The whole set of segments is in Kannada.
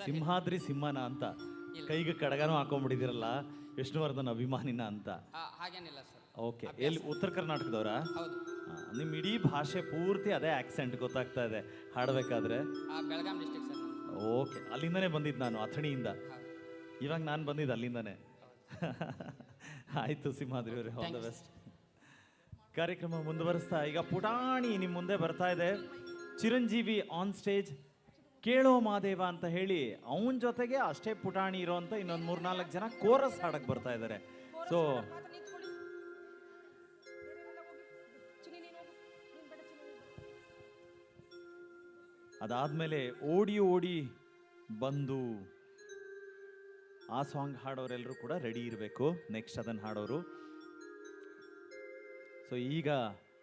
ಸಿಂಹಾದ್ರಿ ಸಿಂಹನ ಅಂತ ಕೈಗೆ ಕಡಗನೂ ಹಾಕೊಂಡ್ಬಿಟ್ಟಿದ್ದೀರಲ್ಲ ವಿಷ್ಣುವರ್ಧನ್ ಅಭಿಮಾನಿನ ಅಂತ. ಹಾಗೇನಿಲ್ಲ ಸರ್. ಓಕೆ, ಎಲ್ಲಿ ಉತ್ತರ ಕರ್ನಾಟಕದವರ? ಹೌದು. ನಿಮ್ಮ ಇಡೀ ಭಾಷೆ ಪೂರ್ತಿ ಅದೇ ಆಕ್ಸೆಂಟ್ ಗೊತ್ತಾಗ್ತಾ ಇದೆ ಹಾಡಬೇಕಾದ್ರೆ. Belgaum district sir. ಓಕೆ, ಅಲ್ಲಿಂದನೇ ಬಂದಿದ್ದು ನಾನು, ಅಥಣಿಯಿಂದ. ಇವಾಗ ನಾನು ಬಂದಿದ್ದು ಅಲ್ಲಿಂದನೇ. ಆಯಿತು ಸಿಂಹಾದ್ರಿ ಅವರೇ, ಆಲ್ ದ ಬೆಸ್ಟ್. ಕಾರ್ಯಕ್ರಮ ಮುಂದುವರಿಸ್ತಾ ಈಗ ಪುಟಾಣಿ ನಿಮ್ಮ ಮುಂದೆ ಬರ್ತಾ ಇದೆ. ಚಿರಂಜೀವಿ ಆನ್ ಸ್ಟೇಜ್ ಕೇಳೋ ಮಾದೇವ ಅಂತ ಹೇಳಿ ಅವನ ಜೊತೆಗೆ ಅಷ್ಟೇ ಪುಟಾಣಿ ಇರೋಂಥ ಇನ್ನೊಂದು 3-4 ಜನ ಕೋರಸ್ ಹಾಡಕ್ಕೆ ಬರ್ತಾ ಇದ್ದಾರೆ. ಸೊ ಅದಾದ್ಮೇಲೆ ಓಡಿ ಓಡಿ ಬಂದು ಆ ಸಾಂಗ್ ಹಾಡೋರೆಲ್ಲರೂ ಕೂಡ ರೆಡಿ ಇರಬೇಕು. ನೆಕ್ಸ್ಟ್ ಅದನ್ನು ಹಾಡೋರು. ಸೊ ಈಗ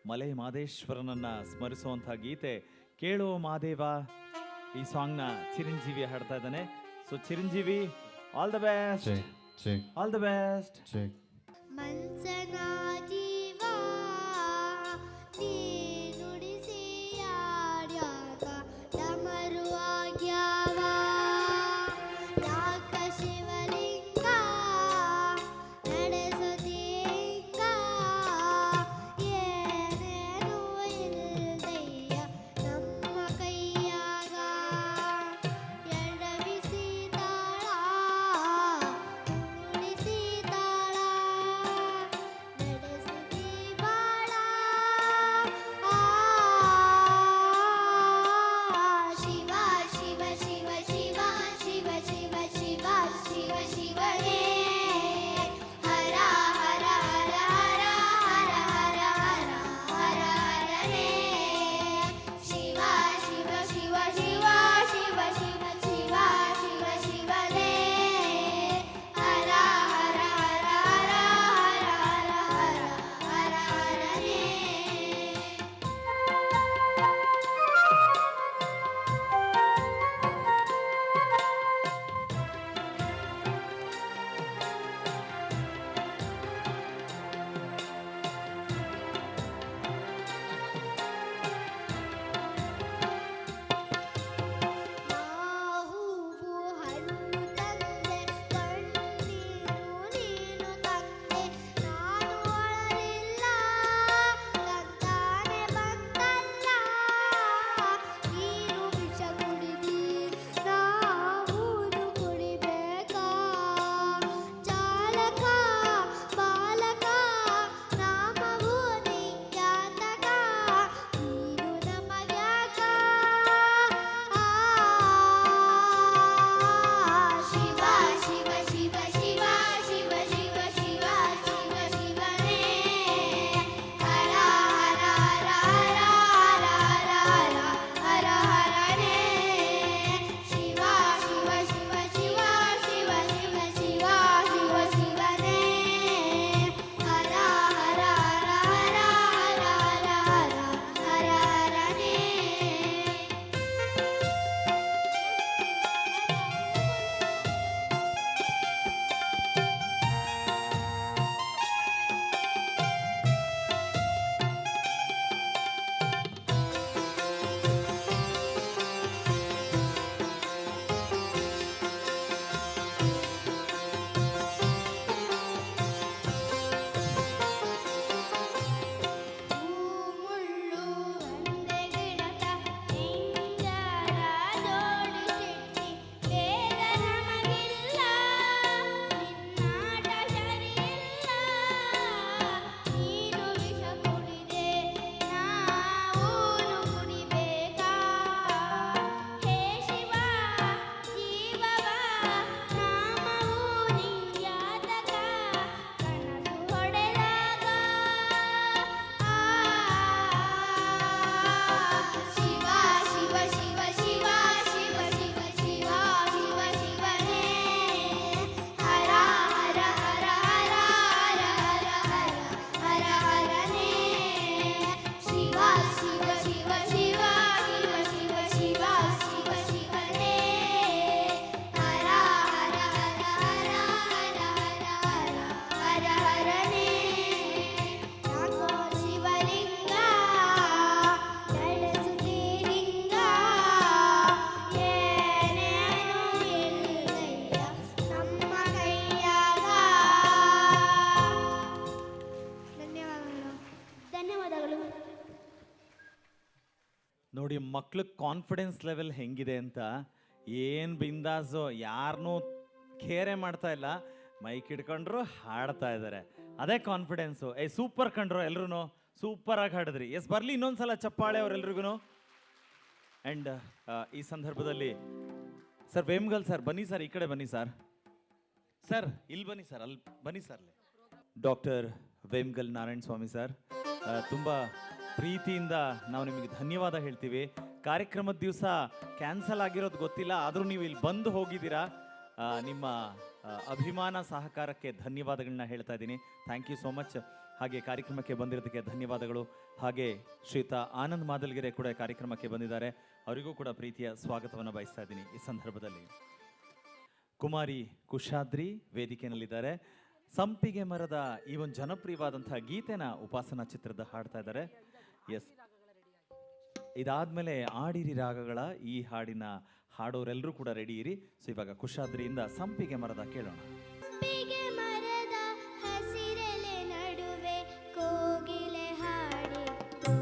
ಮಲೆ ಮಾದೇಶ್ವರನನ್ನ ಸ್ಮರಿಸುವಂಥ ಗೀತೆ ಕೇಳೋ ಮಾದೇವ. ಈ ಸಾಂಗ್ನ ಚಿರಂಜೀವಿ ಹಾಡ್ತಾ ಇದ್ದಾನೆ. So Chiranjeevi, all the best, all the best. ಮಕ್ಳ ಕಾನ್ಫಿಡೆನ್ಸ್ ಲೆವೆಲ್ ಹೆಂಗಿದೆ ಅಂತ. ಏನು ಬಿಂದಾಸು, ಯಾರನ್ನೂ ಕೇರೆ ಮಾಡ್ತಾ ಇಲ್ಲ, ಮೈಕ್ ಹಿಡ್ಕೊಂಡ್ರು ಹಾಡ್ತಾ ಇದ್ದಾರೆ. ಅದೇ ಕಾನ್ಫಿಡೆನ್ಸು. ಸೂಪರ್ ಕಂಡ್ರು, ಎಲ್ರು ಸೂಪರ್ ಆಗಿ ಹಾಡಿದ್ರಿ. ಎಸ್, ಬರಲಿ ಇನ್ನೊಂದ್ಸಲ ಚಪ್ಪಾಳೆ ಅವರೆಲ್ರಿಗೂ. ಆ್ಯಂಡ್ ಈ ಸಂದರ್ಭದಲ್ಲಿ ಸರ್ ವೇಮ್ಗಲ್ ಸರ್ ಬನ್ನಿ ಸರ್, ಈ ಕಡೆ ಬನ್ನಿ ಸರ್. ಸರ್ ಇಲ್ಲಿ ಬನ್ನಿ ಸರ್, ಅಲ್ಲಿ ಬನ್ನಿ ಸರ್. ಡಾಕ್ಟರ್ ವೇಮ್ಗಲ್ ನಾರಾಯಣ ಸ್ವಾಮಿ ಸರ್, ತುಂಬ ಪ್ರೀತಿಯಿಂದ ನಾವು ನಿಮಗೆ ಧನ್ಯವಾದ ಹೇಳ್ತೀವಿ. ಕಾರ್ಯಕ್ರಮದ ದಿವಸ ಕ್ಯಾನ್ಸಲ್ ಆಗಿರೋದು ಗೊತ್ತಿಲ್ಲ, ಆದರೂ ನೀವು ಇಲ್ಲಿ ಬಂದು ಹೋಗಿದ್ದೀರಾ. ನಿಮ್ಮ ಅಭಿಮಾನ ಸಹಕಾರಕ್ಕೆ ಧನ್ಯವಾದಗಳನ್ನ ಹೇಳ್ತಾ ಇದ್ದೀನಿ. Thank you so much. ಹಾಗೆ ಕಾರ್ಯಕ್ರಮಕ್ಕೆ ಬಂದಿರೋದಕ್ಕೆ ಧನ್ಯವಾದಗಳು. ಹಾಗೆ ಶ್ರೀಯುತ ಆನಂದ್ ಮಾದಲ್ಗೆರೆ ಕೂಡ ಕಾರ್ಯಕ್ರಮಕ್ಕೆ ಬಂದಿದ್ದಾರೆ, ಅವರಿಗೂ ಕೂಡ ಪ್ರೀತಿಯ ಸ್ವಾಗತವನ್ನು ಬಯಸ್ತಾ ಇದ್ದೀನಿ ಈ ಸಂದರ್ಭದಲ್ಲಿ. ಕುಮಾರಿ ಕುಶಾದ್ರಿ ವೇದಿಕೆಯಲ್ಲಿದ್ದಾರೆ. ಸಂಪಿಗೆ ಮರದ ಈ ಒಂದು ಜನಪ್ರಿಯವಾದಂತಹ ಗೀತೆನ ಉಪಾಸನಾ ಚಿತ್ರದ ಹಾಡ್ತಾ ಇದ್ದಾರೆ. ಎಸ್, ಇದಾದ್ಮೇಲೆ ಆಡಿರಿ ರಾಗಗಳ ಈ ಹಾಡಿನ ಹಾಡೋರೆಲ್ಲರೂ ಕೂಡ ರೆಡಿ ಇರಿ. ಸೊ ಇವಾಗ ಕುಶಾದ್ರಿಯಿಂದ ಸಂಪಿಗೆ ಮರದ ಕೇಳೋಣ. ಸಂಪಿಗೆ ಮರದ ಹಸಿರೆಲೆ ನಡುವೆ ಕೋಗಿಲೆ ಹಾಡಿತ್ತು.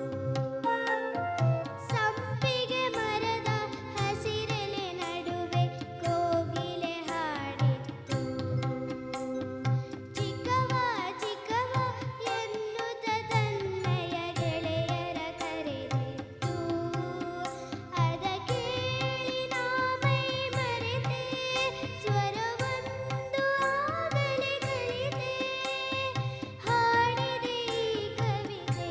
ಸಂಪಿಗೆ ಮರದ ಹಸಿರೆಲೆ ನಡುವೆ ಕೋಗಿಲೆ ಹಾಡಿತ್ತು. ಚಿಕ್ಕವ ಚಿಕ್ಕವ ಎನ್ನುತ್ತ ತನ್ನಯ ಗೆಳೆಯರ ಕರೆದಿತ್ತು. ಅದ ಕೇಳಿ ನಾ ಮೈ ಮರೆತೆ, ಸ್ವರವೊಂದು ಆಗಲೇ ಗಳಿತೆ. ಹಾಡಿದೆ ಈ ಕವಿತೆ,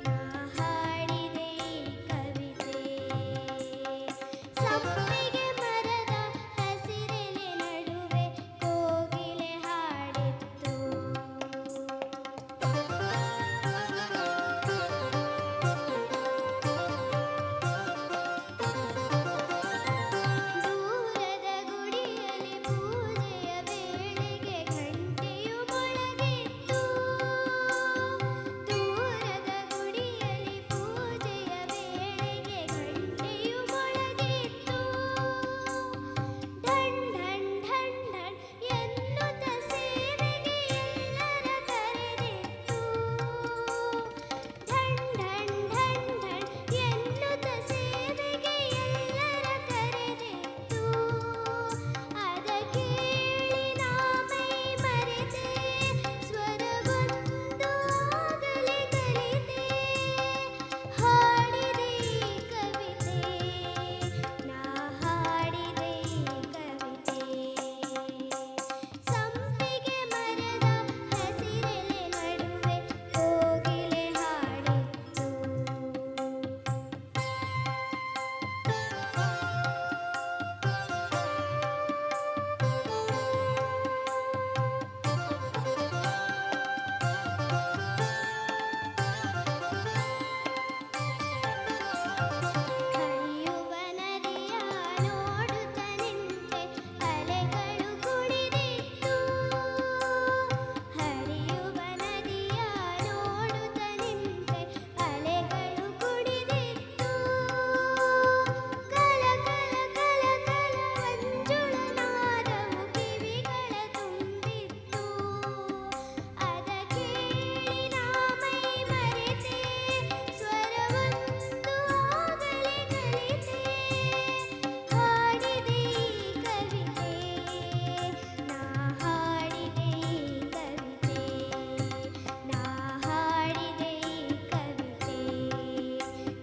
ನಾ ಹಾಡಿದೆ ಈ ಕವಿತೆ. ಸಂಪಿಗೆ ಮರದ ಹಸಿರೆಲೆ ನಡುವೆ ಕೋಗಿಲೆ ಹಾಡಿತ್ತು. ದೂರದ ಗುಡಿಯಲ್ಲಿ ಪೂಜೆಯ ವೇಳೆಗೆ ಗಂಟೆಯು ಮೊಳಗಿತ್ತು. ದೂರದ ಗುಡಿಯಲ್ಲಿ ಪೂಜೆಯ ವೇಳೆಗೆ ಗಂಟೆಯು ಮೊಳಗಿತ್ತು. ಢಣ್ ಢಣ್ ಢಣ್ ಢಣ್ ಎನ್ನುತ್ತ ಸೇವೆಗೆ ಎಲ್ಲರ ಕರೆದಿತ್ತು. ಢಣ್ ಢಣ್ ಢಣ್ ಢಣ್ ಎನ್ನುತ್ತ ಸೇವೆಗೆ ಎಲ್ಲರ ಕರೆದಿತ್ತು. ಅದ ಕೇಳಿ ನಾ ಮೈ ಮರೆತೆ, ಸ್ವರವೊಂದು ಆಗಲೇ ಕಲಿತೆ. ಹಾಡಿದೆ ಈ ಕವಿತೆ, ನಾ ಹಾಡಿದೆ ಈ ಕವಿತೆ. ಸಂಪಿಗೆ ಮರದ ಹಸಿರೆಲೆ ನಡುವೆ ಕೋಗಿಲೆ ಹಾಡಿತ್ತು. ಹರಿಯುವ ನದಿಯ ನೋಡುತ್ತ ನಿಂತೆ, ಅಲೆಗಳು ಕುಡಿದಿತ್ತು. ಹರಿಯುವ ನದಿಯ ನೋಡುತ್ತ ನಿಂತೆ, ಅಲೆಗಳು ಕುಡಿದಿತ್ತು. ಕಲ ಕಲ ಕಲ ಕಲ ಮಂಜುಳ ನಾದವು ಕಿವಿಗಳ ತುಂಬಿತ್ತು. ಅದ ಕೇಳಿ ನಾ ಮೈ ಮರೆತೆ, ಸ್ವರವೊಂದು ಆಗಲೇ ಕಲಿತೆ. ಹಾಡಿದೆ ಈ ಕವಿತೆ, ನಾ ಹಾಡಿದೆ ಈ ಕವಿತೆ. ನಾ ಹಾಡಿದೆ ಈ ಕವಿತೆ,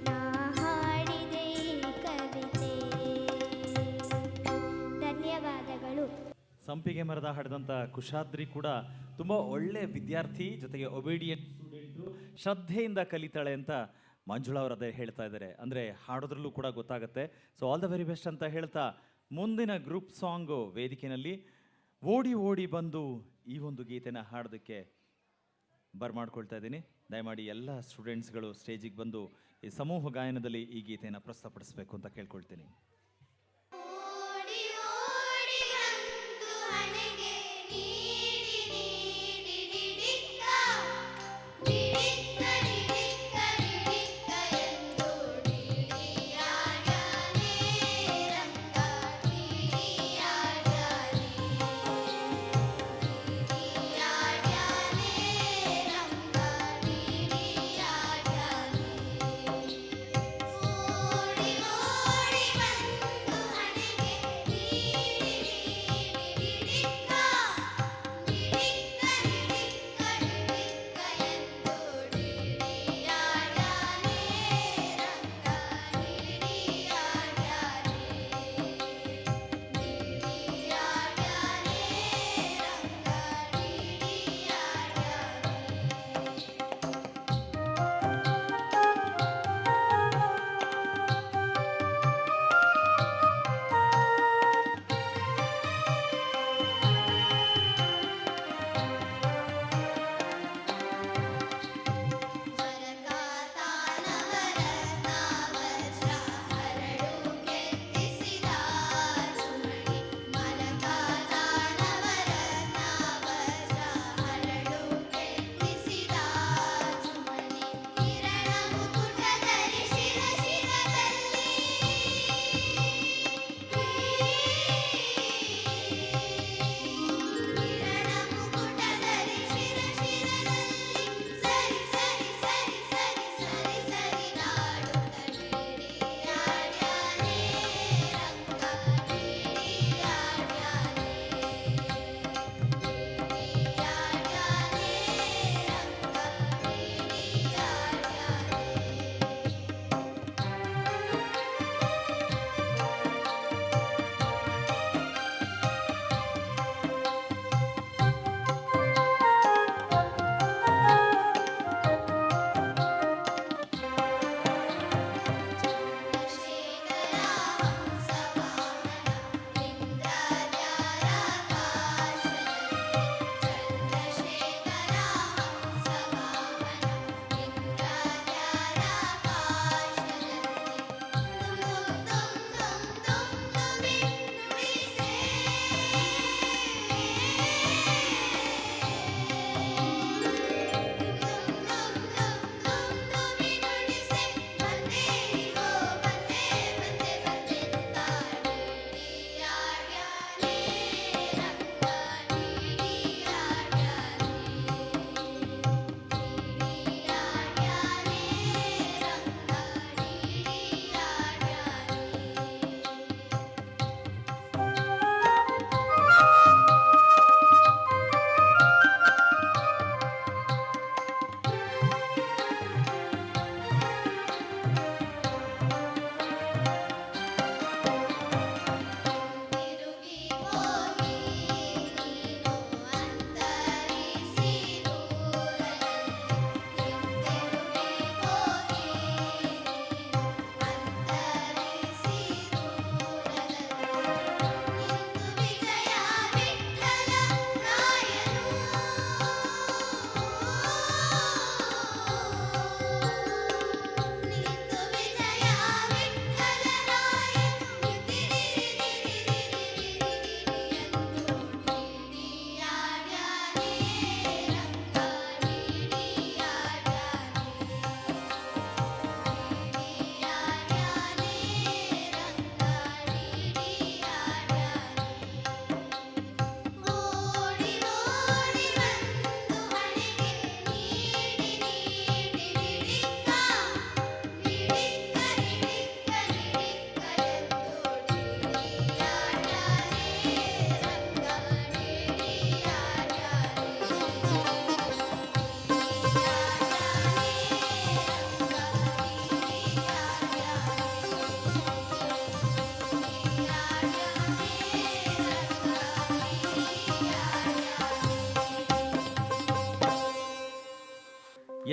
ನಾ ಹಾಡಿದೆ ಈ ಕವಿತೆ. ಧನ್ಯವಾದಗಳು. ಸಂಪಿಗೆ ಮರದ ಹಾಡಿದಂಥ ಕುಶಾದ್ರಿ ಕೂಡ ತುಂಬ ಒಳ್ಳೆ ವಿದ್ಯಾರ್ಥಿ, ಜೊತೆಗೆ ಒಬಿಡಿಯಂಟ್ ಸ್ಟೂಡೆಂಟು, ಶ್ರದ್ಧೆಯಿಂದ ಕಲಿತಾಳೆ ಅಂತ ಮಂಜುಳಾ ಅವರು ಅದೇ ಹೇಳ್ತಾ ಇದ್ದಾರೆ. ಅಂದರೆ ಹಾಡೋದ್ರಲ್ಲೂ ಕೂಡ ಗೊತ್ತಾಗುತ್ತೆ. So all the very best ಅಂತ ಹೇಳ್ತಾ ಮುಂದಿನ ಗ್ರೂಪ್ ಸಾಂಗು ವೇದಿಕೆಯಲ್ಲಿ ಓಡಿ ಓಡಿ ಬಂದು ಈ ಒಂದು ಗೀತೆನ ಹಾಡೋದಕ್ಕೆ ಬರ್ಮಾಡ್ಕೊಳ್ತಾ ಇದ್ದೀನಿ. ದಯಮಾಡಿ ಎಲ್ಲ ಸ್ಟೂಡೆಂಟ್ಸ್ಗಳು ಸ್ಟೇಜಿಗೆ ಬಂದು ಈ ಸಮೂಹ ಗಾಯನದಲ್ಲಿ ಈ ಗೀತೆಯನ್ನು ಪ್ರಸ್ತುತಪಡಿಸಬೇಕು ಅಂತ ಕೇಳ್ಕೊಳ್ತೀನಿ. ಓಡಿ ಓಡಿ ಬಂದು ಹಣೆಗೆ ನೀಡಿ ನೀಡಿ ಡಿಡಿಕ್ಕ, ಡಿಡಿಕ್ಕ ಡಿಡಿಕ್ಕ ಡಿಡಿಕ್ಕ ಎಂದು ಡಿಡಿಯಾಡ್ಯಾನೆ ರಂಗ, ಡಿಡಿಯಾಡ್ಯಾನೆ, ಡಿಡಿಯಾಡ್ಯಾನೆ ರಂಗ, ಡಿಡಿಯಾಡ್ಯಾನೆ.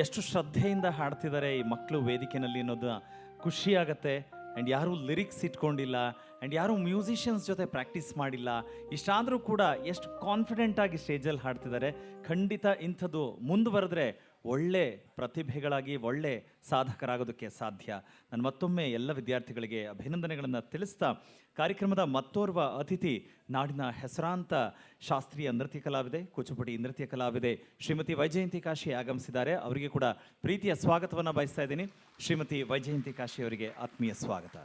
ಎಷ್ಟು ಶ್ರದ್ಧೆಯಿಂದ ಹಾಡ್ತಿದ್ದಾರೆ ಈ ಮಕ್ಕಳು ವೇದಿಕೆನಲ್ಲಿ ಅನ್ನೋದು ಖುಷಿ ಆಗತ್ತೆ. ಆ್ಯಂಡ್ ಯಾರೂ ಲಿರಿಕ್ಸ್ ಇಟ್ಕೊಂಡಿಲ್ಲ, ಆ್ಯಂಡ್ ಯಾರೂ ಮ್ಯೂಸಿಷಿಯನ್ಸ್ ಜೊತೆ ಪ್ರಾಕ್ಟೀಸ್ ಮಾಡಿಲ್ಲ. ಇಷ್ಟಾದರೂ ಕೂಡ ಎಷ್ಟು ಕಾನ್ಫಿಡೆಂಟಾಗಿ ಸ್ಟೇಜಲ್ಲಿ ಹಾಡ್ತಿದ್ದಾರೆ. ಖಂಡಿತ ಇಂಥದ್ದು ಮುಂದುವರೆದ್ರೆ ಒಳ್ಳೆ ಪ್ರತಿಭೆಗಳಾಗಿ ಒಳ್ಳೆ ಸಾಧಕರಾಗೋದಕ್ಕೆ ಸಾಧ್ಯ. ನಾನು ಮತ್ತೊಮ್ಮೆ ಎಲ್ಲ ವಿದ್ಯಾರ್ಥಿಗಳಿಗೆ ಅಭಿನಂದನೆಗಳನ್ನು ತಿಳಿಸ್ತಾ, ಕಾರ್ಯಕ್ರಮದ ಮತ್ತೋರ್ವ ಅತಿಥಿ ನಾಡಿನ ಹೆಸರಾಂತ ಶಾಸ್ತ್ರೀಯ ನೃತ್ಯ ಕಲಾವಿದೆ, ಕೂಚುಪುಡಿ ನೃತ್ಯ ಕಲಾವಿದೆ ಶ್ರೀಮತಿ ವೈಜಯಂತಿ ಕಾಶಿ ಆಗಮಿಸಿದ್ದಾರೆ. ಅವರಿಗೆ ಕೂಡ ಪ್ರೀತಿಯ ಸ್ವಾಗತವನ್ನು ಬಯಸ್ತಾ ಇದ್ದೀನಿ. ಶ್ರೀಮತಿ ವೈಜಯಂತಿ ಕಾಶಿ ಅವರಿಗೆ ಆತ್ಮೀಯ ಸ್ವಾಗತ.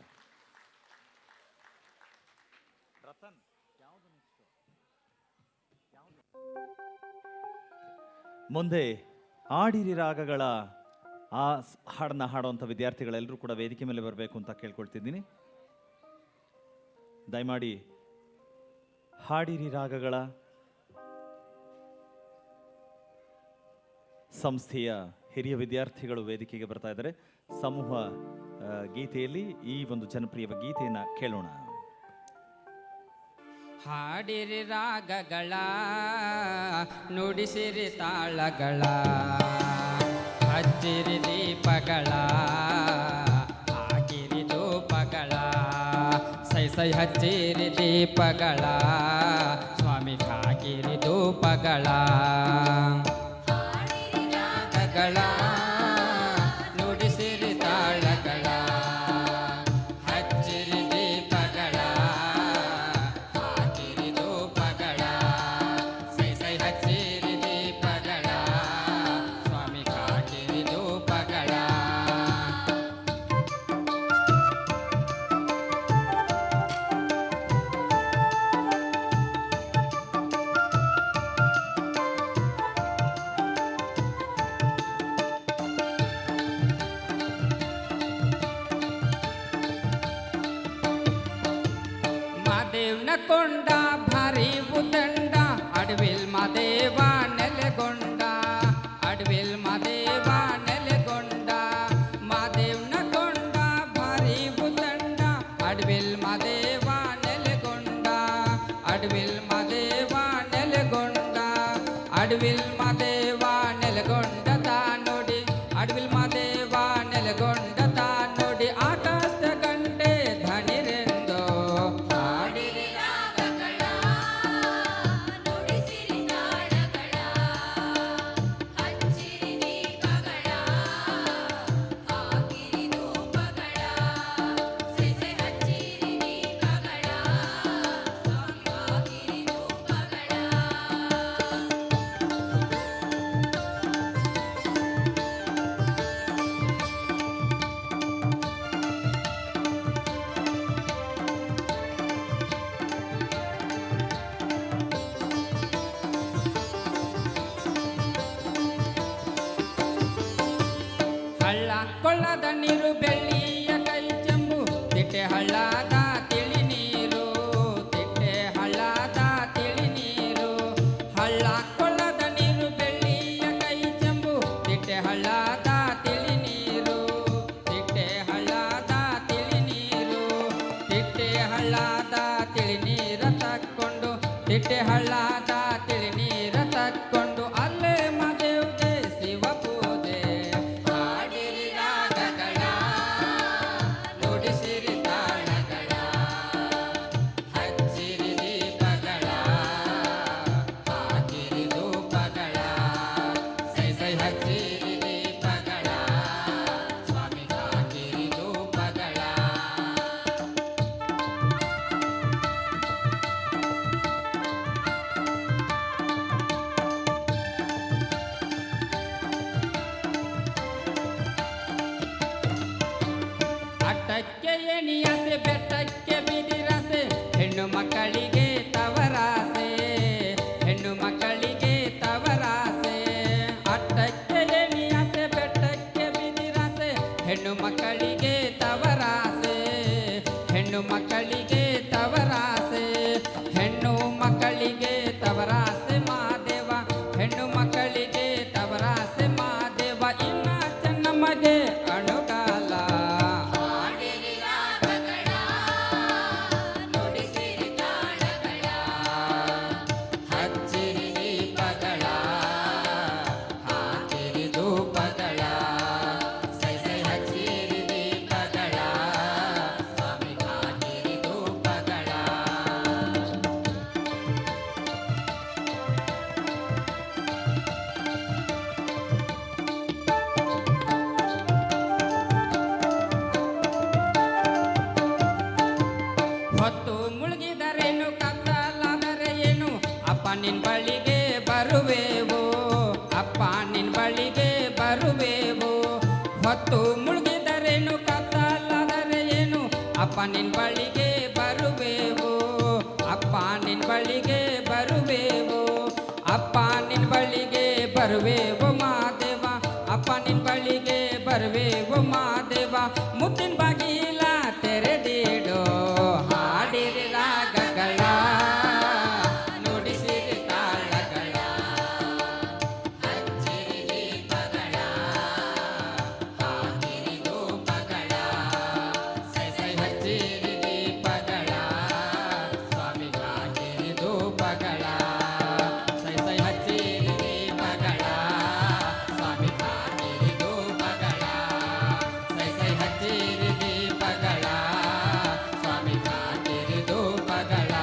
ಮುಂದೆ ಆಡಿರಿ ರಾಗಗಳ ಆ ಹಾಡನ್ನ ಹಾಡುವಂಥ ವಿದ್ಯಾರ್ಥಿಗಳೆಲ್ಲರೂ ಕೂಡ ವೇದಿಕೆ ಮೇಲೆ ಬರಬೇಕು ಅಂತ ಕೇಳ್ಕೊಳ್ತಿದ್ದೀನಿ. ದಯಮಾಡಿ ಹಾಡಿರಿ ರಾಗಗಳ ಸಂಸ್ಥೆಯ ಹಿರಿಯ ವಿದ್ಯಾರ್ಥಿಗಳು ವೇದಿಕೆಗೆ ಬರ್ತಾ ಇದ್ದಾರೆ. ಸಮೂಹ ಗೀತೆಯಲ್ಲಿ ಈ ಒಂದು ಜನಪ್ರಿಯ ಗೀತೆಯನ್ನು ಕೇಳೋಣ. ಹಾಡಿರಿ ರಾಗಗಳ ನುಡಿಸಿರಿ ತಾಳಗಳ, ಹಚ್ಚಿರಿ ದೀಪಗಳ, ಹಾಕಿರಿ ಧೂಪಗಳ, ಸೈ ಸೈ ಹಚ್ಚಿರಿ ದೀಪಗಳ, ಸ್ವಾಮಿ ಹಾಕಿರಿ ಧೂಪಗಳ. ರಾಗಗಳ ನುಡಿಸಿರಿ ತಾಳಗಳ, ಹಚ್ಚಿರಿ ದೀಪಗಳ, ಹಾಕಿರಿ ಧೂಪಗಳ, ಸೈ ಸೈ ಹಚ್ಚಿರಿ ದೀಪಗಳ, ಸ್ವಾಮಿ ಹಾಕಿರಿ ಧೂಪಗಳ. ಮಾದೇವ್ನ ಕೊಂಡ ಭಾರಿ ಉದಂಡ, ಅಡವಿಲ್ ಮಾದೇವ ನೆಲೆಗೊಂಡ, ಅಡವಿಲ್ ಮಾದೇವ ನೆಲೆಗೊಂಡ. ಮಾದೇವ್ನ ಕೊಂಡ ಭಾರಿ ಉದಂಡ, ಅಡವಿಲ್ ಮಾದೇವ ನೆಲೆಗೊಂಡ, ಅಡವಿಲ್ ಮಾದೇವ ನೆಲೆಗೊಂಡ, ಅಡವಿಲ್ ಮಾದೇವ ನೆಲೆಗೊಂಡ ತಾ ನೋಡಿ, ಅಡವಿಲ್ ಮಾದೇವ ನೆಲೆಗೊಂಡ ತಾ ನೋಡಿ, ಆಕಾಶದ ಗಂಟೆ ಧನಿರೆಂದು ಹಾಡಿರಿ ರಾಗಗಳ ನುಡಿಸಿರಿ ತಾಳಗಳ, ಹಚ್ಚಿರಿ ದೀಪಗಳ, ಹಾಕಿರಿ ಧೂಪಗಳ, ಸೈ ಸೈ ಹಚ್ಚಿರಿ ದೀಪಗಳ, ಸ್ವಾಮಿ ಹಾಕಿರಿ ಧೂಪಗಳ. ಹಳ್ಳ ಕೊಳ್ಳದ ನೀರು ಬೆಳ್ಳಿಯ ಕೈ ಚೆಂಬು, ತಿಟ್ಟೆ ಹಳ್ಳದ ತಿಳಿ ನೀರು, ತಿಟ್ಟೆ ಹಳ್ಳದ ತಿಳಿ ನೀರು. ಹಳ್ಳ ಕೊಳ್ಳದ ನೀರು ಬೆಳ್ಳಿಯ ಕೈ ಚೆಂಬು, ತಿಟ್ಟೆ ಹಳ್ಳದ ತಿಳಿ ನೀರು, ತಿಟ್ಟೆ ಹಳ್ಳದ ತಿಳಿ ನೀರು, ತಿಟ್ಟೆ ಹಳ್ಳದ ತಿಳಿ ನೀರ ತಕ್ಕೊಂಡು, ತಿಟ್ಟೆ ಹಳ್ಳದ ತಿಳಿ ನೀರ ತಕ್ಕೊಂಡು, ಅಲ್ಲೇ ಮದೇವ್ಗೆ ಶಿವ ಪೂಜೆ. ಹಾಡಿರಿ ರಾಗಗಳ ನುಡಿಸಿರಿ ತಾಳಗಳ, ಹಚ್ಚಿರಿ ದೀಪಗಳ, ಹಾಕಿರಿ ಧೂಪಗಳ, ಸೈ ಸೈ ಹಚ್ಚಿರಿ ದೀಪಗಳ, ಸ್ವಾಮಿ ಹಾಕಿರಿ ಧೂಪಗಳ. ಅಟ್ಟಕ್ಕೆ ಎಣಿಯಾಸೆ, ಬೆಟ್ಟಕ್ಕೆ ಬಿದಿರಾಸೆ, ಹೆಣ್ಣು ಮಕ್ಕಳಿಗೆ ತವರಾಸೆ, ಹೆಣ್ಣು ಮಕ್ಕಳಿಗೆ ತವರಾಸೆ. ಅಟ್ಟಕ್ಕೆ ಎಣಿಯಾಸೆ, ಬೆಟ್ಟಕ್ಕೆ ಬಿದಿರಾಸೆ, ಹೆಣ್ಣು ಮಕ್ಕಳಿಗೆ ತವರಾಸೆ, ಹೆಣ್ಣು ಮಕ್ಕಳಿಗೆ ತವರಾಸೆ, ಹೆಣ್ಣು ಮಕ್ಕಳಿಗೆ ತವರಾಸೆ ಮಾದೇವ, ಹೆಣ್ಣು ಮಕ್ಕಳಿಗೆ ತವರಾಸೆ ಮಾದೇವ. ಇನ್ನ ಚೆನ್ನಮ್ಮಗೆ ಅಣುಗಾಲ. ಹಾಡಿರಿ ರಾಗಗಳ ನುಡಿಸಿರಿ ತಾಳಗಳ, ನಿನ್ ಬಳಿಗೆ ಬರುವೆವು ಅಪ್ಪ ನಿನ್ ಬಳಿಗೆ ಬರುವೆವು ಹೊತ್ತು ಮುಳುಗಿದರೇನು ಕತ್ತಲಾದರೆ ಏನು ಅಪ್ಪ ನಿನ್ ಬಳಿಗೆ ಬರುವೆವು ಅಪ್ಪ ನಿನ್ ಬಳಿಗೆ ಬರುವೆವು ಅಪ್ಪ ನಿನ್ ಬಳಿಗೆ ಬರುವೆವು ಮಾದೇವ ಅಪ್ಪ ನಿನ್ ಬಳಿಗೆ ಬರುವೆವು ಮಾದೇವ ಮುತ್ತಿನ ಬಾಗಿಲ ತೆರೆದಿಡು ಹಾಡಿರಿ ರಾಗಗಳ ನುಡಿಸಿರಿ ತಾಳಗಳ ಹಚ್ಚಿರಿ ದೀಪಗಳ ಹಾಕಿರಿ ಧೂಪಗಳ ಸೈ ಸೈ ಹಚ್ಚಿರಿ ದೀಪಗಳ ಸ್ವಾಮಿ ಹಾಕಿರಿ ಧೂಪಗಳ ಸೈ ಸೈ ಹಚ್ಚಿರಿ ದೀಪಗಳ ಸ್ವಾಮಿ ಹಾಕಿರಿ ಧೂಪಗಳ ಸೈ ಸೈ ಹಚ್ಚಿರಿ ದೀಪಗಳ ಸ್ವಾಮಿ ಹಾಕಿರಿ ಧೂಪಗಳ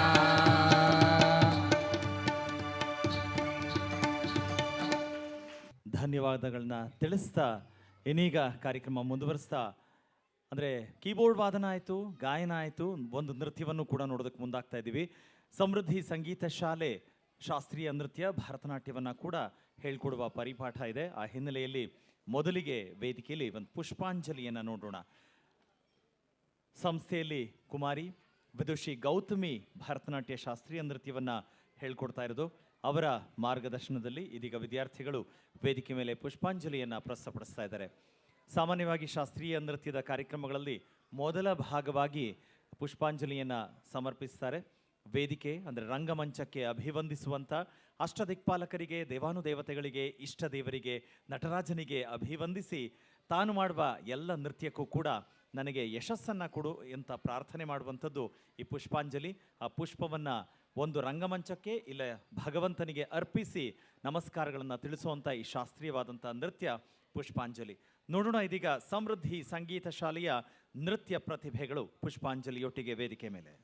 ಧನ್ಯವಾದಗಳನ್ನ ತಿಳಿಸ್ತಾ ಇನ್ನೀಗ ಕಾರ್ಯಕ್ರಮ ಮುಂದುವರಿಸ್ತಾ ಅಂದರೆ ಕೀಬೋರ್ಡ್ ವಾದನ ಆಯಿತು, ಗಾಯನ ಆಯಿತು, ಒಂದು ನೃತ್ಯವನ್ನು ಕೂಡ ನೋಡೋದಕ್ಕೆ ಮುಂದಾಗ್ತಾ ಇದ್ದೀವಿ. ಸಮೃದ್ಧಿ ಸಂಗೀತ ಶಾಲೆ ಶಾಸ್ತ್ರೀಯ ನೃತ್ಯ ಭರತನಾಟ್ಯವನ್ನು ಕೂಡ ಹೇಳ್ಕೊಡುವ ಪರಿಪಾಠ ಇದೆ. ಆ ಹಿನ್ನೆಲೆಯಲ್ಲಿ ಮೊದಲಿಗೆ ವೇದಿಕೆಯಲ್ಲಿ ಒಂದು ಪುಷ್ಪಾಂಜಲಿಯನ್ನು ನೋಡೋಣ. ಸಂಸ್ಥೆಯಲ್ಲಿ ಕುಮಾರಿ ವಿದುಷಿ ಗೌತಮಿ ಭರತನಾಟ್ಯ ಶಾಸ್ತ್ರೀಯ ನೃತ್ಯವನ್ನು ಹೇಳ್ಕೊಡ್ತಾ ಇರೋದು. ಅವರ ಮಾರ್ಗದರ್ಶನದಲ್ಲಿ ಇದೀಗ ವಿದ್ಯಾರ್ಥಿಗಳು ವೇದಿಕೆ ಮೇಲೆ ಪುಷ್ಪಾಂಜಲಿಯನ್ನು ಪ್ರಸ್ತುತಪಡಿಸ್ತಾ ಇದ್ದಾರೆ. ಸಾಮಾನ್ಯವಾಗಿ ಶಾಸ್ತ್ರೀಯ ನೃತ್ಯದ ಕಾರ್ಯಕ್ರಮಗಳಲ್ಲಿ ಮೊದಲ ಭಾಗವಾಗಿ ಪುಷ್ಪಾಂಜಲಿಯನ್ನು ಸಮರ್ಪಿಸ್ತಾರೆ. ವೇದಿಕೆ ಅಂದರೆ ರಂಗಮಂಚಕ್ಕೆ ಅಭಿವಂದಿಸುವಂಥ ಅಷ್ಟದಿಕ್ಪಾಲಕರಿಗೆ, ದೇವಾನುದೇವತೆಗಳಿಗೆ, ಇಷ್ಟ ದೇವರಿಗೆ, ನಟರಾಜನಿಗೆ ಅಭಿವಂದಿಸಿ ತಾನು ಮಾಡುವ ಎಲ್ಲ ನೃತ್ಯಕ್ಕೂ ಕೂಡ ನನಗೆ ಯಶಸ್ಸನ್ನು ಕೊಡು ಅಂತ ಪ್ರಾರ್ಥನೆ ಮಾಡುವಂಥದ್ದು ಈ ಪುಷ್ಪಾಂಜಲಿ. ಆ ಪುಷ್ಪವನ್ನು ಒಂದು ರಂಗಮಂಚಕ್ಕೆ ಇಲ್ಲ ಭಗವಂತನಿಗೆ ಅರ್ಪಿಸಿ ನಮಸ್ಕಾರಗಳನ್ನು ತಿಳಿಸುವಂಥ ಈ ಶಾಸ್ತ್ರೀಯವಾದಂಥ ನೃತ್ಯ ಪುಷ್ಪಾಂಜಲಿ. ನೋಡೋಣ ಇದೀಗ ಸಮೃದ್ಧಿ ಸಂಗೀತ ಶಾಲೆಯ ನೃತ್ಯ ಪ್ರತಿಭೆಗಳು ಪುಷ್ಪಾಂಜಲಿಯೊಟ್ಟಿಗೆ ವೇದಿಕೆ ಮೇಲೆ.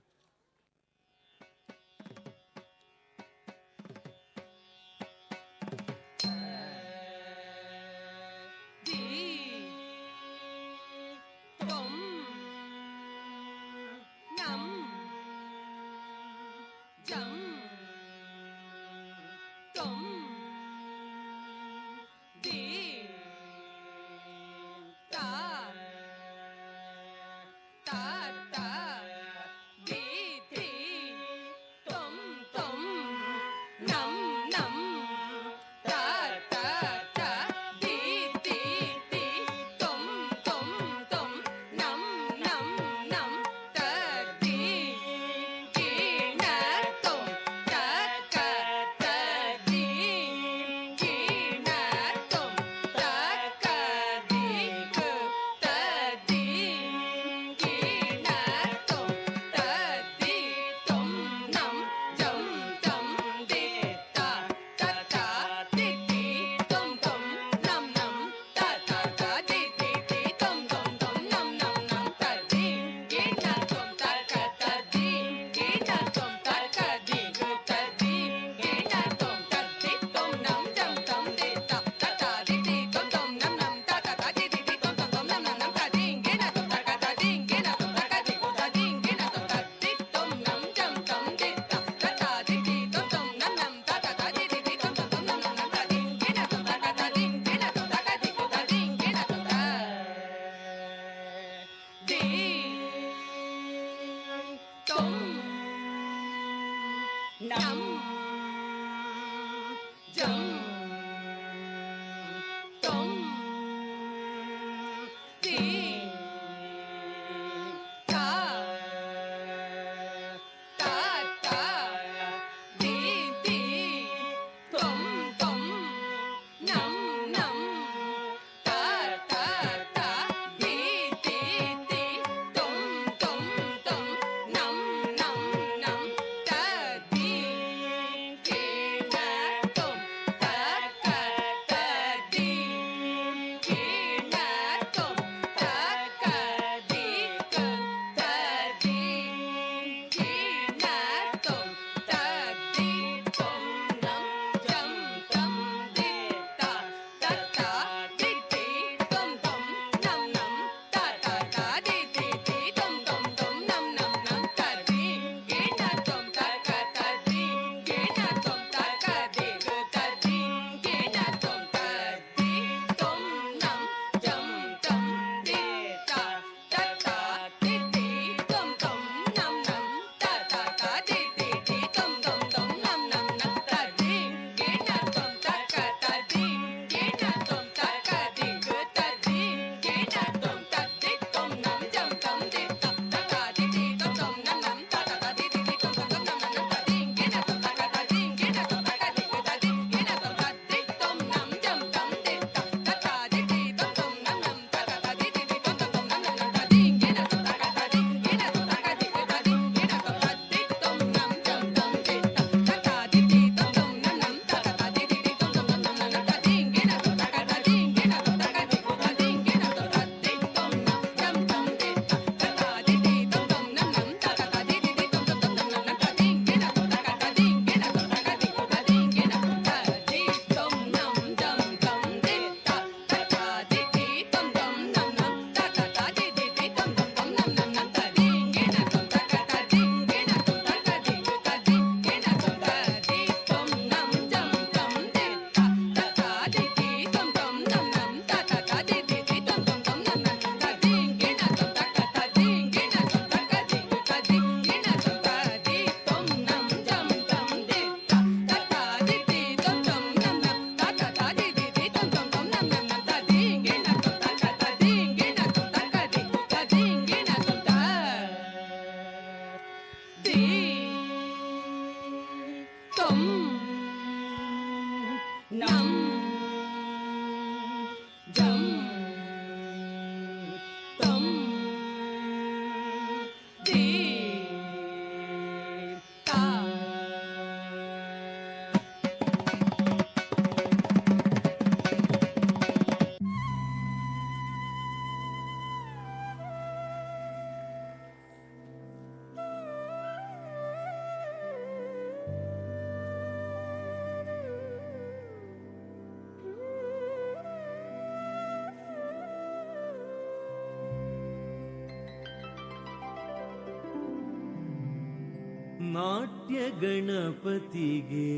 ನಾಟ್ಯ ಗಣಪತಿಗೆ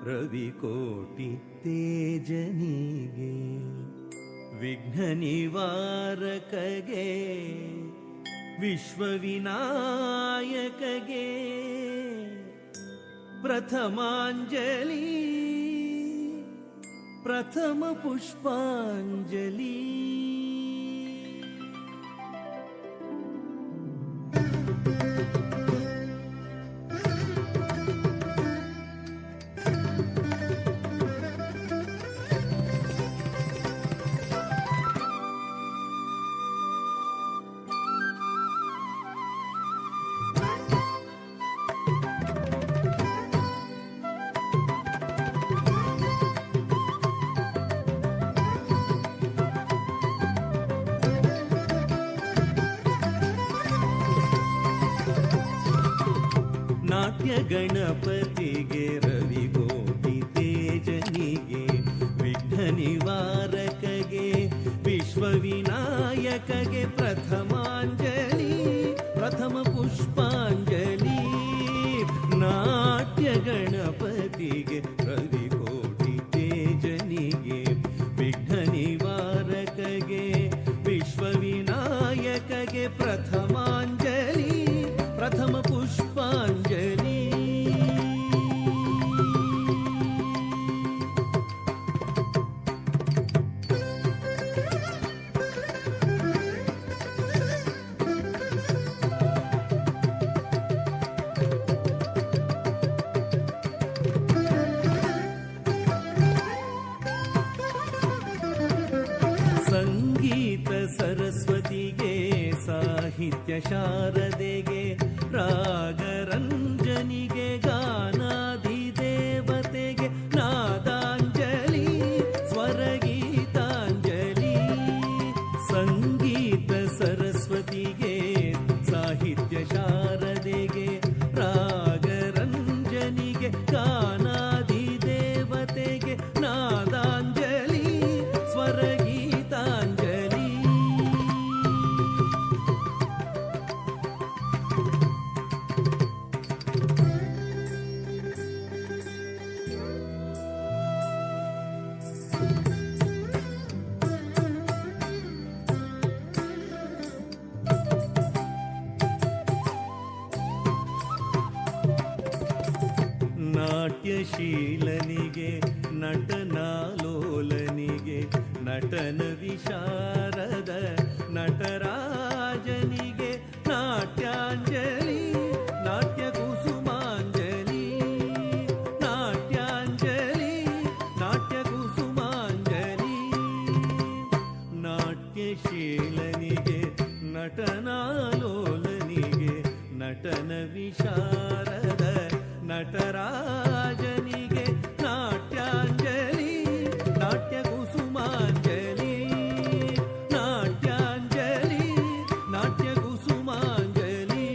ರವಿಕೋಟಿ ತೇಜನಿಗೆ ವಿಘ್ನ ನಿವಾರಕಗೆ ವಿಶ್ವವಿನಾಯಕಗೆ ಪ್ರಥಮಾಂಜಲಿ ಪ್ರಥಮ ಪುಷ್ಪಾಂಜಲಿ. ನಾಟ್ಯ ಗಣಪತಿಗೆ ರವಿಕೋಟಿ ತೇಜನಿಗೆ ವಿಘ್ನ ನಿವಾರಕಗೆ ವಿಶ್ವವಿನಾಯಕಗೆ ಪ್ರಥಮಾಂಜಲಿ ಪ್ರಥಮ ಪುಷ್ಪಾಂಜಲಿ. ನಾಟ್ಯ ಗಣಪತಿಗೆ ರವಿಕೋಟಿ ತೇಜನಿಗೆ ವಿಘ್ನ ನಿವಾರಕಗೆ ವಿಶ್ವವಿನಾಯಕಗೆ ಪ್ರಥಮಾಂಜಲಿ ಪ್ರಥಮ ಪುಷ್ಪಾಂಜಲಿ. ಸಂಗೀತ ಸರಸ್ವತಿಗೆ ಸಾಹಿತ್ಯ ಶಾರದೆಗೆ ರಾಗರಂಜನಿಗೆ ಗಾನಾಧಿದೇವತೆಗೆ ನಾದಾಂಜಲಿ ಸ್ವರಗೀತಾಂಜಲಿ. ಸಂಗೀತ ಸರಸ್ವತಿಗೆ ಸಾಹಿತ್ಯ ಶಾರದೆಗೆ ರಾಗರಂಜನಿಗೆ ಗಾನಾಧಿದೇವತೆಗೆ ನಾದಾಂಜಲಿ ಸ್ವರಗೀತಾಂಜಲಿ. ನಾಟ್ಯಶೀಲನಿಗೆ ನಟನಾಲೋಲನಿಗೆ ನಟನ ವಿಶಾರದ ನಟರಾಜನಿಗೆ ನಾಟ್ಯಾಂಜಲಿ ನಾಟ್ಯ ಕುಸುಮಾಂಜಲಿ. ನಾಟ್ಯಾಂಜಲಿ ನಾಟ್ಯ ಕುಸುಮಾಂಜಲಿ. ನಾಟ್ಯಶೀಲನಿಗೆ ನಟನಾಲೋಲನಿಗೆ ನಟನ ವಿಶಾರದ ನಟರಾಜನಿಗೆ ನಾಟ್ಯಾಂಜಲಿ ನಾಟ್ಯ ಕುಸುಮಾಂಜಲಿ. ನಾಟ್ಯಾಂಜಲಿ ನಾಟ್ಯ ಕುಸುಮಾಂಜಲಿ.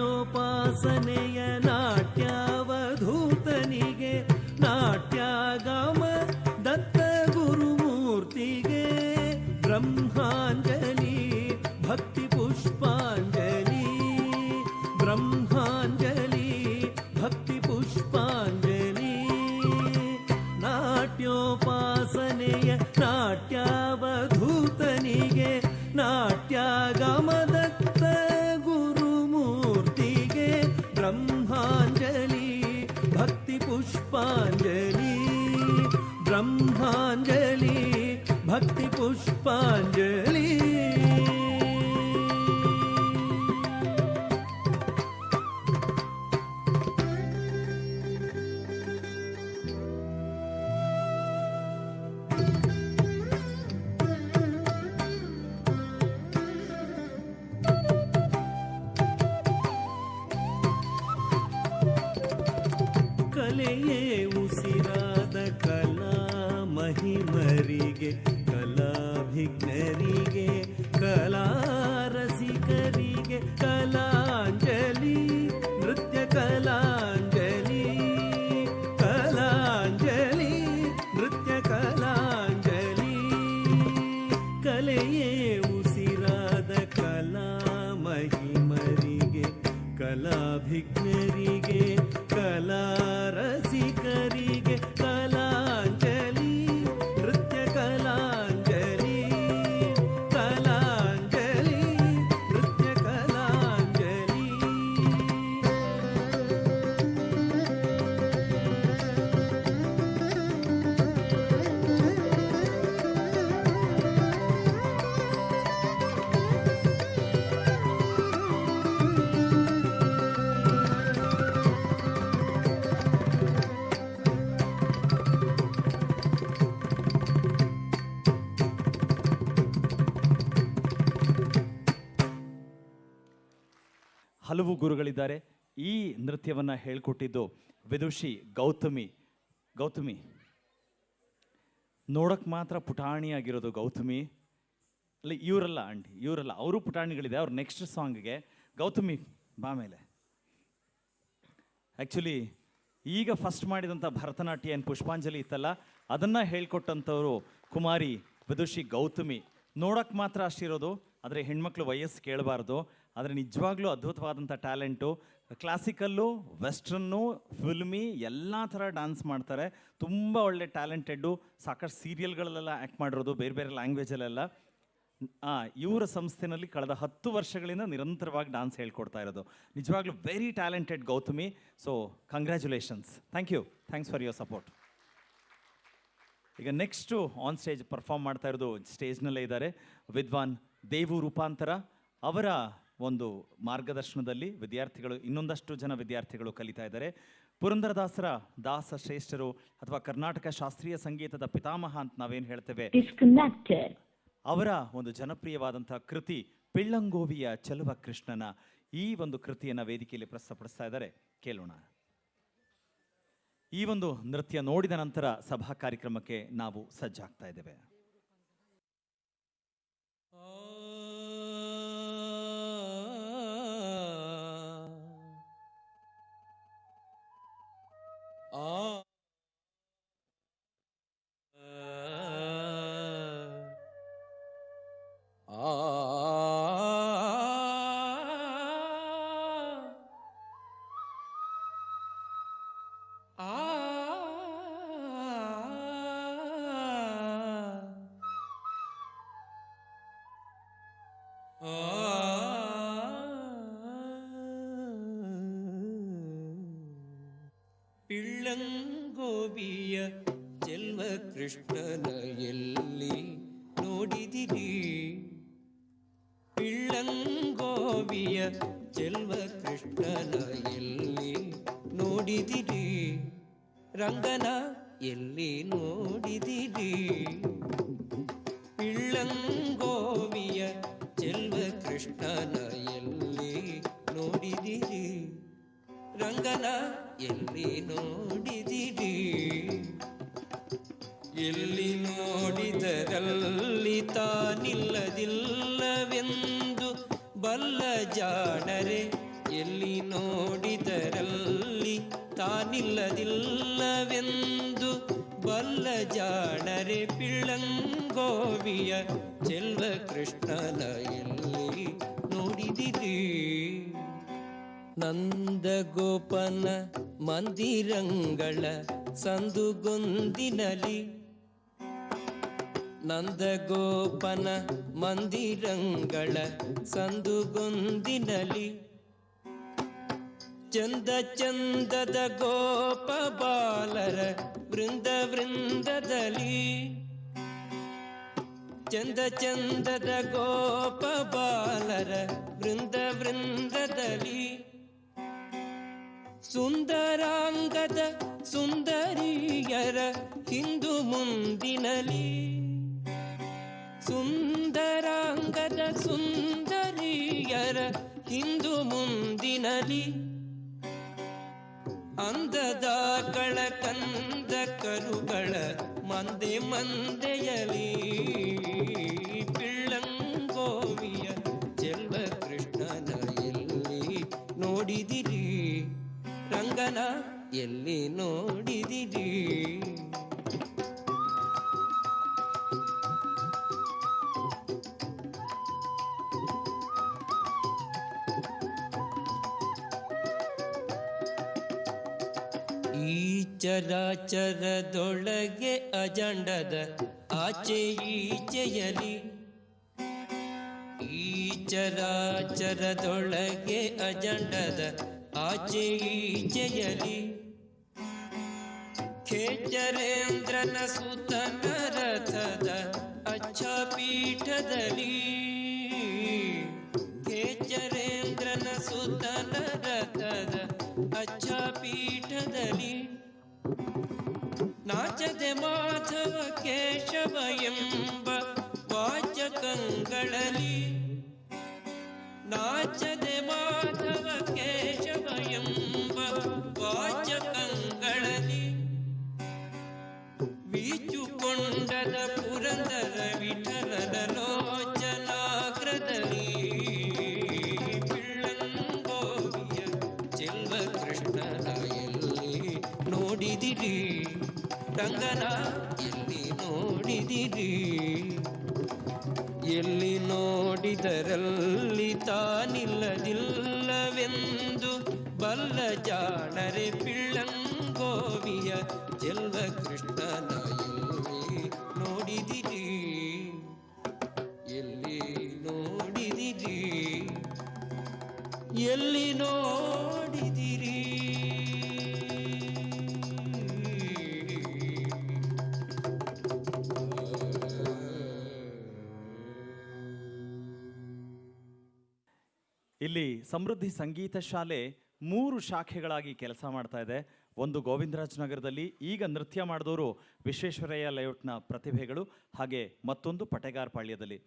ನಾಟ್ಯೋಪಾಸನೆಯ ನಾಟ್ಯಾವಧೂತನಿಗೆ ನಾಟ್ಯಾಗಮ ದತ್ತ ಗುರುಮೂರ್ತಿಗೆ ಬ್ರಹ್ಮಾಂಜಲಿ ಭಕ್ತಿ ಪುಷ್ಪಾಂಜಲಿ. ಬ್ರಹ್ಮಾಂಜಲಿ ಭಕ್ತಿ ಪುಷ್ಪಾಂಜಲಿ. ನಾಟ್ಯೋಪಾಸನೆಯ ನಾಟ್ಯಾವಧೂತನಿಗೆ ನಾಟ್ಯಾಗಮ ದತ್ತ ಗುರುಮೂರ್ತಿಗೆ ಬ್ರಹ್ಮಾಂಜಲಿ ಭಕ್ತಿ ಪುಷ್ಪಾಂಜಲಿ. ಬ್ರಹ್ಮಾಂಜಲಿ ಭಕ್ತಿ ಪುಷ್ಪಾಂಜಲಿ. ಕಲೆಯೇ ಉಸಿರಾದ ಕಲಾ ಮಹಿಮ ಮಹಿಮರಿಗೆ ಕಲಾಭಿಜ್ಞರಿಗೆ ಕಲಾರಸಿಕರಿಗೆ ಕಲಾಂಜಲಿ ನೃತ್ಯ ಕಲಾಂಜಲಿ ಕಲಾಂಜಲಿ ನೃತ್ಯ ಕಲಾಂಜಲಿ ಕಲೆಯೇ ಉಸಿರಾದ ಕಲಾ ಮಹಿಮರಿಗೆ ಕಲಾಭಿಜ್ಞರಿಗೆ ಕಲಾರಸಿಕರಿಗೆ ಕಲಾಂಜಲಿ ನೃತ್ಯ ಕಲಾಂಜಲಿ ಕಲಾಂಜಲಿ ನೃತ್ಯ ಕಲಾಂಜಲಿ. ಹಲವು ಗುರುಗಳಿದ್ದಾರೆ. ಈ ನೃತ್ಯವನ್ನು ಹೇಳ್ಕೊಟ್ಟಿದ್ದು ವಿದುಷಿ ಗೌತಮಿ. ಗೌತಮಿ ನೋಡಕ್ಕೆ ಮಾತ್ರ ಪುಟಾಣಿಯಾಗಿರೋದು ಗೌತಮಿ. ಅಲ್ಲ ಇವರಲ್ಲ ಆಂಟಿ, ಇವರಲ್ಲ, ಅವರು ಪುಟಾಣಿಗಳಿದೆ. ಅವ್ರ ನೆಕ್ಸ್ಟ್ ಸಾಂಗ್ಗೆ ಗೌತಮಿ ಬಾ ಮೇಲೆ. ಆ್ಯಕ್ಚುಲಿ ಈಗ ಫಸ್ಟ್ ಮಾಡಿದಂಥ ಭರತನಾಟ್ಯ ಏನು ಪುಷ್ಪಾಂಜಲಿ ಇತ್ತಲ್ಲ, ಅದನ್ನು ಹೇಳ್ಕೊಟ್ಟಂಥವ್ರು ಕುಮಾರಿ ವಿದುಷಿ ಗೌತಮಿ. ನೋಡೋಕ್ಕೆ ಮಾತ್ರ ಅಷ್ಟಿರೋದು, ಆದರೆ ಹೆಣ್ಮಕ್ಳು ವಯಸ್ಸು ಕೇಳಬಾರ್ದು. ಆದರೆ ನಿಜವಾಗ್ಲೂ ಅದ್ಭುತವಾದಂಥ ಟ್ಯಾಲೆಂಟು. ಕ್ಲಾಸಿಕಲ್ಲು, ವೆಸ್ಟ್ರನ್ನು, ಫಿಲ್ಮಿ ಎಲ್ಲ ಥರ ಡ್ಯಾನ್ಸ್ ಮಾಡ್ತಾರೆ. ತುಂಬ ಒಳ್ಳೆ ಟ್ಯಾಲೆಂಟೆಡ್ಡು. ಸಾಕಷ್ಟು ಸೀರಿಯಲ್ಗಳಲ್ಲೆಲ್ಲ ಆ್ಯಕ್ಟ್ ಮಾಡಿರೋದು, ಬೇರೆ ಬೇರೆ ಲ್ಯಾಂಗ್ವೇಜಲ್ಲೆಲ್ಲ. ಇವರ ಸಂಸ್ಥೆನಲ್ಲಿ ಕಳೆದ 10 ವರ್ಷಗಳಿಂದ ನಿರಂತರವಾಗಿ ಡ್ಯಾನ್ಸ್ ಹೇಳ್ಕೊಡ್ತಾ ಇರೋದು. ನಿಜವಾಗ್ಲೂ very talented Gautami. So congratulations. Thank you. Thanks for your support. ಈಗ ನೆಕ್ಸ್ಟು ಆನ್ ಸ್ಟೇಜ್ ಪರ್ಫಾರ್ಮ್ ಮಾಡ್ತಾ ಇರೋದು, ಸ್ಟೇಜ್ನಲ್ಲೇ ಇದ್ದಾರೆ ವಿದ್ವಾನ್ ದೇವು ರೂಪಾಂತರ. ಅವರ ಒಂದು ಮಾರ್ಗದರ್ಶನದಲ್ಲಿ ವಿದ್ಯಾರ್ಥಿಗಳು, ಇನ್ನೊಂದಷ್ಟು ಜನ ವಿದ್ಯಾರ್ಥಿಗಳು ಕಲಿತಾ ಇದ್ದಾರೆ. ಪುರಂದರದಾಸರ ದಾಸ ಶ್ರೇಷ್ಠರು ಅಥವಾ ಕರ್ನಾಟಕ ಶಾಸ್ತ್ರೀಯ ಸಂಗೀತದ ಪಿತಾಮಹ ಅಂತ ನಾವೇನು ಹೇಳ್ತೇವೆ, ಅವರ ಒಂದು ಜನಪ್ರಿಯವಾದಂಥ ಕೃತಿ ಪಿಳ್ಳಂಗೋವಿಯ ಚೆಲುವ ಕೃಷ್ಣನ ಈ ಒಂದು ಕೃತಿಯನ್ನು ವೇದಿಕೆಯಲ್ಲಿ ಪ್ರಸ್ತುತಪಡಿಸ್ತಾ ಇದ್ದಾರೆ. ಕೇಳೋಣ. ಈ ಒಂದು ನೃತ್ಯ ನೋಡಿದ ನಂತರ ಸಭಾ ಕಾರ್ಯಕ್ರಮಕ್ಕೆ ನಾವು ಸಜ್ಜಾಗ್ತಾ ಇದ್ದೇವೆ. ಪಿಳ್ಳಂಗೋವಿಯ ಚೆಲ್ವ ಕೃಷ್ಣನ ಎಲ್ಲಿ ನೋಡಿದಿರಿ? ಪಿಳ್ಳಂಗೋವಿಯ ಚೆಲ್ವ ಕೃಷ್ಣನ ಎಲ್ಲಿ ನೋಡಿದಿರಿ? ರಂಗನ ಎಲ್ಲಿ ನೋಡಿದಿರಿ? ಪಿಳ್ಳಂಗೋವಿಯ ಚೆಲ್ವ ಕೃಷ್ಣನ ಎಲ್ಲಿ ನೋಡಿದಿರಿ? ರಂಗನ ಎಲ್ಲಿ ನೋಡಿದಿರಿ? ಎಲ್ಲಿ ನೋಡಿದರಲ್ಲಿ ತಾನಿಲ್ಲದಿಲ್ಲವೆಂದು ಬಲ್ಲ ಜಾಣರೆ, ಎಲ್ಲಿ ನೋಡಿದರಲ್ಲಿ ತಾನಿಲ್ಲದಿಲ್ಲವೆಂದು ಬಲ್ಲ ಜಾಣರೆ, ಪಿಳ್ಳಂಗೋವಿಯ ಚೆಲ್ವ ಕೃಷ್ಣನ ಎಲ್ಲಿ ನೋಡಿದಿರಿ? ನಂದಗೋಪನ ಮಂದಿರಂಗಳ ಸಂದುಗೊಂದಿನಲಿ, ನಂದಗೋಪನ ಮಂದಿರಂಗಳ ಸಂದುಗೊಂದಿನಲಿ, ಚಂದ ಚಂದದ ಗೋಪ ಬಾಲರ ವೃಂದ ವೃಂದದಲ್ಲಿ, ಚಂದ ಚಂದದ ಗೋಪ ಬಾಲರ ವೃಂದ ವೃಂದದಲ್ಲಿ, ಸುಂದರಾಂಗದ ಸುಂದರಿಯರ ಹಿಂದು ಮುಂದಿನಲಿ, ಸುಂದರಾಂಗದ ಸುಂದರಿಯರ ಹಿಂದು ಮುಂದಿನಲಿ, ಅಂದದ ಕಳಕಂದ ಕರುಗಳ ಮಂದೆ ಮಂದೆಯಲಿ ಪಿಳ್ಳಂಗೋವಿಯ ಚೆಲ್ವ ಕೃಷ್ಣನ ಎಲ್ಲಿ ನೋಡಿದಿರಿ ರಂಗನ ಎಲ್ಲಿ ನೋಡಿದಿರಿ ಈ ಚರಾಚರದೊಳಗೆ ಅಜಂಡದ ಆಚೆ ಈಚೆಯಲಿ ಈ ಚರಾಚರದೊಳಗೆ ಅಜಂಡದ ಆಚೆ ಈಚೆಯಲಿ ಖೇಚರೇಂದ್ರನ ಸುತನ ರಥದ ಅಚ್ಚ ಪೀಠದಲ್ಲಿ ಖೇಚರೇಂದ್ರನ ಸುತನ ರಥದ ಅಚ್ಚ ಪೀಠದಲ್ಲಿ ನಾಚದೆ ಮಾಧವ ಕೇಶವ ಎಂಬ ವಾಚಕಗಳಲ್ಲಿ ನಾಚದೆ ಮಾಧವ ಕೇಶವ ಎಂಬ ವಾಚಕಗಳಲ್ಲಿ ವೀಚುಕೊಂಡದ ಪುರಂದರ ವಿಠಲನ ಲೋಚನಾಗ್ರದಲ್ಲಿ ಪಿಳ್ಳಂಗೋವಿಯ ಚೆಲ್ವ ಕೃಷ್ಣನ ಎಲ್ಲಿ ನೋಡಿದಿರಿ ರಂಗನ ಎಲ್ಲಿ ನೋಡಿದಿರಿ ಎಲ್ಲಿ ನೋಡಿದರಲ್ಲಿ ತಾನಿಲ್ಲದಿಲ್ಲವೆಂದು ಬಲ್ಲ ಜಾಣರೆ ಪಿಳ್ಳಂಗೋವಿಯ ಚೆಲ್ವ ಕೃಷ್ಣನ ಎಲ್ಲಿ ನೋಡಿದಿರಿ ಎಲ್ಲಿ ನೋಡಿದಿರಿ ಎಲ್ಲಿ ನೋಡಿದಿರಿ ಇಲ್ಲಿ ಸಮೃದ್ಧಿ ಸಂಗೀತ ಶಾಲೆ 3 ಶಾಖೆಗಳಾಗಿ ಕೆಲಸ ಮಾಡ್ತಾ ಇದೆ. ಒಂದು ಗೋವಿಂದರಾಜನಗರದಲ್ಲಿ, ಈಗ ನೃತ್ಯ ಮಾಡಿದವರು ವಿಶ್ವೇಶ್ವರಯ್ಯ ಲೇಔಟ್ನ ಪ್ರತಿಭೆಗಳು, ಹಾಗೆ ಮತ್ತೊಂದು ಪಟೇಗಾರಪಾಳ್ಯದಲ್ಲಿ.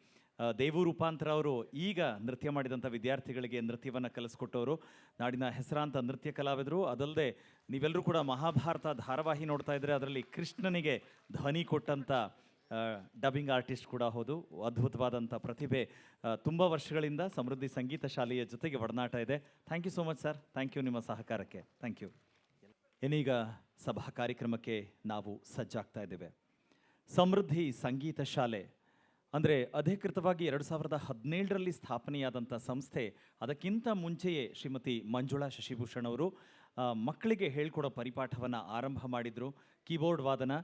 ದೇವು ರೂಪಾಂತರ ಅವರು ಈಗ ನೃತ್ಯ ಮಾಡಿದಂಥ ವಿದ್ಯಾರ್ಥಿಗಳಿಗೆ ನೃತ್ಯವನ್ನು ಕಲಿಸ್ಕೊಟ್ಟವರು, ನಾಡಿನ ಹೆಸರಾಂತ ನೃತ್ಯ ಕಲಾವಿದರು. ಅದಲ್ಲದೆ ನೀವೆಲ್ಲರೂ ಕೂಡ ಮಹಾಭಾರತ ಧಾರಾವಾಹಿ ನೋಡ್ತಾ ಇದ್ದರೆ ಅದರಲ್ಲಿ ಕೃಷ್ಣನಿಗೆ ಧ್ವನಿ ಕೊಟ್ಟಂಥ ಡಬ್ಬಿಂಗ್ ಆರ್ಟಿಸ್ಟ್ ಕೂಡ ಹೌದು. ಅದ್ಭುತವಾದಂಥ ಪ್ರತಿಭೆ. ತುಂಬ ವರ್ಷಗಳಿಂದ ಸಮೃದ್ಧಿ ಸಂಗೀತ ಶಾಲೆಯ ಜೊತೆಗೆ ಒಡನಾಟ ಇದೆ. Thank you so much sir. Thank you ನಿಮ್ಮ ಸಹಕಾರಕ್ಕೆ. Thank you. ಏನೀಗ ಸಭಾ ಕಾರ್ಯಕ್ರಮಕ್ಕೆ ನಾವು ಸಜ್ಜಾಗ್ತಾ ಇದ್ದೇವೆ. ಸಮೃದ್ಧಿ ಸಂಗೀತ ಶಾಲೆ ಅಂದರೆ ಅಧಿಕೃತವಾಗಿ 2017ರಲ್ಲಿ ಸ್ಥಾಪನೆಯಾದಂಥ ಸಂಸ್ಥೆ. ಅದಕ್ಕಿಂತ ಮುಂಚೆಯೇ ಶ್ರೀಮತಿ ಮಂಜುಳಾ ಶಶಿಭೂಷಣ್ ಅವರು ಮಕ್ಕಳಿಗೆ ಹೇಳ್ಕೊಡೋ ಪರಿಪಾಠವನ್ನು ಆರಂಭ ಮಾಡಿದರು. ಕೀಬೋರ್ಡ್ ವಾದನ,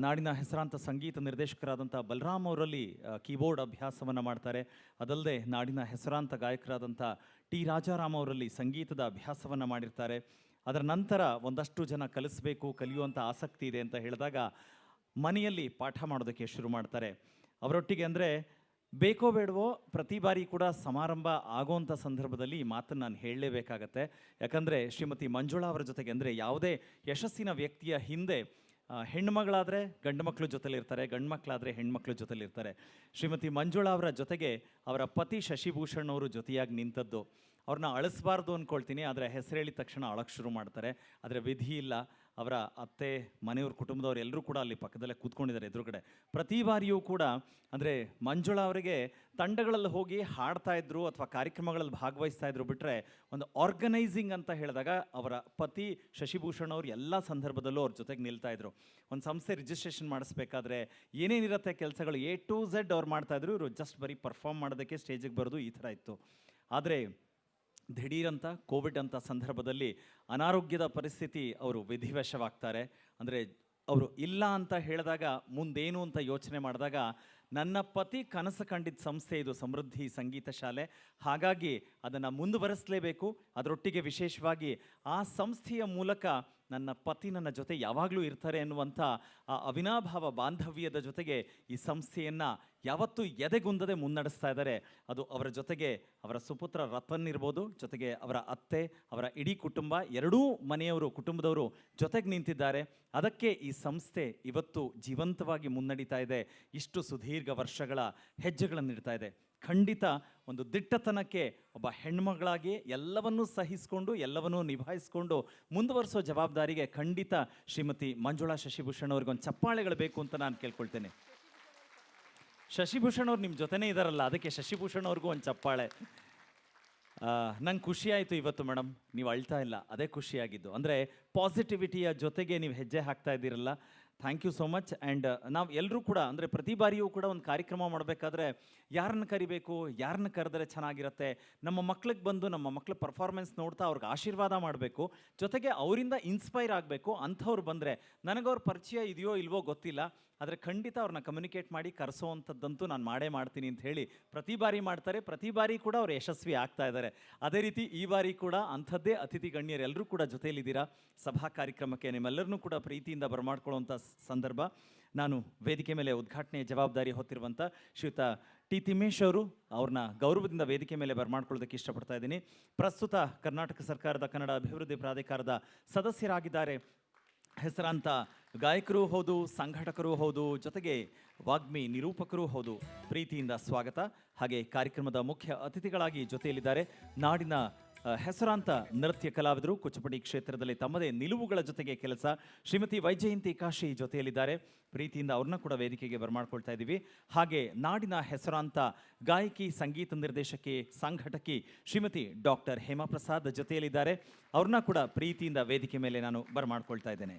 ನಾಡಿನ ಹೆಸರಾಂತ ಸಂಗೀತ ನಿರ್ದೇಶಕರಾದಂಥ ಬಲರಾಮ್ ಅವರಲ್ಲಿ ಕೀಬೋರ್ಡ್ ಅಭ್ಯಾಸವನ್ನು ಮಾಡ್ತಾರೆ. ಅದಲ್ಲದೆ ನಾಡಿನ ಹೆಸರಾಂತ ಗಾಯಕರಾದಂಥ ಟಿ ರಾಜಾರಾಮ್ ಅವರಲ್ಲಿ ಸಂಗೀತದ ಅಭ್ಯಾಸವನ್ನು ಮಾಡಿರ್ತಾರೆ. ಅದರ ನಂತರ ಒಂದಷ್ಟು ಜನ ಕಲಿಯುವಂಥ ಆಸಕ್ತಿ ಇದೆ ಅಂತ ಹೇಳಿದಾಗ ಮನೆಯಲ್ಲಿ ಪಾಠ ಮಾಡೋದಕ್ಕೆ ಶುರು ಮಾಡ್ತಾರೆ. ಅವರೊಟ್ಟಿಗೆ ಅಂದರೆ ಬೇಕೋ ಬೇಡವೋ ಪ್ರತಿ ಬಾರಿ ಕೂಡ ಸಮಾರಂಭ ಆಗೋವಂಥ ಸಂದರ್ಭದಲ್ಲಿ ಈ ಮಾತನ್ನು ನಾನು ಹೇಳಲೇಬೇಕಾಗತ್ತೆ. ಯಾಕಂದರೆ ಶ್ರೀಮತಿ ಮಂಜುಳಾ ಅವರ ಜೊತೆಗೆ ಅಂದರೆ ಯಾವುದೇ ಯಶಸ್ಸಿನ ವ್ಯಕ್ತಿಯ ಹಿಂದೆ ಹೆಣ್ಣುಮಗಳಾದರೆ ಗಂಡು ಮಕ್ಕಳು ಜೊತೆಲಿರ್ತಾರೆ, ಗಂಡು ಮಕ್ಕಳಾದರೆ ಹೆಣ್ಮಕ್ಳು ಜೊತೆಲಿರ್ತಾರೆ. ಶ್ರೀಮತಿ ಮಂಜುಳಾ ಅವರ ಜೊತೆಗೆ ಅವರ ಪತಿ ಶಶಿಭೂಷಣ್ ಅವರು ಜೊತೆಯಾಗಿ ನಿಂತದ್ದು. ಅವ್ರನ್ನ ಅಳಿಸ್ಬಾರ್ದು ಅಂದ್ಕೊಳ್ತೀನಿ, ಆದರೆ ಹೆಸರು ಹೇಳಿದ ತಕ್ಷಣ ಅಳಕ್ಕೆ ಶುರು ಮಾಡ್ತಾರೆ. ಆದರೆ ವಿಧಿ ಇಲ್ಲ. ಅವರ ಅತ್ತೆ, ಮನೆಯವ್ರ, ಕುಟುಂಬದವ್ರು ಎಲ್ಲರೂ ಕೂಡ ಅಲ್ಲಿ ಪಕ್ಕದಲ್ಲೇ ಕೂತ್ಕೊಂಡಿದ್ದಾರೆ ಎದುರುಗಡೆ. ಪ್ರತಿ ಬಾರಿಯೂ ಕೂಡ ಅಂದರೆ ಮಂಜುಳಾ ಅವರಿಗೆ ತಂಡಗಳಲ್ಲಿ ಹೋಗಿ ಹಾಡ್ತಾ ಇದ್ರು ಅಥವಾ ಕಾರ್ಯಕ್ರಮಗಳಲ್ಲಿ ಭಾಗವಹಿಸ್ತಾ ಇದ್ರು ಬಿಟ್ಟರೆ ಒಂದು ಆರ್ಗನೈಸಿಂಗ್ ಅಂತ ಹೇಳಿದಾಗ ಅವರ ಪತಿ ಶಶಿಭೂಷಣ್ ಅವರು ಎಲ್ಲ ಸಂದರ್ಭದಲ್ಲೂ ಅವ್ರ ಜೊತೆಗೆ ನಿಲ್ತಾ ಇದ್ರು. ಒಂದು ಸಂಸ್ಥೆ ರಿಜಿಸ್ಟ್ರೇಷನ್ ಮಾಡಿಸ್ಬೇಕಾದ್ರೆ ಏನೇನಿರುತ್ತೆ ಕೆಲಸಗಳು A to Z ಅವ್ರು ಮಾಡ್ತಾಯಿದ್ರು. ಇವರು ಜಸ್ಟ್ ಬರೀ ಪರ್ಫಾರ್ಮ್ ಮಾಡೋದಕ್ಕೆ ಸ್ಟೇಜಿಗೆ ಬರೋದು, ಈ ಥರ ಇತ್ತು. ಆದರೆ ದಿಢೀರಂತ ಕೋವಿಡ್ ಅಂತ ಸಂದರ್ಭದಲ್ಲಿ ಅನಾರೋಗ್ಯದ ಪರಿಸ್ಥಿತಿ, ಅವರು ವಿಧಿವಶವಾಗ್ತಾರೆ. ಅಂದರೆ ಅವರು ಇಲ್ಲ ಅಂತ ಹೇಳಿದಾಗ ಮುಂದೇನು ಅಂತ ಯೋಚನೆ ಮಾಡಿದಾಗ ನನ್ನ ಪತಿ ಕನಸು ಕಂಡಿದ್ದ ಸಂಸ್ಥೆ ಇದು ಸಮೃದ್ಧಿ ಸಂಗೀತ ಶಾಲೆ, ಹಾಗಾಗಿ ಅದನ್ನು ಮುಂದುವರಿಸಲೇಬೇಕು. ಅದರೊಟ್ಟಿಗೆ ವಿಶೇಷವಾಗಿ ಆ ಸಂಸ್ಥೆಯ ಮೂಲಕ ನನ್ನ ಪತಿ ನನ್ನ ಜೊತೆ ಯಾವಾಗಲೂ ಇರ್ತಾರೆ ಎನ್ನುವಂಥ ಆ ಅವಿನಾಭಾವ ಬಾಂಧವ್ಯದ ಜೊತೆಗೆ ಈ ಸಂಸ್ಥೆಯನ್ನು ಯಾವತ್ತೂ ಎದೆಗುಂದದೆ ಮುನ್ನಡೆಸ್ತಾ ಇದ್ದಾರೆ. ಅದು ಅವರ ಜೊತೆಗೆ ಅವರ ಸುಪುತ್ರ ರತನ್ ಇರ್ಬೋದು, ಜೊತೆಗೆ ಅವರ ಅತ್ತೆ, ಅವರ ಇಡೀ ಕುಟುಂಬ, ಎರಡೂ ಮನೆಯವರು, ಕುಟುಂಬದವರು ಜೊತೆಗೆ ನಿಂತಿದ್ದಾರೆ. ಅದಕ್ಕೆ ಈ ಸಂಸ್ಥೆ ಇವತ್ತು ಜೀವಂತವಾಗಿ ಮುನ್ನಡೀತಾ ಇದೆ. ಇಷ್ಟು ಸುದೀರ್ಘ ವರ್ಷಗಳ ಹೆಜ್ಜೆಗಳನ್ನು ಇಡ್ತಾ ಇದೆ. ಖಂಡಿತ ಒಂದು ದಿಟ್ಟತನಕ್ಕೆ ಒಬ್ಬ ಹೆಣ್ಮಗಳಾಗಿ ಎಲ್ಲವನ್ನೂ ಸಹಿಸಿಕೊಂಡು ಎಲ್ಲವನ್ನೂ ನಿಭಾಯಿಸ್ಕೊಂಡು ಮುಂದುವರಿಸೋ ಜವಾಬ್ದಾರಿಗೆ ಖಂಡಿತ ಶ್ರೀಮತಿ ಮಂಜುಳಾ ಶಶಿಭೂಷಣ್ ಅವ್ರಿಗೊಂದು ಚಪ್ಪಾಳೆಗಳು ಬೇಕು ಅಂತ ನಾನು ಕೇಳ್ಕೊಳ್ತೇನೆ. ಶಶಿಭೂಷಣ್ ಅವ್ರು ನಿಮ್ಮ ಜೊತೆನೇ ಇದ್ದಾರಲ್ಲ, ಅದಕ್ಕೆ ಶಶಿಭೂಷಣ್ ಅವ್ರಿಗೂ ಒಂದು ಚಪ್ಪಾಳೆ. ನಂಗೆ ಖುಷಿ ಆಯಿತು ಇವತ್ತು ಮೇಡಮ್, ನೀವು ಅಳ್ತಾ ಇಲ್ಲ, ಅದೇ ಖುಷಿಯಾಗಿದ್ದು. ಅಂದರೆ ಪಾಸಿಟಿವಿಟಿಯ ಜೊತೆಗೆ ನೀವು ಹೆಜ್ಜೆ ಹಾಕ್ತಾ ಇದ್ದೀರಲ್ಲ, thank you so much. And ನಾವು ಎಲ್ಲರೂ ಕೂಡ ಅಂದರೆ ಪ್ರತಿ ಬಾರಿಯೂ ಕೂಡ ಒಂದು ಕಾರ್ಯಕ್ರಮ ಮಾಡಬೇಕಾದ್ರೆ ಯಾರನ್ನು ಕರಿಬೇಕು, ಯಾರನ್ನ ಕರೆದ್ರೆ ಚೆನ್ನಾಗಿರುತ್ತೆ, ನಮ್ಮ ಮಕ್ಳಿಗೆ ಬಂದು ನಮ್ಮ ಮಕ್ಳ ಪರ್ಫಾರ್ಮೆನ್ಸ್ ನೋಡ್ತಾ ಅವ್ರಿಗೆ ಆಶೀರ್ವಾದ ಮಾಡಬೇಕು, ಜೊತೆಗೆ ಅವರಿಂದ ಇನ್ಸ್ಪೈರ್ ಆಗಬೇಕು. ಅಂಥವ್ರು ಬಂದರೆ ನನಗವ್ರ ಪರಿಚಯ ಇದೆಯೋ ಇಲ್ವೋ ಗೊತ್ತಿಲ್ಲ, ಆದರೆ ಖಂಡಿತ ಅವ್ರನ್ನ ಕಮ್ಯುನಿಕೇಟ್ ಮಾಡಿ ಕರೆಸೋವಂಥದ್ದಂತೂ ನಾನು ಮಾಡೇ ಮಾಡ್ತೀನಿ ಅಂತ ಹೇಳಿ ಪ್ರತಿ ಬಾರಿ ಮಾಡ್ತಾರೆ. ಪ್ರತಿ ಬಾರಿ ಕೂಡ ಅವ್ರು ಯಶಸ್ವಿ ಆಗ್ತಾ ಇದ್ದಾರೆ. ಅದೇ ರೀತಿ ಈ ಬಾರಿ ಕೂಡ ಅಂಥದ್ದೇ ಅತಿಥಿ ಗಣ್ಯರು ಎಲ್ಲರೂ ಕೂಡ ಜೊತೆಯಲ್ಲಿದ್ದೀರಾ. ಸಭಾ ಕಾರ್ಯಕ್ರಮಕ್ಕೆ ನಿಮ್ಮೆಲ್ಲರನ್ನೂ ಕೂಡ ಪ್ರೀತಿಯಿಂದ ಬರಮಾಡ್ಕೊಳ್ಳುವಂಥ ಸಂದರ್ಭ. ನಾನು ವೇದಿಕೆ ಮೇಲೆ ಉದ್ಘಾಟನೆ ಜವಾಬ್ದಾರಿ ಹೊತ್ತಿರುವಂಥ ಶ್ರೀಯುತ ಟಿ ತಿಮ್ಮೇಶ್ ಅವ್ರನ್ನ ಗೌರವದಿಂದ ವೇದಿಕೆ ಮೇಲೆ ಬರಮಾಡ್ಕೊಳ್ಳೋದಕ್ಕೆ ಇಷ್ಟಪಡ್ತಾ ಇದ್ದೀನಿ. ಪ್ರಸ್ತುತ ಕರ್ನಾಟಕ ಸರ್ಕಾರದ ಕನ್ನಡ ಅಭಿವೃದ್ಧಿ ಪ್ರಾಧಿಕಾರದ ಸದಸ್ಯರಾಗಿದ್ದಾರೆ. ಹೆಸರಾಂತ ಗಾಯಕರೂ ಹೌದು, ಸಂಘಟಕರೂ ಹೌದು, ಜೊತೆಗೆ ವಾಗ್ಮಿ ನಿರೂಪಕರೂ ಹೌದು. ಪ್ರೀತಿಯಿಂದ ಸ್ವಾಗತ. ಹಾಗೆ ಕಾರ್ಯಕ್ರಮದ ಮುಖ್ಯ ಅತಿಥಿಗಳಾಗಿ ಜೊತೆಯಲ್ಲಿದ್ದಾರೆ ನಾಡಿನ ಹೆಸರಾಂತ ನೃತ್ಯ ಕಲಾವಿದರು, ಕುಚ್ಚುಪುಡಿ ಕ್ಷೇತ್ರದಲ್ಲಿ ತಮ್ಮದೇ ನಿಲುವುಗಳ ಜೊತೆಗೆ ಕೆಲಸ, ಶ್ರೀಮತಿ ವೈಜಯಂತಿ ಕಾಶಿ ಜೊತೆಯಲ್ಲಿದ್ದಾರೆ. ಪ್ರೀತಿಯಿಂದ ಅವ್ರನ್ನ ಕೂಡ ವೇದಿಕೆಗೆ ಬರಮಾಡ್ಕೊಳ್ತಾ ಇದ್ದೀವಿ. ಹಾಗೆ ನಾಡಿನ ಹೆಸರಾಂತ ಗಾಯಕಿ, ಸಂಗೀತ ನಿರ್ದೇಶಕಿ, ಸಂಘಟಕಿ ಶ್ರೀಮತಿ ಡಾಕ್ಟರ್ ಹೇಮಾ ಪ್ರಸಾದ್ ಜೊತೆಯಲ್ಲಿದ್ದಾರೆ. ಅವ್ರನ್ನ ಕೂಡ ಪ್ರೀತಿಯಿಂದ ವೇದಿಕೆ ಮೇಲೆ ನಾನು ಬರಮಾಡ್ಕೊಳ್ತಾ ಇದ್ದೇನೆ.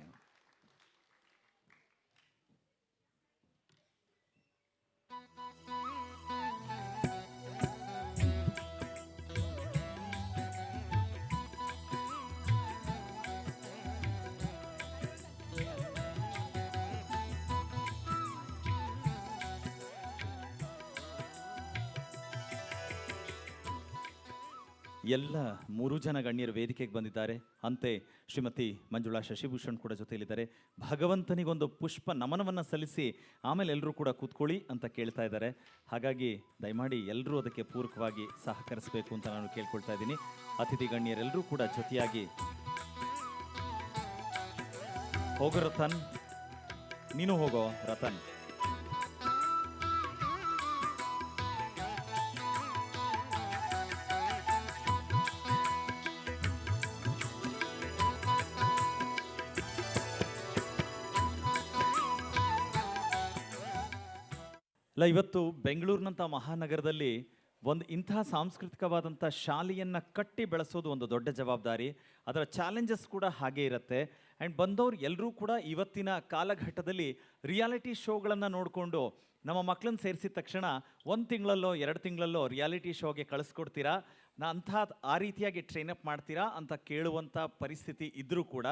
ಎಲ್ಲ 3 ಜನ ಗಣ್ಯರು ವೇದಿಕೆಗೆ ಬಂದಿದ್ದಾರೆ. ಅಂತೆ ಶ್ರೀಮತಿ ಮಂಜುಳಾ ಶಶಿಭೂಷಣ್ ಕೂಡ ಜೊತೆಯಲ್ಲಿದ್ದಾರೆ. ಭಗವಂತನಿಗೊಂದು ಪುಷ್ಪ ನಮನವನ್ನು ಸಲ್ಲಿಸಿ ಆಮೇಲೆ ಎಲ್ಲರೂ ಕೂಡ ಕೂತ್ಕೊಳ್ಳಿ ಅಂತ ಕೇಳ್ತಾ ಇದ್ದಾರೆ. ಹಾಗಾಗಿ ದಯಮಾಡಿ ಎಲ್ಲರೂ ಅದಕ್ಕೆ ಪೂರಕವಾಗಿ ಸಹಕರಿಸಬೇಕು ಅಂತ ನಾನು ಕೇಳ್ಕೊಳ್ತಾ ಇದ್ದೀನಿ. ಅತಿಥಿ ಗಣ್ಯರೆಲ್ಲರೂ ಕೂಡ ಜೊತೆಯಾಗಿ ಹೋಗೋ ರತನ್, ನೀನು ಹೋಗೋ ರತನ್. ಅಲ್ಲ, ಇವತ್ತು ಬೆಂಗಳೂರಿನಂಥ ಮಹಾನಗರದಲ್ಲಿ ಒಂದು ಇಂತಹ ಸಾಂಸ್ಕೃತಿಕವಾದಂಥ ಶಾಲೆಯನ್ನು ಕಟ್ಟಿ ಬೆಳೆಸೋದು ಒಂದು ದೊಡ್ಡ ಜವಾಬ್ದಾರಿ. ಅದರ ಚಾಲೆಂಜಸ್ ಕೂಡ ಹಾಗೆ ಇರುತ್ತೆ. ಆ್ಯಂಡ್ ಬಂದವ್ರು ಎಲ್ಲರೂ ಕೂಡ ಇವತ್ತಿನ ಕಾಲಘಟ್ಟದಲ್ಲಿ ರಿಯಾಲಿಟಿ ಶೋಗಳನ್ನು ನೋಡಿಕೊಂಡು ನಮ್ಮ ಮಕ್ಕಳನ್ನ ಸೇರಿಸಿದ ತಕ್ಷಣ 1 ತಿಂಗಳಲ್ಲೋ 2 ತಿಂಗಳಲ್ಲೋ ರಿಯಾಲಿಟಿ ಶೋಗೆ ಕಳಿಸ್ಕೊಡ್ತೀರಾ, ಆ ರೀತಿಯಾಗಿ ಟ್ರೈನಪ್ ಮಾಡ್ತೀರಾ ಅಂತ ಕೇಳುವಂಥ ಪರಿಸ್ಥಿತಿ ಇದ್ದರೂ ಕೂಡ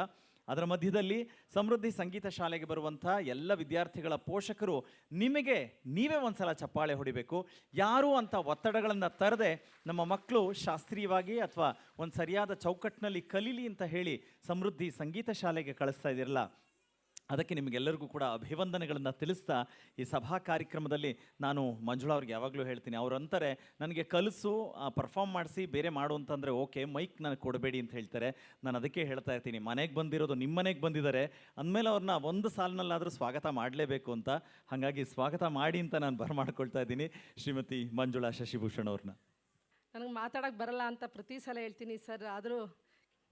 ಅದರ ಮಧ್ಯದಲ್ಲಿ ಸಮೃದ್ಧಿ ಸಂಗೀತ ಶಾಲೆಗೆ ಬರುವಂಥ ಎಲ್ಲ ವಿದ್ಯಾರ್ಥಿಗಳ ಪೋಷಕರು ನೀವೇ ಒಂದ್ಸಲ ಚಪ್ಪಾಳೆ ಹೊಡಿಬೇಕು. ಯಾರು ಅಂತ ಒತ್ತಡಗಳನ್ನು ತರದೆ ನಮ್ಮ ಮಕ್ಕಳು ಶಾಸ್ತ್ರೀಯವಾಗಿ ಅಥವಾ ಒಂದು ಸರಿಯಾದ ಚೌಕಟ್ಟಿನಲ್ಲಿ ಕಲೀಲಿ ಅಂತ ಹೇಳಿ ಸಮೃದ್ಧಿ ಸಂಗೀತ ಶಾಲೆಗೆ ಕಳಿಸ್ತಾ ಇದ್ದೀರಲ್ಲ, ಅದಕ್ಕೆ ನಿಮಗೆಲ್ಲರಿಗೂ ಕೂಡ ಅಭಿವಂದನೆಗಳನ್ನು ತಿಳಿಸ್ತಾ ಈ ಸಭಾ ಕಾರ್ಯಕ್ರಮದಲ್ಲಿ ನಾನು ಮಂಜುಳಾ ಅವ್ರಿಗೆ ಯಾವಾಗಲೂ ಹೇಳ್ತೀನಿ, ಅವ್ರು ಅಂತಾರೆ ನನಗೆ ಕಲಿಸು, ಪರ್ಫಾರ್ಮ್ ಮಾಡಿಸಿ, ಬೇರೆ ಮಾಡು ಅಂತಂದರೆ ಓಕೆ, ಮೈಕ್ ನನಗೆ ಕೊಡಬೇಡಿ ಅಂತ ಹೇಳ್ತಾರೆ. ನಾನು ಅದಕ್ಕೆ ಹೇಳ್ತಾ ಇರ್ತೀನಿ, ಮನೆಗೆ ಬಂದಿರೋದು ನಿಮ್ಮ ಮನೆಗೆ ಬಂದಿದ್ದಾರೆ ಅಂದಮೇಲೆ ಅವ್ರನ್ನ ಒಂದು ಸಾಲಿನಲ್ಲಾದರೂ ಸ್ವಾಗತ ಮಾಡಲೇಬೇಕು ಅಂತ. ಹಾಗಾಗಿ ಸ್ವಾಗತ ಮಾಡಿ ಅಂತ ನಾನು ಬರಮಾಡ್ಕೊಳ್ತಾ ಇದ್ದೀನಿ ಶ್ರೀಮತಿ ಮಂಜುಳಾ ಶಶಿಭೂಷಣ್ ಅವ್ರನ್ನ. ನನಗೆ ಮಾತಾಡೋಕ್ಕೆ ಬರಲ್ಲ ಅಂತ ಪ್ರತಿ ಸಲ ಹೇಳ್ತೀನಿ ಸರ್, ಆದರೂ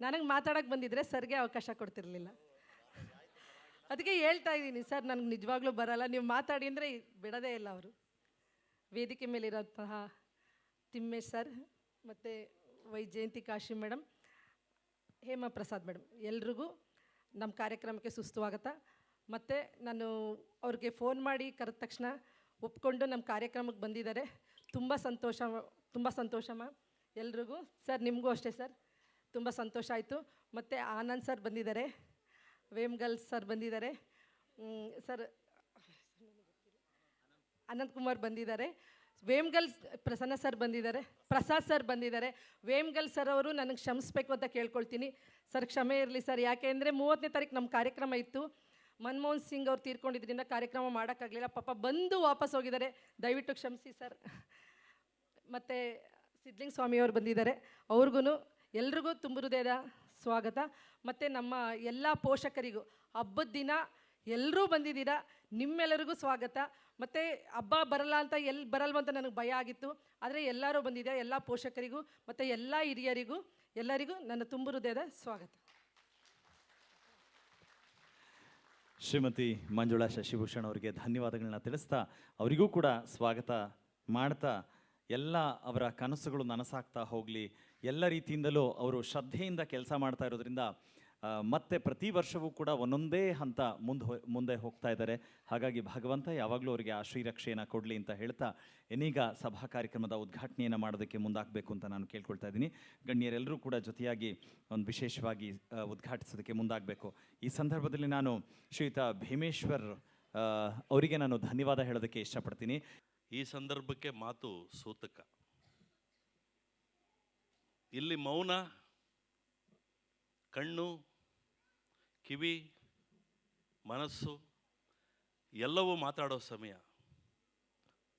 ನನಗೆ ಮಾತಾಡೋಕ್ಕೆ ಬಂದಿದ್ದರೆ ಸರ್ಗೆ ಅವಕಾಶ ಕೊಡ್ತಿರಲಿಲ್ಲ. ಅದಕ್ಕೆ ಹೇಳ್ತಾ ಇದ್ದೀನಿ ಸರ್, ನನಗೆ ನಿಜವಾಗ್ಲೂ ಬರಲ್ಲ, ನೀವು ಮಾತಾಡಿ ಅಂದರೆ ಬಿಡೋದೇ ಇಲ್ಲ. ಅವರು ವೇದಿಕೆ ಮೇಲಿರೋಂತಹ ತಿಮ್ಮೇಶ್ ಸರ್ ಮತ್ತು ವೈಜಯಂತಿ ಕಾಶಿ ಮೇಡಮ್, ಹೇಮಾ ಪ್ರಸಾದ್ ಮೇಡಮ್, ಎಲ್ರಿಗೂ ನಮ್ಮ ಕಾರ್ಯಕ್ರಮಕ್ಕೆ ಸುಸ್ವಾಗತ. ಮತ್ತು ನಾನು ಅವ್ರಿಗೆ ಫೋನ್ ಮಾಡಿ ಕರೆದ ತಕ್ಷಣ ಒಪ್ಕೊಂಡು ನಮ್ಮ ಕಾರ್ಯಕ್ರಮಕ್ಕೆ ಬಂದಿದ್ದಾರೆ. ತುಂಬ ಸಂತೋಷಮ್ಮ ಎಲ್ರಿಗೂ. ಸರ್ ನಿಮಗೂ ಅಷ್ಟೇ ಸರ್, ತುಂಬ ಸಂತೋಷ ಆಯಿತು. ಮತ್ತು ಆನಂದ್ ಸರ್ ಬಂದಿದ್ದಾರೆ, ವೇಮ್ಗಲ್ ಸರ್ ಬಂದಿದ್ದಾರೆ, ಸರ್ ಅನಂತ್ ಕುಮಾರ್ ಬಂದಿದ್ದಾರೆ, ವೇಮ್ಗಲ್ ಪ್ರಸನ್ನ ಸರ್ ಬಂದಿದ್ದಾರೆ, ಪ್ರಸಾದ್ ಸರ್ ಬಂದಿದ್ದಾರೆ. ವೇಮ್ಗಲ್ ಸರ್ ಅವರು ನನಗೆ ಕ್ಷಮಿಸ್ಬೇಕು ಅಂತ ಕೇಳ್ಕೊಳ್ತೀನಿ ಸರ್, ಕ್ಷಮೆ ಇರಲಿ ಸರ್. ಯಾಕೆ ಅಂದರೆ 30ನೇ ತಾರೀಕು ನಮ್ಮ ಕಾರ್ಯಕ್ರಮ ಇತ್ತು, ಮನಮೋಹನ್ ಸಿಂಗ್ ಅವ್ರು ತೀರ್ಕೊಂಡಿದ್ದರಿಂದ ಕಾರ್ಯಕ್ರಮ ಮಾಡೋಕ್ಕಾಗಲಿಲ್ಲ. ಪಾಪ ಬಂದು ವಾಪಸ್ ಹೋಗಿದ್ದಾರೆ, ದಯವಿಟ್ಟು ಕ್ಷಮಿಸಿ ಸರ್. ಮತ್ತು ಸಿದ್ಲಿಂಗ ಸ್ವಾಮಿಯವರು ಬಂದಿದ್ದಾರೆ, ಅವ್ರಿಗೂ ಎಲ್ರಿಗೂ ತುಂಬ ಹೃದಯದ ಸ್ವಾಗತ. ಮತ್ತು ನಮ್ಮ ಎಲ್ಲ ಪೋಷಕರಿಗೂ ಹಬ್ಬದ ದಿನ ಎಲ್ಲರೂ ಬಂದಿದ್ದೀರಾ, ನಿಮ್ಮೆಲ್ಲರಿಗೂ ಸ್ವಾಗತ. ಮತ್ತು ಹಬ್ಬ ಬರಲ್ಲ ಅಂತ ಎಲ್ಲಿ ಬರಲ್ವಂತ ನನಗೆ ಭಯ ಆಗಿತ್ತು, ಆದರೆ ಎಲ್ಲರೂ ಬಂದಿದೆ. ಎಲ್ಲ ಪೋಷಕರಿಗೂ ಮತ್ತು ಎಲ್ಲ ಹಿರಿಯರಿಗೂ ಎಲ್ಲರಿಗೂ ನನ್ನ ತುಂಬು ಹೃದಯದ ಸ್ವಾಗತ. ಶ್ರೀಮತಿ ಮಂಜುಳಾ ಶಶಿಭೂಷಣ್ ಅವರಿಗೆ ಧನ್ಯವಾದಗಳನ್ನ ತಿಳಿಸ್ತಾ ಅವರಿಗೂ ಕೂಡ ಸ್ವಾಗತ ಮಾಡ್ತಾ, ಎಲ್ಲ ಅವರ ಕನಸುಗಳು ನನಸಾಗ್ತಾ ಹೋಗಲಿ, ಎಲ್ಲ ರೀತಿಯಿಂದಲೂ ಅವರು ಶ್ರದ್ಧೆಯಿಂದ ಕೆಲಸ ಮಾಡ್ತಾ ಇರೋದ್ರಿಂದ ಮತ್ತೆ ಪ್ರತಿ ವರ್ಷವೂ ಕೂಡ ಒಂದೊಂದೇ ಹಂತ ಮುಂದೆ ಹೋಗ್ತಾ ಇದ್ದಾರೆ. ಹಾಗಾಗಿ ಭಗವಂತ ಯಾವಾಗಲೂ ಅವರಿಗೆ ಆ ಶ್ರೀರಕ್ಷೆಯನ್ನು ಕೊಡಲಿ ಅಂತ ಹೇಳ್ತಾ ಇನ್ನೀಗ ಸಭಾ ಕಾರ್ಯಕ್ರಮದ ಉದ್ಘಾಟನೆಯನ್ನು ಮಾಡೋದಕ್ಕೆ ಮುಂದಾಗಬೇಕು ಅಂತ ನಾನು ಕೇಳ್ಕೊಳ್ತಾ ಇದ್ದೀನಿ. ಗಣ್ಯರೆಲ್ಲರೂ ಕೂಡ ಜೊತೆಯಾಗಿ ಒಂದು ವಿಶೇಷವಾಗಿ ಉದ್ಘಾಟಿಸೋದಕ್ಕೆ ಮುಂದಾಗಬೇಕು. ಈ ಸಂದರ್ಭದಲ್ಲಿ ನಾನು ಶ್ರೀಯುತ ಭೀಮೇಶ್ವರ್ ಅವರಿಗೆ ನಾನು ಧನ್ಯವಾದ ಹೇಳೋದಕ್ಕೆ ಇಷ್ಟಪಡ್ತೀನಿ. ಈ ಸಂದರ್ಭಕ್ಕೆ ಮಾತು ಸೂತಕ. ಇಲ್ಲಿ ಮೌನ, ಕಣ್ಣು, ಕಿವಿ, ಮನಸ್ಸು ಎಲ್ಲವೂ ಮಾತಾಡೋ ಸಮಯ.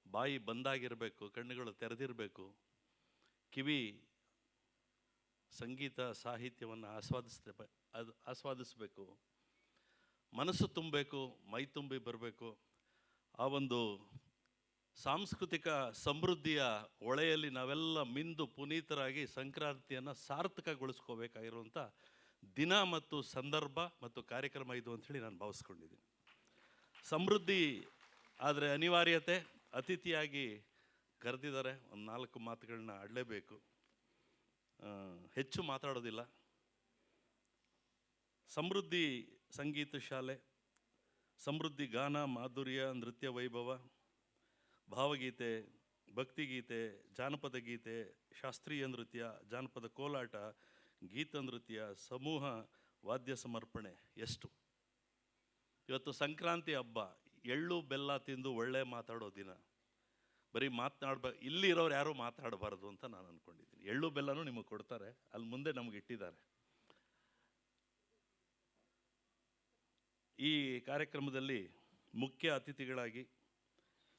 ಬಾಯಿ ಬಂದಾಗಿರಬೇಕು, ಕಣ್ಣುಗಳು ತೆರೆದಿರಬೇಕು, ಕಿವಿ ಸಂಗೀತ ಸಾಹಿತ್ಯವನ್ನು ಆಸ್ವಾದಿಸಬೇಕು, ಮನಸ್ಸು ತುಂಬಬೇಕು, ಮೈ ತುಂಬಿ ಬರಬೇಕು. ಆ ಒಂದು ಸಾಂಸ್ಕೃತಿಕ ಸಮೃದ್ಧಿಯ ಹೊಳೆಯಲ್ಲಿ ನಾವೆಲ್ಲ ಮಿಂದು ಪುನೀತರಾಗಿ ಸಂಕ್ರಾಂತಿಯನ್ನು ಸಾರ್ಥಕಗೊಳಿಸ್ಕೋಬೇಕಾಗಿರುವಂಥ ದಿನ ಮತ್ತು ಸಂದರ್ಭ ಮತ್ತು ಕಾರ್ಯಕ್ರಮ ಇದು ಅಂಥೇಳಿ ನಾನು ಭಾವಿಸ್ಕೊಂಡಿದ್ದೀನಿ. ಸಮೃದ್ಧಿ ಆದರೆ ಅನಿವಾರ್ಯತೆ. ಅತಿಥಿಯಾಗಿ ಕರೆದಿದ್ದಾರೆ, ಒಂದು 4 ಮಾತುಗಳನ್ನ ಆಡಲೇಬೇಕು. ಹೆಚ್ಚು ಮಾತಾಡೋದಿಲ್ಲ. ಸಮೃದ್ಧಿ ಸಂಗೀತ ಶಾಲೆ, ಸಮೃದ್ಧಿ ಗಾನ ಮಾಧುರ್ಯ, ನೃತ್ಯ ವೈಭವ, ಭಾವಗೀತೆ, ಭಕ್ತಿಗೀತೆ, ಜಾನಪದ ಗೀತೆ, ಶಾಸ್ತ್ರೀಯ ನೃತ್ಯ, ಜಾನಪದ ಕೋಲಾಟ, ಗೀತ ನೃತ್ಯ, ಸಮೂಹ ವಾದ್ಯ ಸಮರ್ಪಣೆ. ಎಷ್ಟು ಇವತ್ತು ಸಂಕ್ರಾಂತಿ ಹಬ್ಬ, ಎಳ್ಳು ಬೆಲ್ಲ ತಿಂದು ಒಳ್ಳೆ ಮಾತಾಡೋ ದಿನ. ಬರೀ ಇಲ್ಲಿರೋರು ಯಾರೂ ಮಾತಾಡಬಾರ್ದು ಅಂತ ನಾನು ಅಂದ್ಕೊಂಡಿದ್ದೀನಿ. ಎಳ್ಳು ಬೆಲ್ಲನೂ ನಿಮಗೆ ಕೊಡ್ತಾರೆ, ಅಲ್ಲಿ ಮುಂದೆ ನಮಗೆ ಇಟ್ಟಿದ್ದಾರೆ. ಈ ಕಾರ್ಯಕ್ರಮದಲ್ಲಿ ಮುಖ್ಯ ಅತಿಥಿಗಳಾಗಿ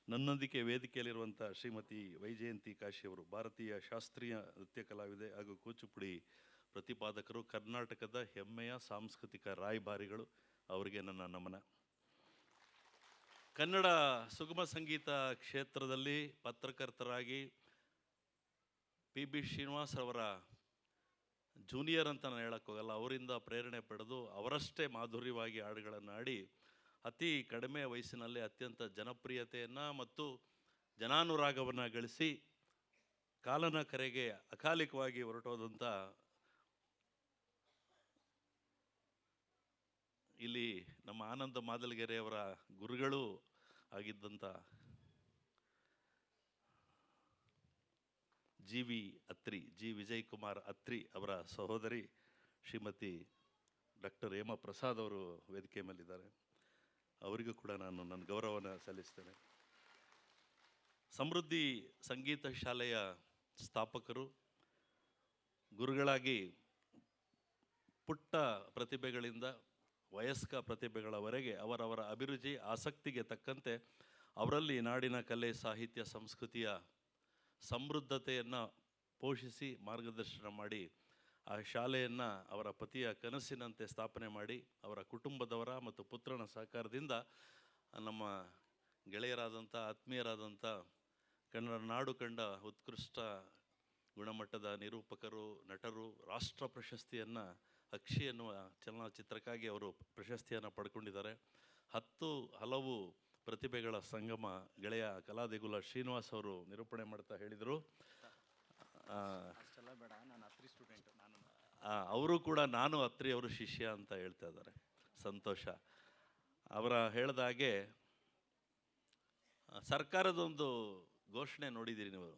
ನನ್ನೊಂದಿಗೆ ವೇದಿಕೆಯಲ್ಲಿರುವಂಥ ಶ್ರೀಮತಿ ವೈಜಯಂತಿ ಕಾಶಿ ಅವರು, ಭಾರತೀಯ ಶಾಸ್ತ್ರೀಯ ನೃತ್ಯ ಕಲಾವಿದೆ ಹಾಗೂ ಕೂಚುಪುಡಿ ಪ್ರತಿಪಾದಕರು, ಕರ್ನಾಟಕದ ಹೆಮ್ಮೆಯ ಸಾಂಸ್ಕೃತಿಕ ರಾಯಭಾರಿಗಳು. ಅವರಿಗೆ ನನ್ನ ನಮನ. ಕನ್ನಡ ಸುಗಮ ಸಂಗೀತ ಕ್ಷೇತ್ರದಲ್ಲಿ ಪತ್ರಕರ್ತರಾಗಿ PB ಶ್ರೀನಿವಾಸ್ ಅವರ ಜೂನಿಯರ್ ಅಂತ ನಾನು ಹೇಳೋಕ್ಕೋಗಲ್ಲ, ಅವರಿಂದ ಪ್ರೇರಣೆ ಪಡೆದು ಅವರಷ್ಟೇ ಮಾಧುರ್ಯವಾಗಿ ಹಾಡುಗಳನ್ನು ಹಾಡಿ ಅತಿ ಕಡಿಮೆ ವಯಸ್ಸಿನಲ್ಲಿ ಅತ್ಯಂತ ಜನಪ್ರಿಯತೆಯನ್ನು ಮತ್ತು ಜನಾನುರಾಗವನ್ನು ಗಳಿಸಿ ಕಾಲನ ಕರೆಗೆ ಅಕಾಲಿಕವಾಗಿ ಹೊರಟೋದಂಥ ಇಲ್ಲಿ ನಮ್ಮ ಆನಂದ ಮಾದಲಗೆರೆ ಅವರ ಗುರುಗಳು ಆಗಿದ್ದಂಥ ಜಿ ವಿಜಯಕುಮಾರ್ ಅತ್ರಿ ಅವರ ಸಹೋದರಿ ಶ್ರೀಮತಿ ಡಾಕ್ಟರ್ ಹೇಮಾ ಪ್ರಸಾದ್ ಅವರು ವೇದಿಕೆ ಮೇಲಿದ್ದಾರೆ. ಅವರಿಗೂ ಕೂಡ ನಾನು ನನ್ನ ಗೌರವವನ್ನು ಸಲ್ಲಿಸ್ತೇನೆ. ಸಮೃದ್ಧಿ ಸಂಗೀತ ಶಾಲೆಯ ಸ್ಥಾಪಕರು, ಗುರುಗಳಾಗಿ ಪುಟ್ಟ ಪ್ರತಿಭೆಗಳಿಂದ ವಯಸ್ಕ ಪ್ರತಿಭೆಗಳವರೆಗೆ ಅವರವರ ಅಭಿರುಚಿ ಆಸಕ್ತಿಗೆ ತಕ್ಕಂತೆ ಅವರಲ್ಲಿ ನಾಡಿನ ಕಲೆ ಸಾಹಿತ್ಯ ಸಂಸ್ಕೃತಿಯ ಸಮೃದ್ಧತೆಯನ್ನು ಪೋಷಿಸಿ ಮಾರ್ಗದರ್ಶನ ಮಾಡಿ ಆ ಶಾಲೆಯನ್ನು ಅವರ ಪತಿಯ ಕನಸಿನಂತೆ ಸ್ಥಾಪನೆ ಮಾಡಿ ಅವರ ಕುಟುಂಬದವರ ಮತ್ತು ಪುತ್ರನ ಸಹಕಾರದಿಂದ ನಮ್ಮ ಗೆಳೆಯರಾದಂಥ ಆತ್ಮೀಯರಾದಂಥ ಕನ್ನಡ ನಾಡು ಕಂಡ ಉತ್ಕೃಷ್ಟ ಗುಣಮಟ್ಟದ ನಿರೂಪಕರು, ನಟರು, ರಾಷ್ಟ್ರ ಪ್ರಶಸ್ತಿಯನ್ನು ಅಕ್ಷಿ ಎನ್ನುವ ಚಲನಚಿತ್ರಕ್ಕಾಗಿ ಅವರು ಪ್ರಶಸ್ತಿಯನ್ನು ಪಡ್ಕೊಂಡಿದ್ದಾರೆ. 10 ಹಲವು ಪ್ರತಿಭೆಗಳ ಸಂಗಮ ಗೆಳೆಯ ಕಲಾದೇಗುಲ ಶ್ರೀನಿವಾಸ್ ಅವರು ನಿರೂಪಣೆ ಮಾಡ್ತಾ ಹೇಳಿದರು. ಅವರು ಕೂಡ ನಾನು ಅತ್ರಿ ಅವರು ಶಿಷ್ಯ ಅಂತ ಹೇಳ್ತಾ ಇದ್ದಾರೆ. ಸಂತೋಷ. ಅವರ ಹೇಳಿದ ಹಾಗೆ ಸರ್ಕಾರದೊಂದು ಘೋಷಣೆ ನೋಡಿದ್ದೀರಿ ನೀವು,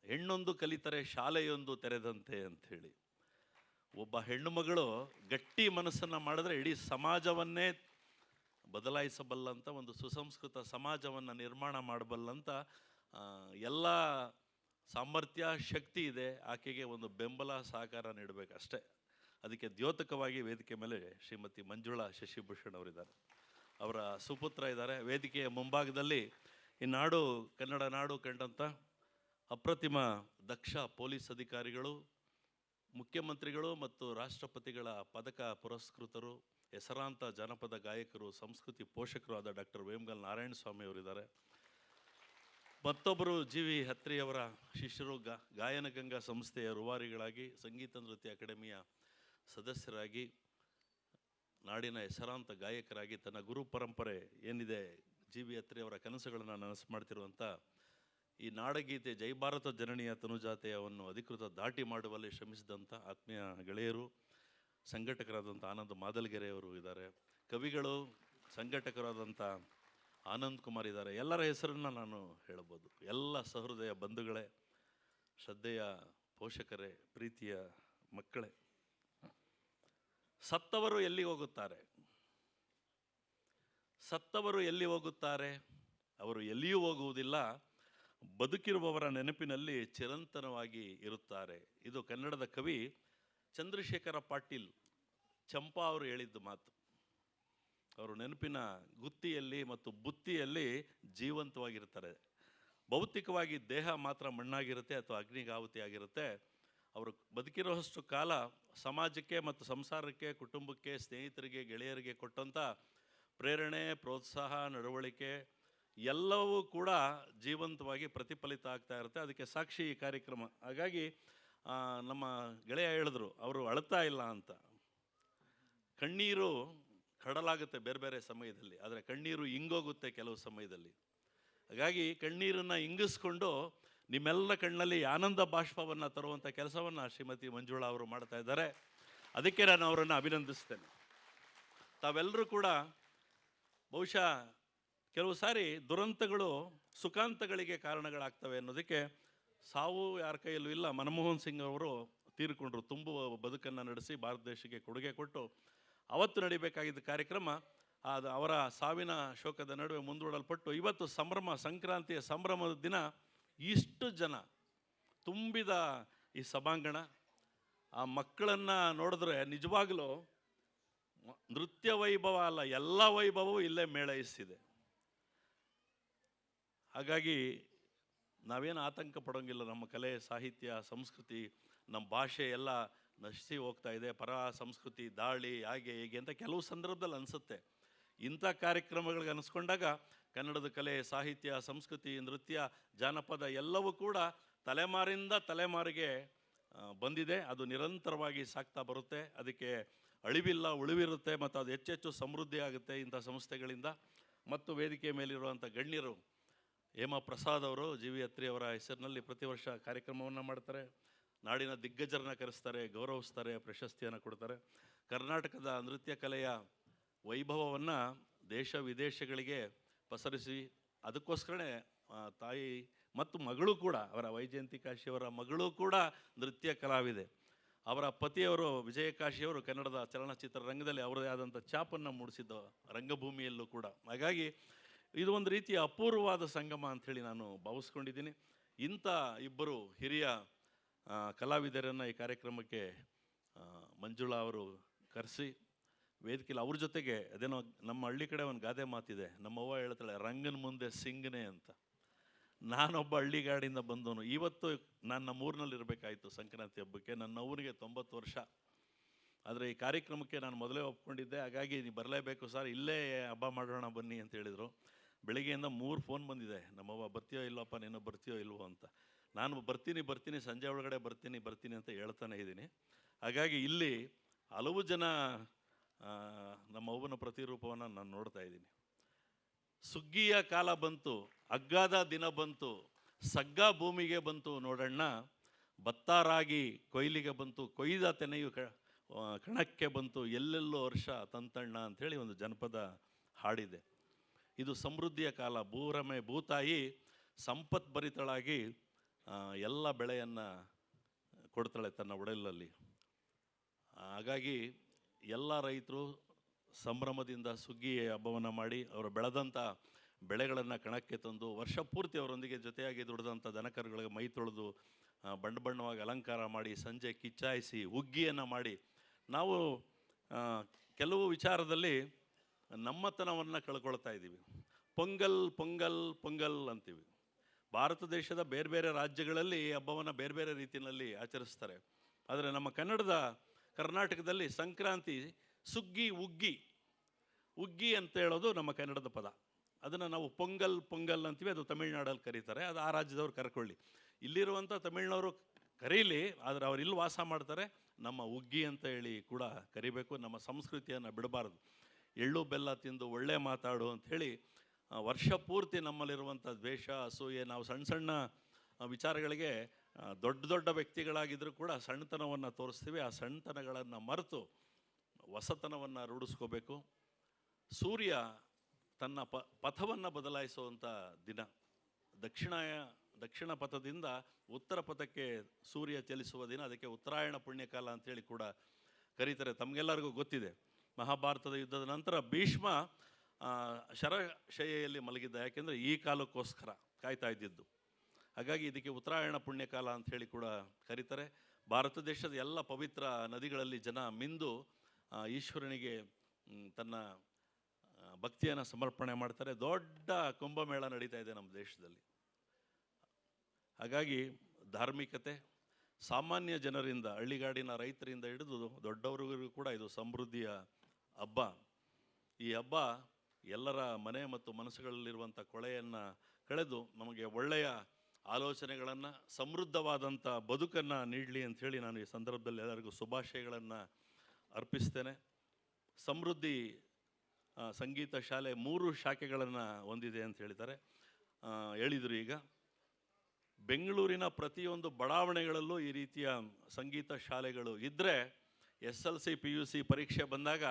ಹೆಣ್ಣೊಂದು ಕಲಿತರೆ ಶಾಲೆಯೊಂದು ತೆರೆದಂತೆ ಅಂಥೇಳಿ. ಒಬ್ಬ ಹೆಣ್ಣು ಮಗಳು ಗಟ್ಟಿ ಮನಸ್ಸನ್ನು ಮಾಡಿದ್ರೆ ಇಡೀ ಸಮಾಜವನ್ನೇ ಬದಲಾಯಿಸಬಲ್ಲಂಥ ಒಂದು ಸುಸಂಸ್ಕೃತ ಸಮಾಜವನ್ನು ನಿರ್ಮಾಣ ಮಾಡಬಲ್ಲಂಥ ಎಲ್ಲ ಸಾಮರ್ಥ್ಯ ಶಕ್ತಿ ಇದೆ. ಆಕೆಗೆ ಒಂದು ಬೆಂಬಲ ಸಹಕಾರ ನೀಡಬೇಕಷ್ಟೇ. ಅದಕ್ಕೆ ದ್ಯೋತಕವಾಗಿ ವೇದಿಕೆ ಮೇಲೆ ಶ್ರೀಮತಿ ಮಂಜುಳಾ ಶಶಿಭೂಷಣ್ ಅವರಿದ್ದಾರೆ, ಅವರ ಸುಪುತ್ರ ಇದ್ದಾರೆ. ವೇದಿಕೆಯ ಮುಂಭಾಗದಲ್ಲಿ ಈ ನಾಡು ಕನ್ನಡ ನಾಡು ಕಂಡಂಥ ಅಪ್ರತಿಮ ದಕ್ಷ ಪೊಲೀಸ್ ಅಧಿಕಾರಿಗಳು, ಮುಖ್ಯಮಂತ್ರಿಗಳು ಮತ್ತು ರಾಷ್ಟ್ರಪತಿಗಳ ಪದಕ ಪುರಸ್ಕೃತರು, ಹೆಸರಾಂತ ಜಾನಪದ ಗಾಯಕರು, ಸಂಸ್ಕೃತಿ ಪೋಷಕರು ಆದ ಡಾಕ್ಟರ್ ವೇಮಗಲ್ ನಾರಾಯಣ ಸ್ವಾಮಿ ಅವರಿದ್ದಾರೆ. ಮತ್ತೊಬ್ಬರು ಜಿ ವಿ ಹತ್ರಿಯವರ ಶಿಷ್ಯರು, ಗಾಯನ ಗಂಗಾ ಸಂಸ್ಥೆಯ ರೂವಾರಿಗಳಾಗಿ, ಸಂಗೀತ ನೃತ್ಯ ಅಕಾಡೆಮಿಯ ಸದಸ್ಯರಾಗಿ, ನಾಡಿನ ಹೆಸರಾಂತ ಗಾಯಕರಾಗಿ ತನ್ನ ಗುರು ಪರಂಪರೆ ಏನಿದೆ ಜಿ ವಿ ಹತ್ರಿಯವರ ಕನಸುಗಳನ್ನು ನನಸು ಮಾಡ್ತಿರುವಂಥ ಈ ನಾಡಗೀತೆ ಜೈ ಭಾರತ ಜನನಿಯ ತನುಜಾತೆಯನ್ನು ಅಧಿಕೃತ ದಾಟಿ ಮಾಡುವಲ್ಲಿ ಶ್ರಮಿಸಿದಂಥ ಆತ್ಮೀಯ ಗೆಳೆಯರು, ಸಂಘಟಕರಾದಂಥ ಆನಂದ್ ಮಾದಲ್ಗೆರೆಯವರು ಇದ್ದಾರೆ. ಕವಿಗಳು, ಸಂಘಟಕರಾದಂಥ ಆನಂದ್ ಕುಮಾರ್ ಇದ್ದಾರೆ. ಎಲ್ಲರ ಹೆಸರನ್ನು ನಾನು ಹೇಳ್ಬೋದು. ಎಲ್ಲ ಸಹೃದಯ ಬಂಧುಗಳೇ, ಶ್ರದ್ಧೆಯ ಪೋಷಕರೇ, ಪ್ರೀತಿಯ ಮಕ್ಕಳೇ, ಸತ್ತವರು ಎಲ್ಲಿ ಹೋಗುತ್ತಾರೆ? ಸತ್ತವರು ಎಲ್ಲಿ ಹೋಗುತ್ತಾರೆ? ಅವರು ಎಲ್ಲಿಯೂ ಹೋಗುವುದಿಲ್ಲ, ಬದುಕಿರುವವರ ನೆನಪಿನಲ್ಲಿ ಚಿರಂತನವಾಗಿ ಇರುತ್ತಾರೆ. ಇದು ಕನ್ನಡದ ಕವಿ ಚಂದ್ರಶೇಖರ ಪಾಟೀಲ್ ಚಂಪಾ ಅವರು ಹೇಳಿದ್ದು ಮಾತು. ಅವರು ನೆನಪಿನ ಗುತ್ತಿಯಲ್ಲಿ ಮತ್ತು ಬುತ್ತಿಯಲ್ಲಿ ಜೀವಂತವಾಗಿರ್ತಾರೆ. ಭೌತಿಕವಾಗಿ ದೇಹ ಮಾತ್ರ ಮಣ್ಣಾಗಿರುತ್ತೆ ಅಥವಾ ಅಗ್ನಿಗಾಹುತಿ ಆಗಿರುತ್ತೆ. ಅವರು ಬದುಕಿರೋಷ್ಟು ಕಾಲ ಸಮಾಜಕ್ಕೆ ಮತ್ತು ಸಂಸಾರಕ್ಕೆ, ಕುಟುಂಬಕ್ಕೆ, ಸ್ನೇಹಿತರಿಗೆ, ಗೆಳೆಯರಿಗೆ ಕೊಟ್ಟಂಥ ಪ್ರೇರಣೆ, ಪ್ರೋತ್ಸಾಹ, ನಡವಳಿಕೆ ಎಲ್ಲವೂ ಕೂಡ ಜೀವಂತವಾಗಿ ಪ್ರತಿಫಲಿತ ಆಗ್ತಾ ಇರುತ್ತೆ. ಅದಕ್ಕೆ ಸಾಕ್ಷಿ ಈ ಕಾರ್ಯಕ್ರಮ. ಹಾಗಾಗಿ ನಮ್ಮ ಗೆಳೆಯ ಹೇಳಿದ್ರು, ಅವರು ಅಳ್ತಾ ಇಲ್ಲ ಅಂತ. ಕಣ್ಣೀರು ಕಡಲಾಗುತ್ತೆ ಬೇರೆ ಬೇರೆ ಸಮಯದಲ್ಲಿ, ಆದರೆ ಕಣ್ಣೀರು ಇಂಗೋಗುತ್ತೆ ಕೆಲವು ಸಮಯದಲ್ಲಿ. ಹಾಗಾಗಿ ಕಣ್ಣೀರನ್ನು ಇಂಗಿಸ್ಕೊಂಡು ನಿಮ್ಮೆಲ್ಲ ಕಣ್ಣಲ್ಲಿ ಆನಂದ ಬಾಷ್ಪವನ್ನು ತರುವಂಥ ಕೆಲಸವನ್ನು ಶ್ರೀಮತಿ ಮಂಜುಳಾ ಅವರು ಮಾಡ್ತಾ ಇದ್ದಾರೆ. ಅದಕ್ಕೆ ನಾನು ಅವರನ್ನು ಅಭಿನಂದಿಸ್ತೇನೆ. ತಾವೆಲ್ಲರೂ ಕೂಡ ಬಹುಶಃ ಕೆಲವು ಸಾರಿ ದುರಂತಗಳು ಸುಖಾಂತಗಳಿಗೆ ಕಾರಣಗಳಾಗ್ತವೆ ಅನ್ನೋದಕ್ಕೆ ಸಾವು ಯಾರ ಕೈಯಲ್ಲೂ ಇಲ್ಲ. ಮನಮೋಹನ್ ಸಿಂಗ್ ಅವರು ತೀರಿಕೊಂಡ್ರು, ತುಂಬುವ ಬದುಕನ್ನು ನಡೆಸಿ ಭಾರತ ದೇಶಕ್ಕೆ ಕೊಡುಗೆ ಕೊಟ್ಟು. ಅವತ್ತು ನಡಿಬೇಕಾಗಿದ್ದ ಕಾರ್ಯಕ್ರಮ ಅದು ಅವರ ಸಾವಿನ ಶೋಕದ ನಡುವೆ ಮುಂದೂಡಲ್ಪಟ್ಟು ಇವತ್ತು ಸಂಭ್ರಮ, ಸಂಕ್ರಾಂತಿಯ ಸಂಭ್ರಮದ ದಿನ ಇಷ್ಟು ಜನ ತುಂಬಿದ ಈ ಸಭಾಂಗಣ, ಆ ಮಕ್ಕಳನ್ನು ನೋಡಿದ್ರೆ ನಿಜವಾಗಲೂ ನೃತ್ಯ ವೈಭವ ಅಲ್ಲ, ಎಲ್ಲ ವೈಭವವೂ ಇಲ್ಲೇ ಮೇಳೈಸಿದೆ. ಹಾಗಾಗಿ ನಾವೇನು ಆತಂಕ ಪಡೋಂಗಿಲ್ಲ. ನಮ್ಮ ಕಲೆ, ಸಾಹಿತ್ಯ, ಸಂಸ್ಕೃತಿ, ನಮ್ಮ ಭಾಷೆ ಎಲ್ಲ ನಶಿಸಿ ಹೋಗ್ತಾ ಇದೆ. ಪರ ಸಂಸ್ಕೃತಿ ದಾಳಿ ಹಾಗೆ ಹೀಗೆ ಅಂತ ಕೆಲವು ಸಂದರ್ಭದಲ್ಲಿ ಅನಿಸುತ್ತೆ. ಇಂಥ ಕಾರ್ಯಕ್ರಮಗಳಿಗೆ ಅನಿಸ್ಕೊಂಡಾಗ ಕನ್ನಡದ ಕಲೆ, ಸಾಹಿತ್ಯ, ಸಂಸ್ಕೃತಿ, ನೃತ್ಯ, ಜಾನಪದ ಎಲ್ಲವೂ ಕೂಡ ತಲೆಮಾರಿಂದ ತಲೆಮಾರಿಗೆ ಬಂದಿದೆ. ಅದು ನಿರಂತರವಾಗಿ ಸಾಗ್ತಾ ಬರುತ್ತೆ. ಅದಕ್ಕೆ ಅಳಿವಿಲ್ಲ, ಉಳಿವಿರುತ್ತೆ ಮತ್ತು ಅದು ಹೆಚ್ಚೆಚ್ಚು ಸಮೃದ್ಧಿ ಆಗುತ್ತೆ ಇಂಥ ಸಂಸ್ಥೆಗಳಿಂದ. ಮತ್ತು ವೇದಿಕೆ ಮೇಲಿರುವಂಥ ಗಣ್ಯರು, ಹೇಮಾ ಪ್ರಸಾದ್ ಅವರು ಜಿ ವಿ ಹತ್ರಿ ಅವರ ಹೆಸರಿನಲ್ಲಿ ಪ್ರತಿ ವರ್ಷ ಕಾರ್ಯಕ್ರಮವನ್ನು ಮಾಡ್ತಾರೆ. ನಾಡಿನ ದಿಗ್ಗಜರನ್ನ ಕರೆಸ್ತಾರೆ, ಗೌರವಿಸ್ತಾರೆ, ಪ್ರಶಸ್ತಿಯನ್ನು ಕೊಡ್ತಾರೆ. ಕರ್ನಾಟಕದ ನೃತ್ಯ ಕಲೆಯ ವೈಭವವನ್ನು ದೇಶ ವಿದೇಶಗಳಿಗೆ ಪಸರಿಸಿ, ಅದಕ್ಕೋಸ್ಕರನೇ ತಾಯಿ ಮತ್ತು ಮಗಳು ಕೂಡ, ಅವರ ವೈಜಯಂತಿ ಕಾಶಿಯವರ ಮಗಳು ಕೂಡ ನೃತ್ಯ ಕಲಾವಿದೆ. ಅವರ ಪತಿಯವರು ವಿಜಯಕಾಶಿಯವರು ಕನ್ನಡದ ಚಲನಚಿತ್ರ ರಂಗದಲ್ಲಿ ಅವರದೇ ಆದಂಥ ಛಾಪನ್ನು ಮೂಡಿಸಿದ್ದ ರಂಗಭೂಮಿಯಲ್ಲೂ ಕೂಡ. ಹಾಗಾಗಿ ಇದು ಒಂದು ರೀತಿಯ ಅಪೂರ್ವವಾದ ಸಂಗಮ ಅಂಥೇಳಿ ನಾನು ಭಾವಿಸ್ಕೊಂಡಿದ್ದೀನಿ. ಇಂಥ ಇಬ್ಬರು ಹಿರಿಯ ಕಲಾವಿದರನ್ನು ಈ ಕಾರ್ಯಕ್ರಮಕ್ಕೆ ಮಂಜುಳಾ ಅವರು ಕರೆಸಿ ವೇದಿಕೆಯಲ್ಲಿ ಅವ್ರ ಜೊತೆಗೆ, ಅದೇನೋ ನಮ್ಮ ಹಳ್ಳಿ ಕಡೆ ಒಂದು ಗಾದೆ ಮಾತಿದೆ, ನಮ್ಮವ್ವ ಹೇಳ್ತಾಳೆ, ರಂಗನ ಮುಂದೆ ಸಿಂಗನೆ ಅಂತ. ನಾನೊಬ್ಬ ಹಳ್ಳಿಗಾಡಿಂದ ಬಂದವನು. ಇವತ್ತು ನಾನು ನಮ್ಮೂರಿನಲ್ಲಿ ಇರಬೇಕಾಯಿತು ಸಂಕ್ರಾಂತಿ ಹಬ್ಬಕ್ಕೆ. ನನ್ನ ಅವ್ವನಿಗೆ 90 ವರ್ಷ. ಆದರೆ ಈ ಕಾರ್ಯಕ್ರಮಕ್ಕೆ ನಾನು ಮೊದಲೇ ಒಪ್ಕೊಂಡಿದ್ದೆ. ಹಾಗಾಗಿ ನೀವು ಬರಲೇಬೇಕು ಸರ್, ಇಲ್ಲೇ ಹಬ್ಬ ಮಾಡೋಣ ಬನ್ನಿ ಅಂತ ಹೇಳಿದರು. ಬೆಳಿಗ್ಗೆಯಿಂದ 3 ಫೋನ್ ಬಂದಿದೆ, ನಮ್ಮವ್ವ ಬರ್ತೀಯೋ ಇಲ್ಲಪ್ಪ, ನೀನು ಬರ್ತೀಯೋ ಇಲ್ವೋ ಅಂತ. ನಾನು ಬರ್ತೀನಿ, ಸಂಜೆ ಒಳಗಡೆ ಬರ್ತೀನಿ ಅಂತ ಹೇಳ್ತಾನೆ ಇದ್ದೀನಿ. ಹಾಗಾಗಿ ಇಲ್ಲಿ ಹಲವು ಜನ ನಮ್ಮ ಅವ್ವನ ಪ್ರತಿರೂಪವನ್ನು ನಾನು ನೋಡ್ತಾ ಇದ್ದೀನಿ. ಸುಗ್ಗಿಯ ಕಾಲ ಬಂತು, ಅಗ್ಗಾದ ದಿನ ಬಂತು, ಸಗ್ಗ ಭೂಮಿಗೆ ಬಂತು ನೋಡಣ್ಣ, ಬತ್ತಾರಾಗಿ ಕೊಯ್ಲಿಗೆ ಬಂತು, ಕೊಯ್ದ ತೆನೆಯು ಕಣಕ್ಕೆ ಬಂತು, ಎಲ್ಲೆಲ್ಲೋ ವರ್ಷ ತಂತಣ್ಣ ಅಂಥೇಳಿ ಒಂದು ಜನಪದ ಹಾಡಿದೆ. ಇದು ಸಮೃದ್ಧಿಯ ಕಾಲ. ಭೂರಮೆ ಭೂತಾಯಿ ಸಂಪತ್ಭರಿತಳಾಗಿ ಎಲ್ಲ ಬೆಳೆಯನ್ನು ಕೊಡ್ತಾಳೆ ತನ್ನ ಒಡಲಲ್ಲಿ. ಹಾಗಾಗಿ ಎಲ್ಲ ರೈತರು ಸಂಭ್ರಮದಿಂದ ಸುಗ್ಗಿ ಹಬ್ಬವನ್ನು ಮಾಡಿ ಅವರು ಬೆಳೆದಂಥ ಬೆಳೆಗಳನ್ನು ಕಣಕ್ಕೆ ತಂದು ವರ್ಷ ಪೂರ್ತಿ ಅವರೊಂದಿಗೆ ಜೊತೆಯಾಗಿ ದುಡಿದಂಥ ದನಕರುಗಳಿಗೆ ಮೈ ತೊಳೆದು ಬಣ್ಣವಾಗಿ ಅಲಂಕಾರ ಮಾಡಿ ಸಂಜೆ ಕಿಚ್ಚಾಯಿಸಿ ಹುಗ್ಗಿಯನ್ನು ಮಾಡಿ, ನಾವು ಕೆಲವು ವಿಚಾರದಲ್ಲಿ ನಮ್ಮತನವನ್ನು ಕಳ್ಕೊಳ್ತಾ ಇದ್ದೀವಿ. ಪೊಂಗಲ್ ಪೊಂಗಲ್ ಪೊಂಗಲ್ ಅಂತೀವಿ. ಭಾರತ ದೇಶದ ಬೇರೆ ಬೇರೆ ರಾಜ್ಯಗಳಲ್ಲಿ ಹಬ್ಬವನ್ನು ಬೇರೆ ಬೇರೆ ರೀತಿಯಲ್ಲಿ ಆಚರಿಸ್ತಾರೆ. ಆದರೆ ನಮ್ಮ ಕರ್ನಾಟಕದಲ್ಲಿ ಸಂಕ್ರಾಂತಿ ಸುಗ್ಗಿ ಉಗ್ಗಿ ಅಂತ ಹೇಳೋದು ನಮ್ಮ ಕನ್ನಡದ ಪದ. ಅದನ್ನು ನಾವು ಪೊಂಗಲ್ ಅಂತೀವಿ, ಅದು ತಮಿಳ್ನಾಡಲ್ಲಿ ಕರೀತಾರೆ. ಅದು ಆ ರಾಜ್ಯದವ್ರು ಕರ್ಕೊಳ್ಳಿ. ಇಲ್ಲಿರುವಂಥ ತಮಿಳ್ನವರು ಕರೀಲಿ, ಆದರೆ ಅವ್ರು ಇಲ್ಲಿ ವಾಸ ಮಾಡ್ತಾರೆ, ನಮ್ಮ ಉಗ್ಗಿ ಅಂತ ಹೇಳಿ ಕೂಡ ಕರಿಬೇಕು. ನಮ್ಮ ಸಂಸ್ಕೃತಿಯನ್ನು ಬಿಡಬಾರ್ದು. ಎಳ್ಳು ಬೆಲ್ಲ ತಿಂದು ಒಳ್ಳೆ ಮಾತಾಡು ಅಂಥೇಳಿ ವರ್ಷ ಪೂರ್ತಿ ನಮ್ಮಲ್ಲಿರುವಂಥ ದ್ವೇಷ, ಅಸೂಯೆ, ನಾವು ಸಣ್ಣ ಸಣ್ಣ ವಿಚಾರಗಳಿಗೆ ದೊಡ್ಡ ವ್ಯಕ್ತಿಗಳಾಗಿದ್ದರೂ ಕೂಡ ಸಣ್ಣತನವನ್ನು ತೋರಿಸ್ತೀವಿ. ಆ ಸಣ್ಣತನಗಳನ್ನು ಮರೆತು ಹೊಸತನವನ್ನು ರೂಢಿಸ್ಕೋಬೇಕು. ಸೂರ್ಯ ತನ್ನ ಪಥವನ್ನು ಬದಲಾಯಿಸುವಂಥ ದಿನ. ದಕ್ಷಿಣ ಪಥದಿಂದ ಉತ್ತರ ಪಥಕ್ಕೆ ಸೂರ್ಯ ಚಲಿಸುವ ದಿನ. ಅದಕ್ಕೆ ಉತ್ತರಾಯಣ ಪುಣ್ಯಕಾಲ ಅಂತೇಳಿ ಕೂಡ ಕರೀತಾರೆ. ತಮಗೆಲ್ಲರಿಗೂ ಗೊತ್ತಿದೆ, ಮಹಾಭಾರತದ ಯುದ್ಧದ ನಂತರ ಭೀಷ್ಮ ಶರಶಯ್ಯೆಯಲ್ಲಿ ಮಲಗಿದ್ದ. ಯಾಕೆಂದರೆ ಈ ಕಾಲಕ್ಕೋಸ್ಕರ ಕಾಯ್ತಾ ಇದ್ದಿದ್ದು. ಹಾಗಾಗಿ ಇದಕ್ಕೆ ಉತ್ತರಾಯಣ ಪುಣ್ಯಕಾಲ ಅಂಥೇಳಿ ಕೂಡ ಕರೀತಾರೆ. ಭಾರತ ದೇಶದ ಎಲ್ಲ ಪವಿತ್ರ ನದಿಗಳಲ್ಲಿ ಜನ ಮಿಂದು ಈಶ್ವರನಿಗೆ ತನ್ನ ಭಕ್ತಿಯನ್ನು ಸಮರ್ಪಣೆ ಮಾಡ್ತಾರೆ. ದೊಡ್ಡ ಕುಂಭಮೇಳ ನಡೀತಾ ಇದೆ ನಮ್ಮ ದೇಶದಲ್ಲಿ. ಹಾಗಾಗಿ ಧಾರ್ಮಿಕತೆ, ಸಾಮಾನ್ಯ ಜನರಿಂದ, ಹಳ್ಳಿಗಾಡಿನ ರೈತರಿಂದ ಹಿಡಿದು ದೊಡ್ಡವರಿಗೂ ಕೂಡ ಇದು ಸಮೃದ್ಧಿಯ ಹಬ್ಬ. ಈ ಹಬ್ಬ ಎಲ್ಲರ ಮನೆ ಮತ್ತು ಮನಸ್ಸುಗಳಲ್ಲಿರುವಂಥ ಕೊಳೆಯನ್ನು ಕಳೆದು ನಮಗೆ ಒಳ್ಳೆಯ ಆಲೋಚನೆಗಳನ್ನು, ಸಮೃದ್ಧವಾದಂಥ ಬದುಕನ್ನು ನೀಡಲಿ ಅಂಥೇಳಿ ನಾನು ಈ ಸಂದರ್ಭದಲ್ಲಿ ಎಲ್ಲರಿಗೂ ಶುಭಾಶಯಗಳನ್ನು ಅರ್ಪಿಸ್ತೇನೆ. ಸಮೃದ್ಧಿ ಸಂಗೀತ ಶಾಲೆ 3 ಶಾಖೆಗಳನ್ನು ಹೊಂದಿದೆ ಅಂತ ಹೇಳಿದರು. ಈಗ ಬೆಂಗಳೂರಿನ ಪ್ರತಿಯೊಂದು ಬಡಾವಣೆಗಳಲ್ಲೂ ಈ ರೀತಿಯ ಸಂಗೀತ ಶಾಲೆಗಳು ಇದ್ದರೆ SLC PUC ಪರೀಕ್ಷೆ ಬಂದಾಗ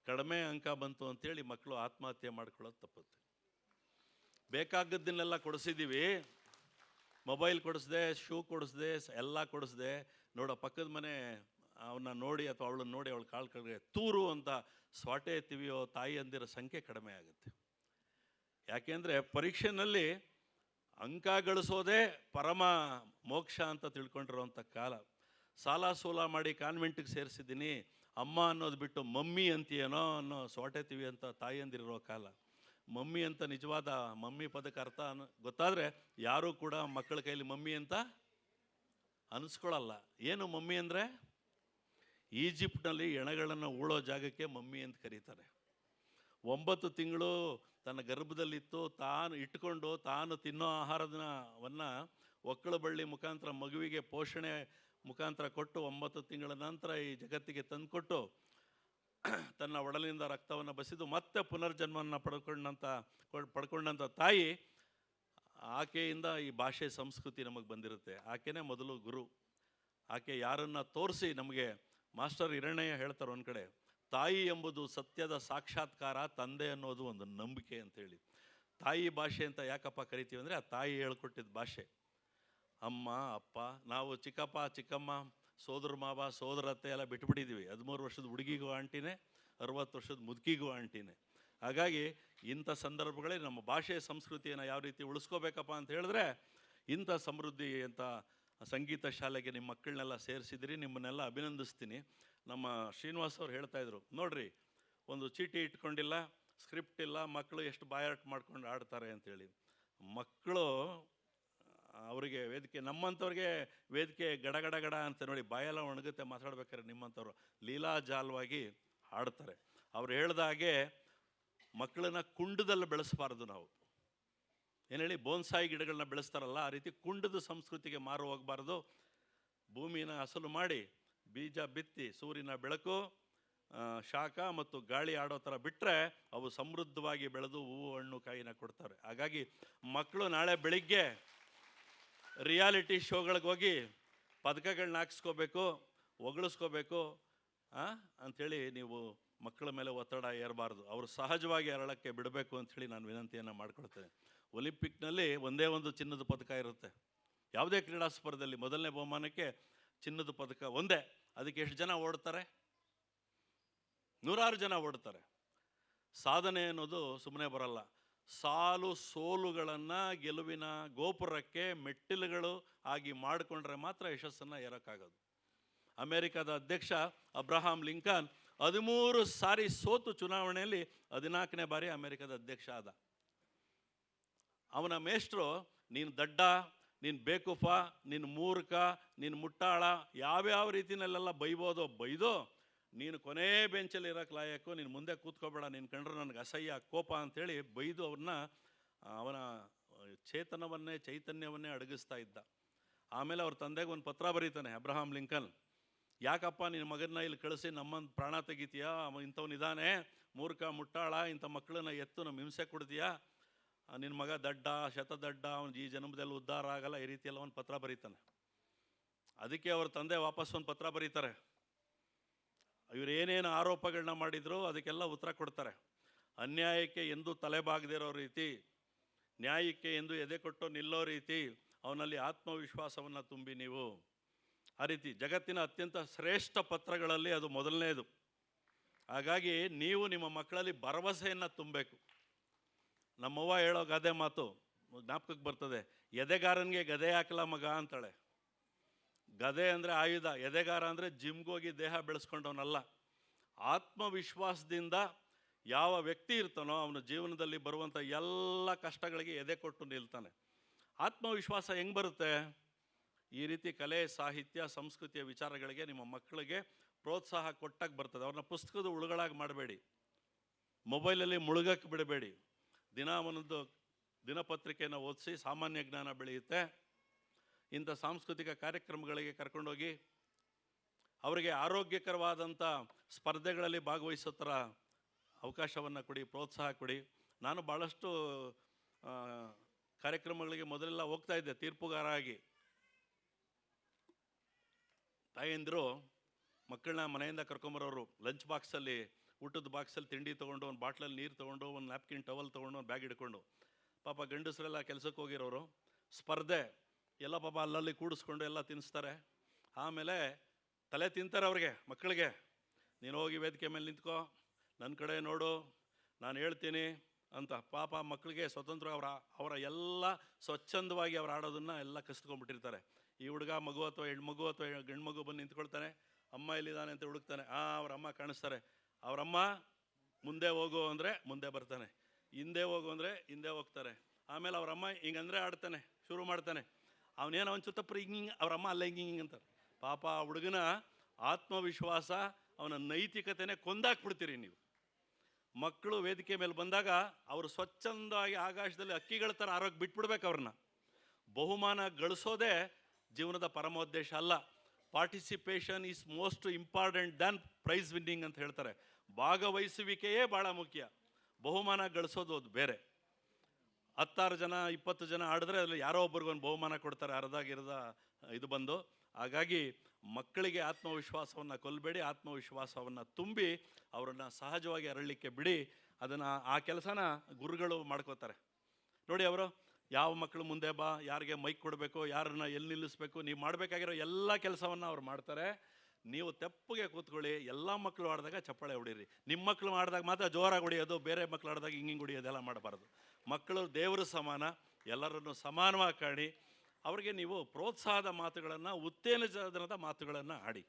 ಕಡಿಮೆ ಅಂಕ ಬಂತು ಅಂಥೇಳಿ ಮಕ್ಕಳು ಆತ್ಮಹತ್ಯೆ ಮಾಡ್ಕೊಳ್ಳೋದು ತಪ್ಪುತ್ತೆ. ಬೇಕಾಗದ್ದನ್ನೆಲ್ಲ ಕೊಡಿಸಿದ್ದೀವಿ, ಮೊಬೈಲ್ ಕೊಡಿಸ್ದೆ, ಶೂ ಕೊಡಿಸ್ದೆ, ಎಲ್ಲ ಕೊಡಿಸ್ದೆ, ನೋಡೋ ಪಕ್ಕದ ಮನೆ ಅವನ್ನ ನೋಡಿ ಅಥವಾ ಅವಳನ್ನ ನೋಡಿ ಅವಳು ಕಾಳು ಕಡೆ ತೂರು ಅಂತ ಸ್ವಾಟೆ ತಿವಿಯೋ ತಾಯಿ ಅಂದಿರೋ ಸಂಖ್ಯೆ ಕಡಿಮೆ ಆಗುತ್ತೆ. ಯಾಕೆಂದರೆ ಪರೀಕ್ಷೆಯಲ್ಲಿ ಅಂಕ ಗಳಿಸೋದೇ ಪರಮ ಮೋಕ್ಷ ಅಂತ ತಿಳ್ಕೊಂಡಿರೋವಂಥ ಕಾಲ. ಸಾಲ ಸೋಲ ಮಾಡಿ ಕಾನ್ವೆಂಟಿಗೆ ಸೇರಿಸಿದ್ದೀನಿ, ಅಮ್ಮ ಅನ್ನೋದು ಬಿಟ್ಟು ಮಮ್ಮಿ ಅಂತೀಯೇನೋ ಅನ್ನೋ ಸ್ವಾಟೆ ತಿವಿ ಅಂತ ತಾಯಿ ಅಂದಿರೋ ಕಾಲ. ಮಮ್ಮಿ ಅಂತ ನಿಜವಾದ ಮಮ್ಮಿ ಪದಕ್ಕೆ ಅರ್ಥ ಗೊತ್ತಾದರೆ ಯಾರೂ ಕೂಡ ಮಕ್ಕಳ ಕೈಲಿ ಮಮ್ಮಿ ಅಂತ ಅನಿಸ್ಕೊಳ್ಳಲ್ಲ. ಏನು ಮಮ್ಮಿ ಅಂದರೆ? ಈಜಿಪ್ಟ್ನಲ್ಲಿ ಎಣೆಗಳನ್ನು ಉಳೋ ಜಾಗಕ್ಕೆ ಮಮ್ಮಿ ಅಂತ ಕರೀತಾರೆ. 9 ತಿಂಗಳು ತನ್ನ ಗರ್ಭದಲ್ಲಿತ್ತು, ತಾನು ಇಟ್ಕೊಂಡು ತಾನು ತಿನ್ನೋ ಆಹಾರವನ್ನು ಒಕ್ಕಳ ಬಳ್ಳಿ ಮುಖಾಂತರ ಮಗುವಿಗೆ ಪೋಷಣೆ ಮುಖಾಂತರ ಕೊಟ್ಟು 9 ತಿಂಗಳ ನಂತರ ಈ ಜಗತ್ತಿಗೆ ತಂದುಕೊಟ್ಟು ತನ್ನ ಒಡಲಿನಿಂದ ರಕ್ತವನ್ನು ಬಸಿದು ಮತ್ತೆ ಪುನರ್ಜನ್ಮವನ್ನು ಪಡ್ಕೊಂಡಂಥ ತಾಯಿ, ಆಕೆಯಿಂದ ಈ ಭಾಷೆ ಸಂಸ್ಕೃತಿ ನಮಗೆ ಬಂದಿರುತ್ತೆ. ಆಕೆನೇ ಮೊದಲು ಗುರು. ಆಕೆ ಯಾರನ್ನು ತೋರಿಸಿ ನಮಗೆ ಮಾಸ್ಟರ್ ಹಿರಣ್ಣಯ್ಯ ಹೇಳ್ತಾರೆ ಒಂದು ಕಡೆ, ತಾಯಿ ಎಂಬುದು ಸತ್ಯದ ಸಾಕ್ಷಾತ್ಕಾರ, ತಂದೆ ಅನ್ನೋದು ಒಂದು ನಂಬಿಕೆ ಅಂತೇಳಿ. ತಾಯಿ ಭಾಷೆ ಅಂತ ಯಾಕಪ್ಪ ಕರಿತೀವಿ ಅಂದರೆ ಆ ತಾಯಿ ಹೇಳ್ಕೊಟ್ಟಿದ್ದ ಭಾಷೆ. ಅಮ್ಮ, ಅಪ್ಪ, ನಾವು ಚಿಕ್ಕಪ್ಪ, ಚಿಕ್ಕಮ್ಮ, ಸೋದರ ಮಾವ, ಸೋದರತ್ತೆ ಎಲ್ಲ ಬಿಟ್ಬಿಟ್ಟಿದ್ದೀವಿ. 13 ವರ್ಷದ ಹುಡುಗಿಗೂ ಆಂಟಿನೇ, 60 ವರ್ಷದ ಮುದುಕಿಗೂ ಆಂಟಿನೇ. ಹಾಗಾಗಿ ಇಂಥ ಸಂದರ್ಭಗಳೇ ನಮ್ಮ ಭಾಷೆ ಸಂಸ್ಕೃತಿಯನ್ನು ಯಾವ ರೀತಿ ಉಳಿಸ್ಕೋಬೇಕಪ್ಪ ಅಂತ ಹೇಳಿದ್ರೆ, ಇಂಥ ಸಮೃದ್ಧಿ ಅಂತ ಸಂಗೀತ ಶಾಲೆಗೆ ನಿಮ್ಮ ಮಕ್ಕಳನ್ನೆಲ್ಲ ಸೇರಿಸಿದಿರಿ, ನಿಮ್ಮನ್ನೆಲ್ಲ ಅಭಿನಂದಿಸ್ತೀನಿ. ನಮ್ಮ ಶ್ರೀನಿವಾಸ್ ಅವ್ರು ಹೇಳ್ತಾಯಿದ್ರು, ನೋಡ್ರಿ ಒಂದು ಚೀಟಿ ಇಟ್ಕೊಂಡಿಲ್ಲ, ಸ್ಕ್ರಿಪ್ಟ್ ಇಲ್ಲ, ಮಕ್ಕಳು ಎಷ್ಟು ಬಾಯಾಟ ಮಾಡ್ಕೊಂಡು ಆಡ್ತಾರೆ ಅಂಥೇಳಿ. ಮಕ್ಕಳು ಅವರಿಗೆ ವೇದಿಕೆ, ನಮ್ಮಂಥವ್ರಿಗೆ ವೇದಿಕೆ ಗಡ ಅಂತ ನೋಡಿ ಬಾಯೆಲ್ಲ ಒಣಗುತ್ತೆ ಮಾತಾಡ್ಬೇಕಾದ್ರೆ. ನಿಮ್ಮಂಥವ್ರು ಲೀಲಾಜಾಲವಾಗಿ ಹಾಡ್ತಾರೆ. ಅವ್ರು ಹೇಳ್ದಾಗೆ ಮಕ್ಕಳನ್ನ ಕುಂಡದಲ್ಲಿ ಬೆಳೆಸಬಾರ್ದು ನಾವು. ಏನು ಹೇಳಿ, ಬೋನ್ಸಾಯಿ ಗಿಡಗಳನ್ನ ಬೆಳೆಸ್ತಾರಲ್ಲ, ಆ ರೀತಿ ಕುಂಡದ ಸಂಸ್ಕೃತಿಗೆ ಮಾರು ಹೋಗಬಾರ್ದು. ಭೂಮಿನ ಹಸಲು ಮಾಡಿ ಬೀಜ ಬಿತ್ತಿ ಸೂರ್ಯನ ಬೆಳಕು, ಶಾಖ ಮತ್ತು ಗಾಳಿ ಆಡೋ ಥರ ಬಿಟ್ಟರೆ ಅವು ಸಮೃದ್ಧವಾಗಿ ಬೆಳೆದು ಹೂವು ಹಣ್ಣು ಕಾಯಿನ ಕೊಡ್ತಾರೆ. ಹಾಗಾಗಿ ಮಕ್ಕಳು ನಾಳೆ ಬೆಳಿಗ್ಗೆ ರಿಯಾಲಿಟಿ ಶೋಗಳಿಗೆ ಹೋಗಿ ಪದಕಗಳನ್ನ ಹಾಕ್ಸ್ಕೋಬೇಕು, ಹೊಗಳಿಸ್ಕೋಬೇಕು ಅಂಥೇಳಿ ನೀವು ಮಕ್ಕಳ ಮೇಲೆ ಒತ್ತಡ ಏರಬಾರ್ದು. ಅವರು ಸಹಜವಾಗಿ ಅರಳಕ್ಕೆ ಬಿಡಬೇಕು ಅಂಥೇಳಿ ನಾನು ವಿನಂತಿಯನ್ನು ಮಾಡ್ಕೊಳ್ತೇನೆ. ಒಲಿಂಪಿಕ್ನಲ್ಲಿ ಒಂದೇ ಒಂದು ಚಿನ್ನದ ಪದಕ ಇರುತ್ತೆ. ಯಾವುದೇ ಕ್ರೀಡಾ ಸ್ಪರ್ಧೆಯಲ್ಲಿ ಮೊದಲನೇ ಬಹುಮಾನಕ್ಕೆ ಚಿನ್ನದ ಪದಕ ಒಂದೇ. ಅದಕ್ಕೆ ಎಷ್ಟು ಜನ ಓಡ್ತಾರೆ? 100 ಜನ ಓಡ್ತಾರೆ. ಸಾಧನೆ ಅನ್ನೋದು ಸುಮ್ಮನೆ ಬರಲ್ಲ. ಸಾಲು ಸೋಲುಗಳನ್ನು ಗೆಲುವಿನ ಗೋಪುರಕ್ಕೆ ಮೆಟ್ಟಿಲುಗಳು ಆಗಿ ಮಾಡಿಕೊಂಡ್ರೆ ಮಾತ್ರ ಯಶಸ್ಸನ್ನು ಏರೋಕ್ಕಾಗೋದು. ಅಮೇರಿಕಾದ ಅಧ್ಯಕ್ಷ ಅಬ್ರಹಾಂ ಲಿಂಕನ್ 13 ಸಾರಿ ಸೋತು ಚುನಾವಣೆಯಲ್ಲಿ 14ನೇ ಬಾರಿ ಅಮೇರಿಕಾದ ಅಧ್ಯಕ್ಷ ಆದ. ಅವನ ಮೇಷ್ಟ್ರು, ನೀನು ದಡ್ಡ, ನೀನು ಬೇಕುಫ, ನೀನು ಮೂರ್ಖ, ನೀನು ಮುಟ್ಟಾಳ, ಯಾವ್ಯಾವ ರೀತಿಯಲ್ಲೆಲ್ಲ ಬೈದೋ ನೀನು ಕೊನೆ ಬೆಂಚಲ್ಲಿ ಇರೋಕ್ಕೆ ಲಾಯಕ್ಕು, ನೀನು ಮುಂದೆ ಕೂತ್ಕೋಬೇಡ, ನೀನು ಕಂಡ್ರೆ ನನಗೆ ಅಸಹ್ಯ ಕೋಪ ಅಂಥೇಳಿ ಬೈದು ಅವನ ಚೈತನ್ಯವನ್ನೇ ಅಡಗಿಸ್ತಾ ಇದ್ದ. ಆಮೇಲೆ ಅವ್ರ ತಂದೆಗೆ ಒಂದು ಪತ್ರ ಬರೀತಾನೆ ಅಬ್ರಹಾಂ ಲಿಂಕನ್, ಯಾಕಪ್ಪ ನಿನ್ನ ಮಗನ್ನ ಇಲ್ಲಿ ಕಳಿಸಿ ನಮ್ಮನ್ನು ಪ್ರಾಣ ತೆಗಿತೀಯಾ, ಇಂಥವನಿದ್ದಾನೆ ಮೂರ್ಖ ಮುಟ್ಟಾಳ, ಇಂಥ ಮಕ್ಕಳನ್ನ ಎತ್ತು ನಮ್ಮ ಹಿಂಸೆ ಕೊಡ್ತೀಯಾ, ನಿನ್ನ ಮಗ ದಡ್ಡ ಶತದಡ್ಡ, ಅವನು ಈ ಜನ್ಮದಲ್ಲಿ ಉದ್ಧಾರ ಆಗಲ್ಲ, ಈ ರೀತಿಯೆಲ್ಲ ಒಂದು ಪತ್ರ ಬರೀತಾನೆ. ಅದಕ್ಕೆ ಅವ್ರ ತಂದೆ ವಾಪಸ್ ಒಂದು ಪತ್ರ ಬರೀತಾರೆ. ಇವ್ರು ಏನೇನು ಆರೋಪಗಳನ್ನ ಮಾಡಿದ್ರು ಅದಕ್ಕೆಲ್ಲ ಉತ್ತರ ಕೊಡ್ತಾರೆ. ಅನ್ಯಾಯಕ್ಕೆ ಎಂದೂ ತಲೆಬಾಗದಿರೋ ರೀತಿ, ನ್ಯಾಯಕ್ಕೆ ಎಂದು ಎದೆ ಕೊಟ್ಟು ನಿಲ್ಲೋ ರೀತಿ ಅವನಲ್ಲಿ ಆತ್ಮವಿಶ್ವಾಸವನ್ನು ತುಂಬಿ ನೀವು. ಆ ರೀತಿ ಜಗತ್ತಿನ ಅತ್ಯಂತ ಶ್ರೇಷ್ಠ ಪತ್ರಗಳಲ್ಲಿ ಅದು ಮೊದಲನೇದು. ಹಾಗಾಗಿ ನೀವು ನಿಮ್ಮ ಮಕ್ಕಳಲ್ಲಿ ಭರವಸೆಯನ್ನು ತುಂಬಬೇಕು. ನಮ್ಮವ್ವ ಹೇಳೋ ಗಾದೆ ಮಾತು ಜ್ಞಾಪಕಕ್ಕೆ ಬರ್ತದೆ, ಎದೆಗಾರನಿಗೆ ಗದೆ ಹಾಕಲ ಮಗ ಅಂತಾಳೆ. ಗದೆ ಅಂದರೆ ಆಯುಧ, ಎದೆಗಾರ ಅಂದರೆ ಜಿಮ್ಗೋಗಿ ದೇಹ ಬೆಳೆಸ್ಕೊಂಡವನಲ್ಲ. ಆತ್ಮವಿಶ್ವಾಸದಿಂದ ಯಾವ ವ್ಯಕ್ತಿ ಇರ್ತಾನೋ ಅವನ ಜೀವನದಲ್ಲಿ ಬರುವಂಥ ಎಲ್ಲ ಕಷ್ಟಗಳಿಗೆ ಎದೆ ಕೊಟ್ಟು ನಿಲ್ತಾನೆ. ಆತ್ಮವಿಶ್ವಾಸ ಹೆಂಗೆ ಬರುತ್ತೆ? ಈ ರೀತಿ ಕಲೆ ಸಾಹಿತ್ಯ ಸಂಸ್ಕೃತಿಯ ವಿಚಾರಗಳಿಗೆ ನಿಮ್ಮ ಮಕ್ಕಳಿಗೆ ಪ್ರೋತ್ಸಾಹ ಕೊಟ್ಟಾಗ ಬರ್ತದೆ. ಅವ್ರನ್ನ ಪುಸ್ತಕದ ಉಳುಗಳಾಗಿ ಮಾಡಬೇಡಿ, ಮೊಬೈಲಲ್ಲಿ ಮುಳುಗಕ್ಕೆ ಬಿಡಬೇಡಿ. ಒಂದೊಂದು ದಿನಪತ್ರಿಕೆಯನ್ನು ಓದಿಸಿ ಸಾಮಾನ್ಯ ಜ್ಞಾನ ಬೆಳೆಯುತ್ತೆ. ಇಂಥ ಸಾಂಸ್ಕೃತಿಕ ಕಾರ್ಯಕ್ರಮಗಳಿಗೆ ಕರ್ಕೊಂಡೋಗಿ ಅವರಿಗೆ ಆರೋಗ್ಯಕರವಾದಂಥ ಸ್ಪರ್ಧೆಗಳಲ್ಲಿ ಭಾಗವಹಿಸೋ ಥರ ಅವಕಾಶವನ್ನು ಕೊಡಿ, ಪ್ರೋತ್ಸಾಹ ಕೊಡಿ. ನಾನು ಭಾಳಷ್ಟು ಕಾರ್ಯಕ್ರಮಗಳಿಗೆ ಮೊದಲೆಲ್ಲ ಹೋಗ್ತಾ ಇದ್ದೆ ತೀರ್ಪುಗಾರ ಆಗಿ. ತಾಯಂದಿರು ಮಕ್ಕಳನ್ನ ಮನೆಯಿಂದ ಕರ್ಕೊಂಬರೋರು, ಲಂಚ್ ಬಾಕ್ಸಲ್ಲಿ ಊಟದ ಬಾಕ್ಸಲ್ಲಿ ತಿಂಡಿ ತೊಗೊಂಡು, ಒಂದು ಬಾಟ್ಲಲ್ಲಿ ನೀರು ತೊಗೊಂಡು, ಒಂದು ನ್ಯಾಪ್ಕಿನ್ ಟವಲ್ ತೊಗೊಂಡು, ಒಂದು ಬ್ಯಾಗ್ ಹಿಡ್ಕೊಂಡು, ಪಾಪ ಗಂಡಸರೆಲ್ಲ ಕೆಲಸಕ್ಕೆ ಹೋಗಿರೋರು ಸ್ಪರ್ಧೆ ಎಲ್ಲ ಪಾಪ ಅಲ್ಲಲ್ಲಿ ಕೂಡಿಸ್ಕೊಂಡು ಎಲ್ಲ ತಿನ್ನಿಸ್ತಾರೆ. ಆಮೇಲೆ ತಲೆ ತಿಂತಾರೆ ಅವ್ರಿಗೆ, ಮಕ್ಕಳಿಗೆ, ನೀನು ಹೋಗಿ ವೇದಿಕೆ ಮೇಲೆ ನಿಂತ್ಕೋ, ನನ್ನ ಕಡೆ ನೋಡು, ನಾನು ಹೇಳ್ತೀನಿ ಅಂತ. ಪಾಪ ಮಕ್ಕಳಿಗೆ ಸ್ವತಂತ್ರ ಅವರ ಎಲ್ಲ ಸ್ವಚ್ಛಂದವಾಗಿ ಅವ್ರು ಆಡೋದನ್ನು ಎಲ್ಲ ಕಸ್ತ್ಕೊಂಡ್ಬಿಟ್ಟಿರ್ತಾರೆ. ಈ ಹುಡುಗ ಮಗು ಅಥವಾ ಹೆಣ್ಮಗು ಅಥವಾ ಗಂಡು ಮಗು ಬಂದು ನಿಂತ್ಕೊಳ್ತಾನೆ, ಅಮ್ಮ ಎಲ್ಲಿದ್ದಾನೆ ಅಂತ ಹುಡುಕ್ತಾನೆ. ಅವ್ರ ಅಮ್ಮ ಕಾಣಿಸ್ತಾರೆ. ಅವರಮ್ಮ ಮುಂದೆ ಹೋಗು ಅಂದರೆ ಮುಂದೆ ಬರ್ತಾನೆ, ಹಿಂದೆ ಹೋಗು ಅಂದರೆ ಹಿಂದೆ ಹೋಗ್ತಾರೆ. ಆಮೇಲೆ ಅವರಮ್ಮ ಹಿಂಗಂದರೆ ಆಡ್ತಾನೆ, ಶುರು ಮಾಡ್ತಾನೆ. ಅವನೇನೋ ಒಂದು ಚುತ್ತಪ್ಪ ಹಿಂಗೆ, ಅವರಮ್ಮ ಅಲ್ಲ ಹಿಂಗೆ ಅಂತಾರೆ. ಪಾಪ ಆ ಹುಡುಗನ ಆತ್ಮವಿಶ್ವಾಸ, ಅವನ ನೈತಿಕತೆನೇ ಕೊಂದಾಕ್ಬಿಡ್ತೀರಿ ನೀವು. ಮಕ್ಕಳು ವೇದಿಕೆ ಮೇಲೆ ಬಂದಾಗ ಅವರು ಸ್ವಚ್ಛಂದವಾಗಿ ಆಕಾಶದಲ್ಲಿ ಹಕ್ಕಿಗಳ ಥರ ಆರೋಗ್ಯ ಬಿಟ್ಬಿಡ್ಬೇಕು. ಅವ್ರನ್ನ ಬಹುಮಾನ ಗಳಿಸೋದೇ ಜೀವನದ ಪರಮೋದ್ದೇಶ ಅಲ್ಲ. Participation is most important than prize winning ಅಂತ ಹೇಳ್ತಾರೆ. ಭಾಗವಹಿಸುವಿಕೆಯೇ ಭಾಳ ಮುಖ್ಯ, ಬಹುಮಾನ ಗಳಿಸೋದು ಅದು ಬೇರೆ. 16 ಜನ 20 ಜನ ಆಡಿದ್ರೆ ಅದರಲ್ಲಿ ಯಾರೋ ಒಬ್ರಿಗೊಂದು ಬಹುಮಾನ ಕೊಡ್ತಾರೆ, ಅರ್ಧಗಿರ್ಧ ಇದು ಬಂದು. ಹಾಗಾಗಿ ಮಕ್ಕಳಿಗೆ ಆತ್ಮವಿಶ್ವಾಸವನ್ನು ಕೊಲ್ಲಬೇಡಿ, ಆತ್ಮವಿಶ್ವಾಸವನ್ನು ತುಂಬಿ ಅವರನ್ನು ಸಹಜವಾಗಿ ಅರಳಲಿಕ್ಕೆ ಬಿಡಿ. ಅದನ್ನು ಆ ಕೆಲಸನ ಗುರುಗಳು ಮಾಡ್ಕೋತಾರೆ ನೋಡಿ. ಅವರು ಯಾವ ಮಕ್ಕಳು ಮುಂದೆ ಬಾ, ಯಾರಿಗೆ ಮೈಕ್ ಕೊಡಬೇಕು, ಯಾರನ್ನ ಎಲ್ಲಿ ನಿಲ್ಲಿಸ್ಬೇಕು, ನೀವು ಮಾಡಬೇಕಾಗಿರೋ ಎಲ್ಲ ಕೆಲಸವನ್ನು ಅವ್ರು ಮಾಡ್ತಾರೆ. ನೀವು ತೆಪ್ಪಗೆ ಕೂತ್ಕೊಳ್ಳಿ. ಎಲ್ಲ ಮಕ್ಕಳು ಆಡಿದಾಗ ಚಪ್ಪಾಳೆ ಹೊಡೀರಿ. ನಿಮ್ಮ ಮಕ್ಕಳು ಆಡಿದಾಗ ಮಾತ್ರ ಜೋರಾಗಿ ಹೊಡಿಯೋದು, ಬೇರೆ ಮಕ್ಕಳು ಆಡಿದಾಗ ಹಿಂಗೆ ಹೊಡಿಯೋದೆಲ್ಲ ಮಾಡಬಾರ್ದು. ಮಕ್ಕಳು ದೇವರ ಸಮಾನ, ಎಲ್ಲರನ್ನು ಸಮಾನವಾಗಿ ಕಾಣಿ. ಅವರಿಗೆ ನೀವು ಪ್ರೋತ್ಸಾಹದ ಮಾತುಗಳನ್ನು, ಉತ್ತೇಜನದ ಮಾತುಗಳನ್ನು ಆಡಿ.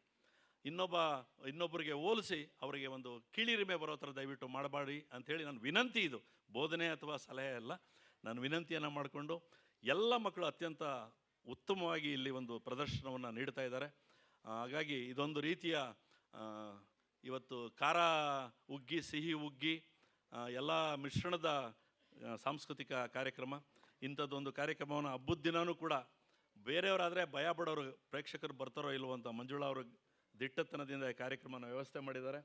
ಇನ್ನೊಬ್ಬರಿಗೆ ಹೋಲಿಸಿ ಅವರಿಗೆ ಒಂದು ಕೀಳಿರಿಮೆ ಬರೋ ಥರ ದಯವಿಟ್ಟು ಮಾಡಬೇಡಿ ಅಂಥೇಳಿ ನನ್ನ ವಿನಂತಿ. ಇದು ಬೋಧನೆ ಅಥವಾ ಸಲಹೆ ಅಲ್ಲ, ನಾನು ವಿನಂತಿಯನ್ನು ಮಾಡಿಕೊಂಡು ಎಲ್ಲ ಮಕ್ಕಳು ಅತ್ಯಂತ ಉತ್ತಮವಾಗಿ ಇಲ್ಲಿ ಒಂದು ಪ್ರದರ್ಶನವನ್ನು ನೀಡ್ತಾ ಇದ್ದಾರೆ. ಹಾಗಾಗಿ ಇದೊಂದು ರೀತಿಯ ಇವತ್ತು ಖಾರ ಉಗ್ಗಿ ಸಿಹಿ ಉಗ್ಗಿ ಎಲ್ಲ ಮಿಶ್ರಣದ ಸಾಂಸ್ಕೃತಿಕ ಕಾರ್ಯಕ್ರಮ. ಇಂಥದ್ದೊಂದು ಕಾರ್ಯಕ್ರಮವನ್ನು ಹಬ್ಬದ ದಿನವೂ ಕೂಡ ಬೇರೆಯವರಾದರೆ ಭಯ ಪಡೋರು, ಪ್ರೇಕ್ಷಕರು ಬರ್ತಾರೋ ಇಲ್ವೋ ಅಂತ ಮಂಜುಳಾ ಅವರು ದಿಟ್ಟತನದಿಂದ ಈ ಕಾರ್ಯಕ್ರಮನ ವ್ಯವಸ್ಥೆ ಮಾಡಿದ್ದಾರೆ.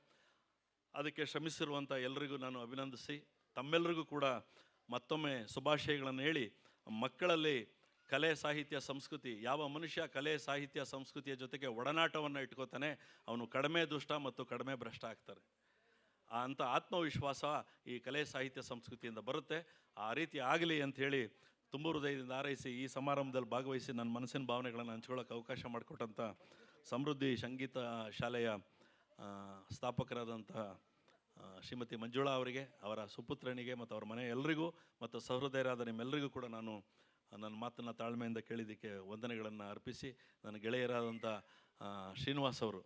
ಅದಕ್ಕೆ ಶ್ರಮಿಸಿರುವಂಥ ಎಲ್ಲರಿಗೂ ನಾನು ಅಭಿನಂದಿಸಿ, ತಮ್ಮೆಲ್ಲರಿಗೂ ಕೂಡ ಮತ್ತೊಮ್ಮೆ ಶುಭಾಶಯಗಳನ್ನು ಹೇಳಿ, ಮಕ್ಕಳಲ್ಲಿ ಕಲೆ ಸಾಹಿತ್ಯ ಸಂಸ್ಕೃತಿ, ಯಾವ ಮನುಷ್ಯ ಕಲೆ ಸಾಹಿತ್ಯ ಸಂಸ್ಕೃತಿಯ ಜೊತೆಗೆ ಒಡನಾಟವನ್ನು ಇಟ್ಕೋತಾನೆ ಅವನು ಕಡಿಮೆ ದುಷ್ಟ ಮತ್ತು ಕಡಿಮೆ ಭ್ರಷ್ಟ ಆಗ್ತಾರೆ. ಅಂಥ ಆತ್ಮವಿಶ್ವಾಸ ಈ ಕಲೆ ಸಾಹಿತ್ಯ ಸಂಸ್ಕೃತಿಯಿಂದ ಬರುತ್ತೆ. ಆ ರೀತಿ ಆಗಲಿ ಅಂಥೇಳಿ ತುಂಬ ಹೃದಯದಿಂದ ಹಾರೈಸಿ, ಈ ಸಮಾರಂಭದಲ್ಲಿ ಭಾಗವಹಿಸಿ ನನ್ನ ಮನಸ್ಸಿನ ಭಾವನೆಗಳನ್ನು ಹಂಚ್ಕೊಳ್ಳೋಕೆ ಅವಕಾಶ ಮಾಡಿಕೊಟ್ಟಂಥ ಸಮೃದ್ಧಿ ಸಂಗೀತ ಶಾಲೆಯ ಸ್ಥಾಪಕರಾದಂಥ ಶ್ರೀಮತಿ ಮಂಜುಳಾ ಅವರಿಗೆ, ಅವರ ಸುಪುತ್ರನಿಗೆ ಮತ್ತು ಅವರ ಮನೆ ಎಲ್ಲರಿಗೂ ಮತ್ತು ಸಹೃದಯರಾದ ನಿಮ್ಮೆಲ್ಲರಿಗೂ ಕೂಡ ನಾನು ನನ್ನ ಮಾತನ್ನು ತಾಳ್ಮೆಯಿಂದ ಕೇಳಿದ್ದಕ್ಕೆ ವಂದನೆಗಳನ್ನು ಅರ್ಪಿಸಿ, ನನ್ನ ಗೆಳೆಯರಾದಂಥ ಶ್ರೀನಿವಾಸ್ ಅವರು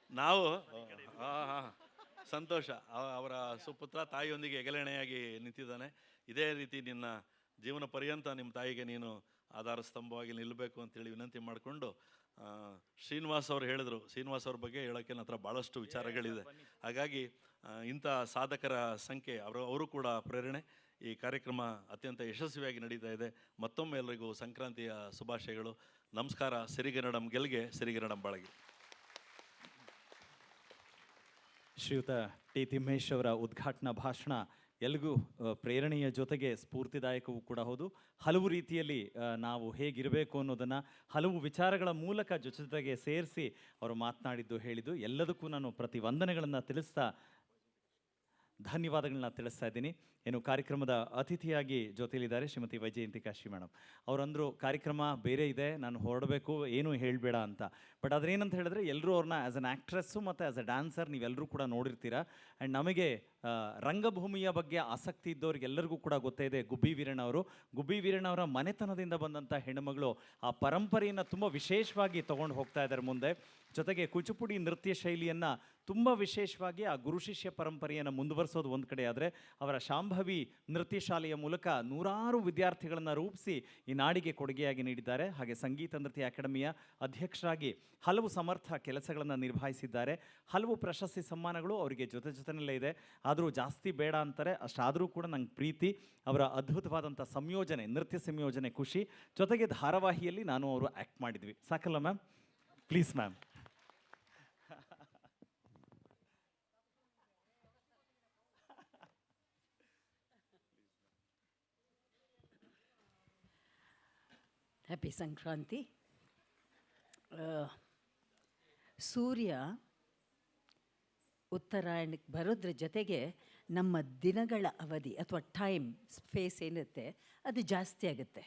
ನಾವು ಸಂತೋಷ, ಅವರ ಸುಪುತ್ರ ತಾಯಿಯೊಂದಿಗೆ ಹೆಗಲೆಣೆಯಾಗಿ ನಿಂತಿದ್ದಾನೆ. ಇದೇ ರೀತಿ ನಿನ್ನ ಜೀವನ ಪರ್ಯಂತ ನಿಮ್ಮ ತಾಯಿಗೆ ನೀನು ಆಧಾರ ಸ್ತಂಭವಾಗಿ ನಿಲ್ಲಬೇಕು ಅಂತೇಳಿ ವಿನಂತಿ ಮಾಡಿಕೊಂಡು ಶ್ರೀನಿವಾಸ್ ಅವರು ಹೇಳಿದ್ರು, ಶ್ರೀನಿವಾಸ್ ಅವ್ರ ಬಗ್ಗೆ ಹೇಳೋಕ್ಕೆ ನನ್ನ ಹತ್ರ ಭಾಳಷ್ಟು ವಿಚಾರಗಳಿದೆ. ಹಾಗಾಗಿ ಇಂಥ ಸಾಧಕರ ಸಂಖ್ಯೆ ಅವರು ಕೂಡ ಪ್ರೇರಣೆ. ಈ ಕಾರ್ಯಕ್ರಮ ಅತ್ಯಂತ ಯಶಸ್ವಿಯಾಗಿ ನಡೀತಾ ಇದೆ. ಮತ್ತೊಮ್ಮೆ ಎಲ್ಲರಿಗೂ ಸಂಕ್ರಾಂತಿಯ ಶುಭಾಶಯಗಳು. ನಮಸ್ಕಾರ. ಸಿರಿಗನ್ನಡಂ ಗೆಲ್ಗೆ, ಸಿರಿಗನ್ನಡಂ ಬಾಳಗೆ. ಶ್ರೀಯುತ ಟಿ ತಿಮ್ಮೇಶ್ ಅವರ ಉದ್ಘಾಟನಾ ಭಾಷಣ ಎಲ್ರಿಗೂ ಪ್ರೇರಣೆಯ ಜೊತೆಗೆ ಸ್ಫೂರ್ತಿದಾಯಕವೂ ಕೂಡ ಹೌದು. ಹಲವು ರೀತಿಯಲ್ಲಿ ನಾವು ಹೇಗಿರಬೇಕು ಅನ್ನೋದನ್ನು ಹಲವು ವಿಚಾರಗಳ ಮೂಲಕ ಜೊತೆಗೆ ಸೇರಿಸಿ ಅವರು ಮಾತನಾಡಿದ್ದು ಹೇಳಿದ್ದು ಎಲ್ಲದಕ್ಕೂ ನಾನು ಪ್ರತಿವಂದನೆಗಳನ್ನು ತಿಳಿಸ್ತಾ ಧನ್ಯವಾದಗಳನ್ನ ತಿಳಿಸ್ತಾ ಇದ್ದೀನಿ. ಏನು ಕಾರ್ಯಕ್ರಮದ ಅತಿಥಿಯಾಗಿ ಜೊತೆಯಲ್ಲಿದ್ದಾರೆ ಶ್ರೀಮತಿ ವೈಜಯಂತಿ ಕಾಶಿ ಮೇಡಮ್. ಅವರಂದರು ಕಾರ್ಯಕ್ರಮ ಬೇರೆ ಇದೆ, ನಾನು ಹೊರಡಬೇಕು, ಏನೂ ಹೇಳಬೇಡ ಅಂತ. ಬಟ್ ಅದೇನಂತ ಹೇಳಿದ್ರೆ ಎಲ್ಲರೂ ಅವ್ರನ್ನ ಆ್ಯಸ್ ಅನ್ ಆ್ಯಕ್ಟ್ರೆಸ್ಸು ಮತ್ತು ಆ್ಯಸ್ ಅ ಡ್ಯಾನ್ಸರ್ ನೀವೆಲ್ಲರೂ ಕೂಡ ನೋಡಿರ್ತೀರ. ಆ್ಯಂಡ್ ನಮಗೆ ರಂಗಭೂಮಿಯ ಬಗ್ಗೆ ಆಸಕ್ತಿ ಇದ್ದವ್ರಿಗೆಲ್ಲರಿಗೂ ಕೂಡ ಗೊತ್ತೇ ಇದೆ ಗುಬ್ಬಿ ವೀರಣ್ಣ ಅವರು. ಗುಬ್ಬಿ ವೀರಣ್ಣ ಅವರ ಮನೆತನದಿಂದ ಬಂದಂಥ ಹೆಣ್ಣುಮಗಳು ಆ ಪರಂಪರೆಯನ್ನು ತುಂಬ ವಿಶೇಷವಾಗಿ ತೊಗೊಂಡು ಹೋಗ್ತಾ ಇದ್ದಾರೆ ಮುಂದೆ. ಜೊತೆಗೆ ಕೂಚಿಪುಡಿ ನೃತ್ಯ ಶೈಲಿಯನ್ನು ತುಂಬ ವಿಶೇಷವಾಗಿ ಆ ಗುರು ಶಿಷ್ಯ ಪರಂಪರೆಯನ್ನು ಮುಂದುವರಿಸೋದು ಒಂದು ಕಡೆ ಆದರೆ, ಅವರ ಶಾಂಭವಿ ನೃತ್ಯ ಶಾಲೆಯ ಮೂಲಕ ನೂರಾರು ವಿದ್ಯಾರ್ಥಿಗಳನ್ನು ರೂಪಿಸಿ ಈ ನಾಡಿಗೆ ಕೊಡುಗೆಯಾಗಿ ನೀಡಿದ್ದಾರೆ. ಹಾಗೆ ಸಂಗೀತ ನೃತ್ಯ ಅಕಾಡೆಮಿಯ ಅಧ್ಯಕ್ಷರಾಗಿ ಹಲವು ಸಮರ್ಥ ಕೆಲಸಗಳನ್ನು ನಿರ್ವಹಿಸಿದ್ದಾರೆ. ಹಲವು ಪ್ರಶಸ್ತಿ ಸಮ್ಮಾನಗಳು ಅವರಿಗೆ ಜೊತೆಯಲ್ಲೇ ಇದೆ. ಆದರೂ ಜಾಸ್ತಿ ಬೇಡ ಅಂತಾರೆ. ಅಷ್ಟಾದರೂ ಕೂಡ ನಂಗೆ ಪ್ರೀತಿ ಅವರ ಅದ್ಭುತವಾದಂಥ ಸಂಯೋಜನೆ, ನೃತ್ಯ ಸಂಯೋಜನೆ ಖುಷಿ. ಜೊತೆಗೆ ಧಾರಾವಾಹಿಯಲ್ಲಿ ನಾನು ಅವರು ಆ್ಯಕ್ಟ್ ಮಾಡಿದ್ವಿ. ಸಾಕಲ್ಲ ma'am? Please ma'am. Happy Sankranti. ಸೂರ್ಯ ಉತ್ತರಾಯಣಕ್ಕೆ ಬರೋದ್ರ ಜೊತೆಗೆ ನಮ್ಮ ದಿನಗಳ ಅವಧಿ ಅಥವಾ ಟೈಮ್ ಸ್ಪೇಸ್ ಏನಿರುತ್ತೆ ಅದು ಜಾಸ್ತಿ ಆಗುತ್ತೆ.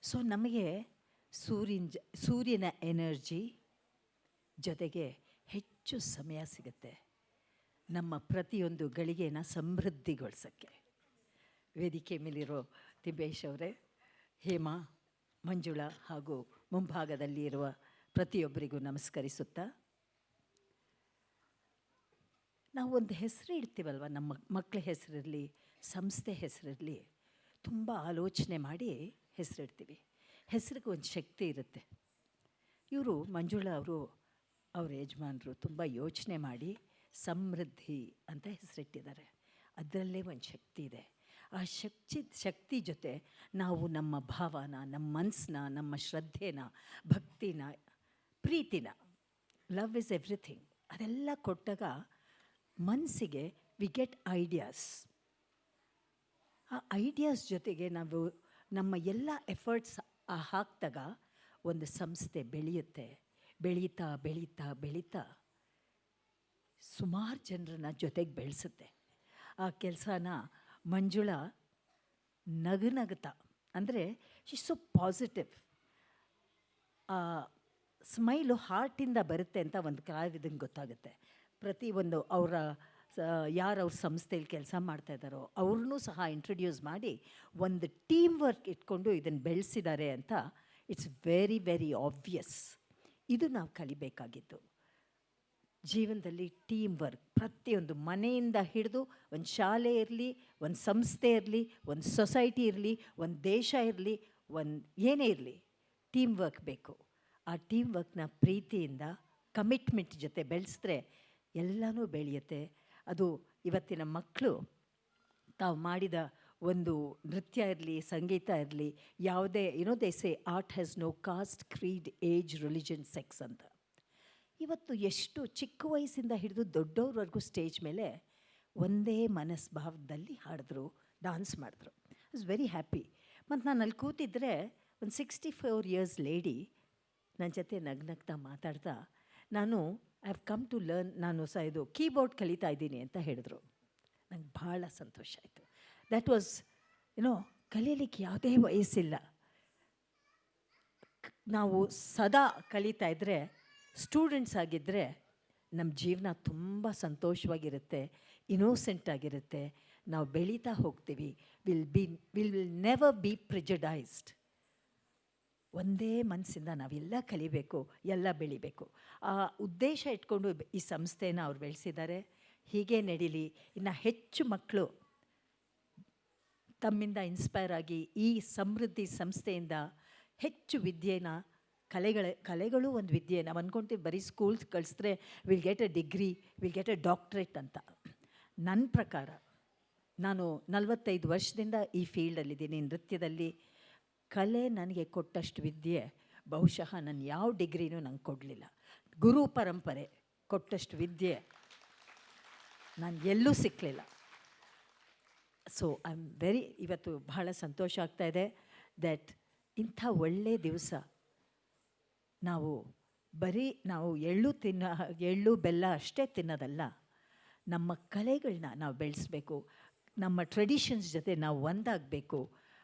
ಸೊ ನಮಗೆ ಸೂರ್ಯನ ಎನರ್ಜಿ ಜೊತೆಗೆ ಹೆಚ್ಚು ಸಮಯ ಸಿಗುತ್ತೆ ನಮ್ಮ ಪ್ರತಿಯೊಂದು ಗಳಿಗೆನ ಸಮೃದ್ಧಿಗೊಳಿಸೋಕ್ಕೆ. ವೇದಿಕೆ ಮೇಲಿರೋ ತಿಮ್ಮೇಶ್ ಅವರೇ, ಹೇಮಾ, ಮಂಜುಳಾ ಹಾಗೂ ಮುಂಭಾಗದಲ್ಲಿ ಇರುವ ಪ್ರತಿಯೊಬ್ಬರಿಗೂ ನಮಸ್ಕರಿಸುತ್ತಾ, ನಾವು ಒಂದು ಹೆಸರು ಇಡ್ತೀವಲ್ವ, ನಮ್ಮ ಮಕ್ಕಳ ಹೆಸರಿರಲಿ, ಸಂಸ್ಥೆ ಹೆಸರಿರಲಿ, ತುಂಬ ಆಲೋಚನೆ ಮಾಡಿ ಹೆಸರಿಡ್ತೀವಿ. ಹೆಸರಿಗೆ ಒಂದು ಶಕ್ತಿ ಇರುತ್ತೆ. ಇವರು ಮಂಜುಳಾ ಅವರು, ಅವ್ರ ಯಜಮಾನರು ತುಂಬ ಯೋಚನೆ ಮಾಡಿ ಸಮೃದ್ಧಿ ಅಂತ ಹೆಸರಿಟ್ಟಿದ್ದಾರೆ. ಅದರಲ್ಲೇ ಒಂದು ಶಕ್ತಿ ಇದೆ. ಆ ಶಕ್ತಿ ಜೊತೆ ನಾವು ನಮ್ಮ ಭಾವನ, ನಮ್ಮ ಮನಸ್ಸನ್ನ, ನಮ್ಮ ಶ್ರದ್ಧೆನ, ಭಕ್ತಿನ, ಪ್ರೀತಿನ, ಲವ್ ಇಸ್ ಎವ್ರಿಥಿಂಗ್, ಅದೆಲ್ಲ ಕೊಟ್ಟಾಗ ಮನಸ್ಸಿಗೆ ವಿ ಗೆಟ್ ಐಡಿಯಾಸ್. ಆ ಐಡಿಯಾಸ್ ಜೊತೆಗೆ ನಾವು ನಮ್ಮ ಎಲ್ಲ ಎಫರ್ಟ್ಸ್ ಹಾಕಿದಾಗ ಒಂದು ಸಂಸ್ಥೆ ಬೆಳೆಯುತ್ತೆ. ಬೆಳೀತಾ ಬೆಳೀತಾ ಬೆಳೀತಾ ಸುಮಾರು ಜನರನ್ನ ಜೊತೆಗೆ ಬೆಳೆಸುತ್ತೆ. ಆ ಕೆಲಸನ ಮಂಜುಳಾ ನಗುತ್ತಾ, ಅಂದರೆ ಶಿ ಸೊ ಪಾಸಿಟಿವ್, ಸ್ಮೈಲು ಹಾರ್ಟಿಂದ ಬರುತ್ತೆ ಅಂತ ಒಂದು ಕಾಲದಿಂದ ಗೊತ್ತಾಗುತ್ತೆ. ಪ್ರತಿಯೊಂದು ಅವರ ಯಾರವ್ರ ಸಂಸ್ಥೆಯಲ್ಲಿ ಕೆಲಸ ಮಾಡ್ತಾಯಿದ್ದಾರೋ ಅವ್ರನ್ನೂ ಸಹ ಇಂಟ್ರೊಡ್ಯೂಸ್ ಮಾಡಿ ಒಂದು ಟೀಮ್ ವರ್ಕ್ ಇಟ್ಕೊಂಡು ಇದನ್ನು ಬೆಳೆಸಿದ್ದಾರೆ ಅಂತ ಇಟ್ಸ್ ವೆರಿ ವೆರಿ ಆಬ್ವಿಯಸ್. ಇದು ನಾವು ಕಲಿಬೇಕಾಗಿದ್ದು ಜೀವನದಲ್ಲಿ. ಟೀಮ್ ವರ್ಕ್ ಪ್ರತಿಯೊಂದು ಮನೆಯಿಂದ ಹಿಡಿದು ಒಂದು ಶಾಲೆ ಇರಲಿ, ಒಂದು ಸಂಸ್ಥೆ ಇರಲಿ, ಒಂದು ಸೊಸೈಟಿ ಇರಲಿ, ಒಂದು ದೇಶ ಇರಲಿ, ಒಂದು ಏನೇ ಇರಲಿ, ಟೀಮ್ ವರ್ಕ್ ಬೇಕು. ಆ ಟೀಮ್ ವರ್ಕ್ನ ಪ್ರೀತಿಯಿಂದ ಕಮಿಟ್ಮೆಂಟ್ ಜೊತೆ ಬೆಳೆಸಿದ್ರೆ ಎಲ್ಲನೂ ಬೆಳೆಯುತ್ತೆ. ಅದು ಇವತ್ತಿನ ಮಕ್ಕಳು ತಾವು ಮಾಡಿದ ಒಂದು ನೃತ್ಯ ಇರಲಿ, ಸಂಗೀತ ಇರಲಿ, ಯಾವುದೇ they say art has no caste, creed, age, religion, sex ಅಂತ. ಇವತ್ತು ಎಷ್ಟು ಚಿಕ್ಕ ವಯಸ್ಸಿಂದ ಹಿಡಿದು ದೊಡ್ಡವ್ರವರೆಗೂ ಸ್ಟೇಜ್ ಮೇಲೆ ಒಂದೇ ಮನಸ್ಭಾವದಲ್ಲಿ ಹಾಡಿದ್ರು, ಡಾನ್ಸ್ ಮಾಡಿದ್ರು. I was very happy. ಮತ್ತು ನಾನು ಅಲ್ಲಿ ಕೂತಿದ್ರೆ ಒಂದು 64 years ಲೇಡಿ ನನ್ನ ಜೊತೆ ನಗ್ನಗ್ತಾ ಮಾತಾಡ್ತಾ, ನಾನು I have come to learn, ನಾನು ಇದು ಕೀಬೋರ್ಡ್ ಕಲಿತಾ ಇದ್ದೀನಿ ಅಂತ ಹೇಳಿದ್ರು. ನಂಗೆ ಭಾಳ ಸಂತೋಷ ಆಯಿತು. ದ್ಯಾಟ್ ವಾಸ್ ಕಲೀಲಿಕ್ಕೆ ಯಾವುದೇ ವಯಸ್ಸಿಲ್ಲ. ನಾವು ಸದಾ ಕಲಿತಾ ಇದ್ದರೆ, ಸ್ಟೂಡೆಂಟ್ಸ್ ಆಗಿದ್ದರೆ ನಮ್ಮ ಜೀವನ ತುಂಬ ಸಂತೋಷವಾಗಿರುತ್ತೆ, ಇನ್ನೋಸೆಂಟ್ ಆಗಿರುತ್ತೆ. ನಾವು ಬೆಳೀತಾ ಹೋಗ್ತೀವಿ. Will never be prejudiced. ಒಂದೇ ಮನಸ್ಸಿಂದ ನಾವೆಲ್ಲ ಕಲಿಬೇಕು, ಎಲ್ಲ ಬೆಳಿಬೇಕು. ಆ ಉದ್ದೇಶ ಇಟ್ಕೊಂಡು ಈ ಸಂಸ್ಥೆನ ಅವ್ರು ಬೆಳೆಸಿದ್ದಾರೆ. ಹೀಗೆ ನಡೀಲಿ. ಇನ್ನು ಹೆಚ್ಚು ಮಕ್ಕಳು ತಮ್ಮಿಂದ ಇನ್ಸ್ಪೈರ್ ಆಗಿ ಈ ಸಮೃದ್ಧಿ ಸಂಸ್ಥೆಯಿಂದ ಹೆಚ್ಚು ವಿದ್ಯೆನ ಕಲೆಗಳು ಒಂದು ವಿದ್ಯೆ. ನಾವು ಅಂದ್ಕೊಂತೀವಿ ಬರೀ ಸ್ಕೂಲ್ಸ್ ಕಳಿಸಿದ್ರೆ will get A degree, will get A doctorate ಅಂತ. ನನ್ನ ಪ್ರಕಾರ ನಾನು 45 ವರ್ಷದಿಂದ ಈ ಫೀಲ್ಡಲ್ಲಿದ್ದೀನಿ ನೃತ್ಯದಲ್ಲಿ. ಕಲೆ ನನಗೆ ಕೊಟ್ಟಷ್ಟು ವಿದ್ಯೆ ಬಹುಶಃ ನಾನು ಯಾವ ಡಿಗ್ರಿನೂ ನಂಗೆ ಕೊಡಲಿಲ್ಲ. ಗುರು ಪರಂಪರೆ ಕೊಟ್ಟಷ್ಟು ವಿದ್ಯೆ ನಾನು ಎಲ್ಲೂ ಸಿಕ್ಕಲಿಲ್ಲ. ಸೊ ಐ ಆಮ್ ಇವತ್ತು ಬಹಳ ಸಂತೋಷ ಆಗ್ತಾಯಿದೆ ದ್ಯಾಟ್ ಇಂಥ ಒಳ್ಳೆಯ ದಿವಸ ನಾವು ಎಳ್ಳು ಬೆಲ್ಲ ಅಷ್ಟೇ ತಿನ್ನೋದಲ್ಲ, ನಮ್ಮ ಕಲೆಗಳನ್ನ ನಾವು ಬೆಳೆಸಬೇಕು, ನಮ್ಮ ಟ್ರೆಡಿಷನ್ಸ್ ಜೊತೆ ನಾವು ಒಂದಾಗಬೇಕು,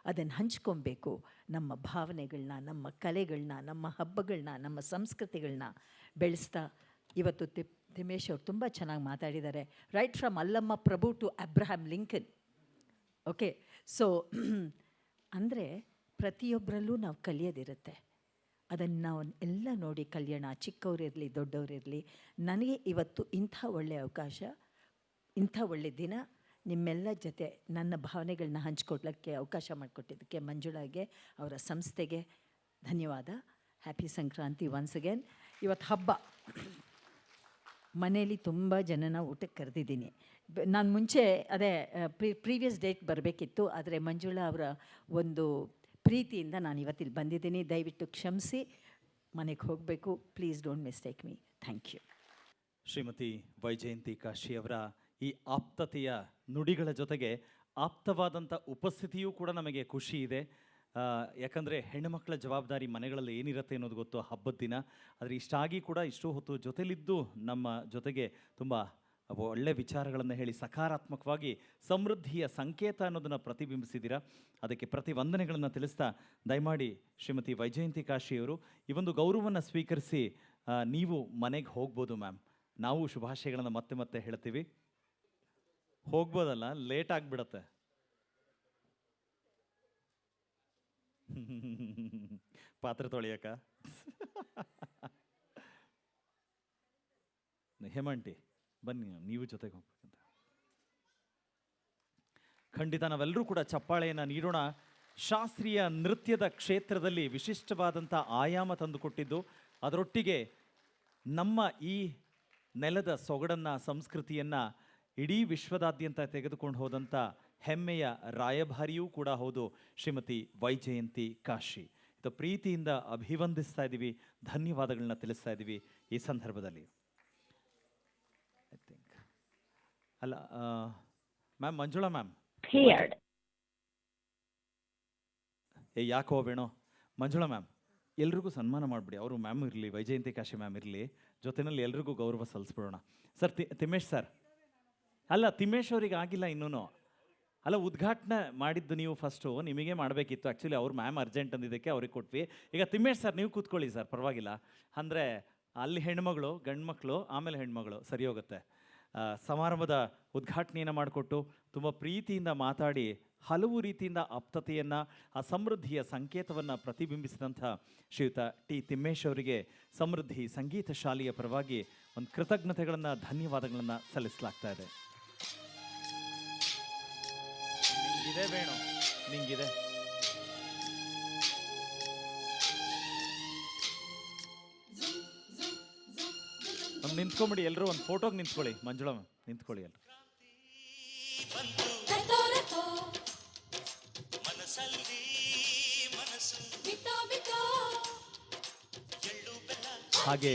ಅದನ್ನು ಹಂಚ್ಕೊಬೇಕು. ನಮ್ಮ ಭಾವನೆಗಳನ್ನ, ನಮ್ಮ ಕಲೆಗಳನ್ನ, ನಮ್ಮ ಹಬ್ಬಗಳನ್ನ, ನಮ್ಮ ಸಂಸ್ಕೃತಿಗಳನ್ನ ಬೆಳೆಸ್ತಾ ಇವತ್ತು ತಿಮೇಶ್ ಅವರು ತುಂಬ ಚೆನ್ನಾಗಿ ಮಾತಾಡಿದ್ದಾರೆ. Right from Allama Prabhu to Abraham Lincoln. Okay, so ಅಂದರೆ ಪ್ರತಿಯೊಬ್ಬರಲ್ಲೂ ನಾವು ಕಲಿಯೋದಿರುತ್ತೆ. ಅದನ್ನು ನಾವು ಎಲ್ಲ ನೋಡಿ ಕಲಿಯೋಣ, ಚಿಕ್ಕವರಿರಲಿ ದೊಡ್ಡವರಿರಲಿ. ನನಗೆ ಇವತ್ತು ಇಂಥ ಒಳ್ಳೆಯ ಅವಕಾಶ, ಇಂಥ ಒಳ್ಳೆಯ ದಿನ ನಿಮ್ಮೆಲ್ಲ ಜೊತೆ ನನ್ನ ಭಾವನೆಗಳನ್ನ ಹಂಚ್ಕೊಡ್ಲಿಕ್ಕೆ ಅವಕಾಶ ಮಾಡಿಕೊಟ್ಟಿದ್ದಕ್ಕೆ ಮಂಜುಳಾಗೆ, ಅವರ ಸಂಸ್ಥೆಗೆ ಧನ್ಯವಾದ. Happy Sankranti once again. ಇವತ್ತು ಹಬ್ಬ, ಮನೇಲಿ ತುಂಬ ಜನನ ಊಟಕ್ಕೆ ಕರೆದಿದ್ದೀನಿ. ನಾನು ಮುಂಚೆ ಅದೇ ಪ್ರೀವಿಯಸ್ ಡೇಟ್ ಬರಬೇಕಿತ್ತು, ಆದರೆ ಮಂಜುಳಾ ಅವರ ಒಂದು ಪ್ರೀತಿಯಿಂದ ನಾನು ಇವತ್ತಿಲ್ಲಿ ಬಂದಿದ್ದೀನಿ. ದಯವಿಟ್ಟು ಕ್ಷಮಿಸಿ, ಮನೆಗೆ ಹೋಗಬೇಕು. Please don't mistake me. Thank you. Shrimati Vyjayanthi Kashi ಅವರ ಈ ಆಪ್ತತೆಯ ನುಡಿಗಳ ಜೊತೆಗೆ ಆಪ್ತವಾದಂಥ ಉಪಸ್ಥಿತಿಯೂ ಕೂಡ ನಮಗೆ ಖುಷಿ ಇದೆ. ಯಾಕಂದರೆ ಹೆಣ್ಣುಮಕ್ಕಳ ಜವಾಬ್ದಾರಿ ಮನೆಗಳಲ್ಲಿ ಏನಿರುತ್ತೆ ಅನ್ನೋದು ಗೊತ್ತು ಹಬ್ಬದ ದಿನ. ಆದರೆ ಇಷ್ಟಾಗಿ ಕೂಡ ಇಷ್ಟು ಹೊತ್ತು ಜೊತೆಲಿದ್ದು ನಮ್ಮ ಜೊತೆಗೆ ತುಂಬ ಒಳ್ಳೆಯ ವಿಚಾರಗಳನ್ನು ಹೇಳಿ ಸಕಾರಾತ್ಮಕವಾಗಿ ಸಮೃದ್ಧಿಯ ಸಂಕೇತ ಅನ್ನೋದನ್ನು ಪ್ರತಿಬಿಂಬಿಸಿದ್ದೀರಾ. ಅದಕ್ಕೆ ಪ್ರತಿವಂದನೆಗಳನ್ನು ತಿಳಿಸ್ತಾ ದಯಮಾಡಿ ಶ್ರೀಮತಿ ವೈಜಯಂತಿ ಕಾಶಿಯವರು ಈ ಒಂದು ಗೌರವವನ್ನು ಸ್ವೀಕರಿಸಿ ನೀವು ಮನೆಗೆ ಹೋಗ್ಬೋದು ಮ್ಯಾಮ್. ನಾವು ಶುಭಾಶಯಗಳನ್ನು ಮತ್ತೆ ಮತ್ತೆ ಹೇಳ್ತೀವಿ. ಹೋಗ್ಬೋದಲ್ಲ, ಲೇಟ್ ಆಗಿಬಿಡತ್ತೆ. ಪಾತ್ರೆ ತೊಳೆಯಕ ಹೇಮಂಟಿ ಬನ್ನಿ, ನೀವು ಜೊತೆಗೆ ಹೋಗ್ಬೇಕಂತ. ಖಂಡಿತ ನಾವೆಲ್ಲರೂ ಕೂಡ ಚಪ್ಪಾಳೆಯನ್ನು ನೀಡೋಣ. ಶಾಸ್ತ್ರೀಯ ನೃತ್ಯದ ಕ್ಷೇತ್ರದಲ್ಲಿ ವಿಶಿಷ್ಟವಾದಂಥ ಆಯಾಮ ತಂದುಕೊಟ್ಟಿದ್ದು, ಅದರೊಟ್ಟಿಗೆ ನಮ್ಮ ಈ ನೆಲದ ಸೊಗಡನ್ನು, ಸಂಸ್ಕೃತಿಯನ್ನು ಇಡೀ ವಿಶ್ವದಾದ್ಯಂತ ತೆಗೆದುಕೊಂಡು ಹೋದಂಥ ಹೆಮ್ಮೆಯ ರಾಯಭಾರಿಯೂ ಕೂಡ ಹೌದು ಶ್ರೀಮತಿ ವೈಜಯಂತಿ ಕಾಶಿ. ಇದು ಪ್ರೀತಿಯಿಂದ ಅಭಿವಂದಿಸ್ತಾ ಇದ್ದೀವಿ, ಧನ್ಯವಾದಗಳನ್ನ ತಿಳಿಸ್ತಾ ಇದ್ದೀವಿ ಈ ಸಂದರ್ಭದಲ್ಲಿ. ಐ ಥಿಂಕ್ ಅಲ್ಲ ಮ್ಯಾಮ್, ಮಂಜುಳಾ ಮ್ಯಾಮ್ ಯಾಕೋ ವೇಣೋ, ಮಂಜುಳಾ ಮ್ಯಾಮ್ ಎಲ್ರಿಗೂ ಸನ್ಮಾನ ಮಾಡಿಬಿಡಿ. ಅವರು ಮ್ಯಾಮ್ ಇರಲಿ, ವೈಜಯಂತಿ ಕಾಶಿ ಮ್ಯಾಮ್ ಇರಲಿ, ಜೊತೆಯಲ್ಲಿ ಎಲ್ರಿಗೂ ಗೌರವ ಸಲ್ಲಿಸ್ಬಿಡೋಣ. ಸರ್ ತಿಮೇಶ್ ಸರ್, ಅಲ್ಲ ತಿಮೇಶ್ ಅವ್ರಿಗೆ ಆಗಿಲ್ಲ ಇನ್ನೂ. ಅಲ್ಲ, ಉದ್ಘಾಟನೆ ಮಾಡಿದ್ದು ನೀವು ಫಸ್ಟು, ನಿಮಗೆ ಮಾಡಬೇಕಿತ್ತು. ಆ್ಯಕ್ಚುಲಿ ಅವ್ರು ಮ್ಯಾಮ್ ಅರ್ಜೆಂಟ್ ಅಂದಿದ್ದಕ್ಕೆ ಅವ್ರಿಗೆ ಕೊಟ್ವಿ. ಈಗ ತಿಮೇಶ್ ಸರ್ ನೀವು ಕೂತ್ಕೊಳ್ಳಿ ಸರ್, ಪರವಾಗಿಲ್ಲ. ಅಂದರೆ ಅಲ್ಲಿ ಹೆಣ್ಮಗಳು, ಗಂಡು ಮಕ್ಕಳು, ಆಮೇಲೆ ಹೆಣ್ಮಗಳು, ಸರಿ ಹೋಗುತ್ತೆ. ಸಮಾರಂಭದ ಉದ್ಘಾಟನೆಯನ್ನು ಮಾಡಿಕೊಟ್ಟು ತುಂಬ ಪ್ರೀತಿಯಿಂದ ಮಾತಾಡಿ ಹಲವು ರೀತಿಯಿಂದ ಆಪ್ತತೆಯನ್ನು, ಆ ಸಮೃದ್ಧಿಯ ಸಂಕೇತವನ್ನು ಪ್ರತಿಬಿಂಬಿಸಿದಂಥ ಶ್ರೀಯುತ ಟಿ ತಿಮ್ಮೇಶ್ ಅವರಿಗೆ ಸಮೃದ್ಧಿ ಸಂಗೀತ ಶಾಲೆಯ ಪರವಾಗಿ ಒಂದು ಕೃತಜ್ಞತೆಗಳನ್ನು, ಧನ್ಯವಾದಗಳನ್ನು ಸಲ್ಲಿಸಲಾಗ್ತಾ ಇದೆ. ನಿಂಗಿದೆ ಬೇಣು, ನಿಂಗಿದೆ. ನಿಂತ್ಕೊಂಬಿಡಿ ಎಲ್ಲರೂ, ಒಂದು ಫೋಟೋಗೆ ನಿಂತ್ಕೊಳ್ಳಿ. ಮಂಜುಳಾ ನಿಂತ್ಕೊಳ್ಳಿ ಎಲ್ಲರೂ. ಹಾಗೆ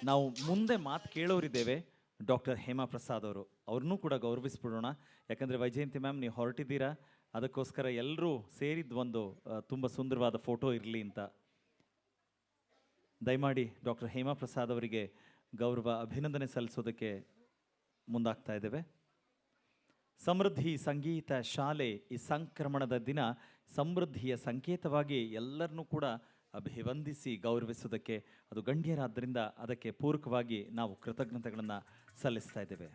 ನಾವು ಮುಂದೆ ಮಾತು ಕೇಳೋರಿದ್ದೇವೆ. ಡಾಕ್ಟರ್ ಹೇಮಾ ಪ್ರಸಾದ್ ಅವರು, ಅವ್ರನ್ನೂ ಕೂಡ ಗೌರವಿಸ್ಬಿಡೋಣ. ಯಾಕಂದರೆ ವೈಜಯಂತಿ ಮ್ಯಾಮ್ ನೀವು ಹೊರಟಿದ್ದೀರಾ, ಅದಕ್ಕೋಸ್ಕರ ಎಲ್ಲರೂ ಸೇರಿದ್ದು ಒಂದು ತುಂಬ ಸುಂದರವಾದ ಫೋಟೋ ಇರಲಿ ಅಂತ ದಯಮಾಡಿ ಡಾಕ್ಟರ್ ಹೇಮಾ ಪ್ರಸಾದ್ ಅವರಿಗೆ ಗೌರವ ಅಭಿನಂದನೆ ಸಲ್ಲಿಸೋದಕ್ಕೆ ಮುಂದಾಗ್ತಾ ಇದ್ದೇವೆ. ಸಮೃದ್ಧಿ ಸಂಗೀತ ಶಾಲೆ ಈ ಸಂಕ್ರಮಣದ ದಿನ ಸಮೃದ್ಧಿಯ ಸಂಕೇತವಾಗಿ ಎಲ್ಲರನ್ನೂ ಕೂಡ ಅಭಿವಂದಿಸಿ ಗೌರವಿಸೋದಕ್ಕೆ ಅದು ಗಣ್ಯರಾದ್ದರಿಂದ ಅದಕ್ಕೆ ಪೂರಕವಾಗಿ ನಾವು ಕೃತಜ್ಞತೆಗಳನ್ನು ಸಲ್ಲಿಸ್ತಾ ಇದ್ದೇವೆ.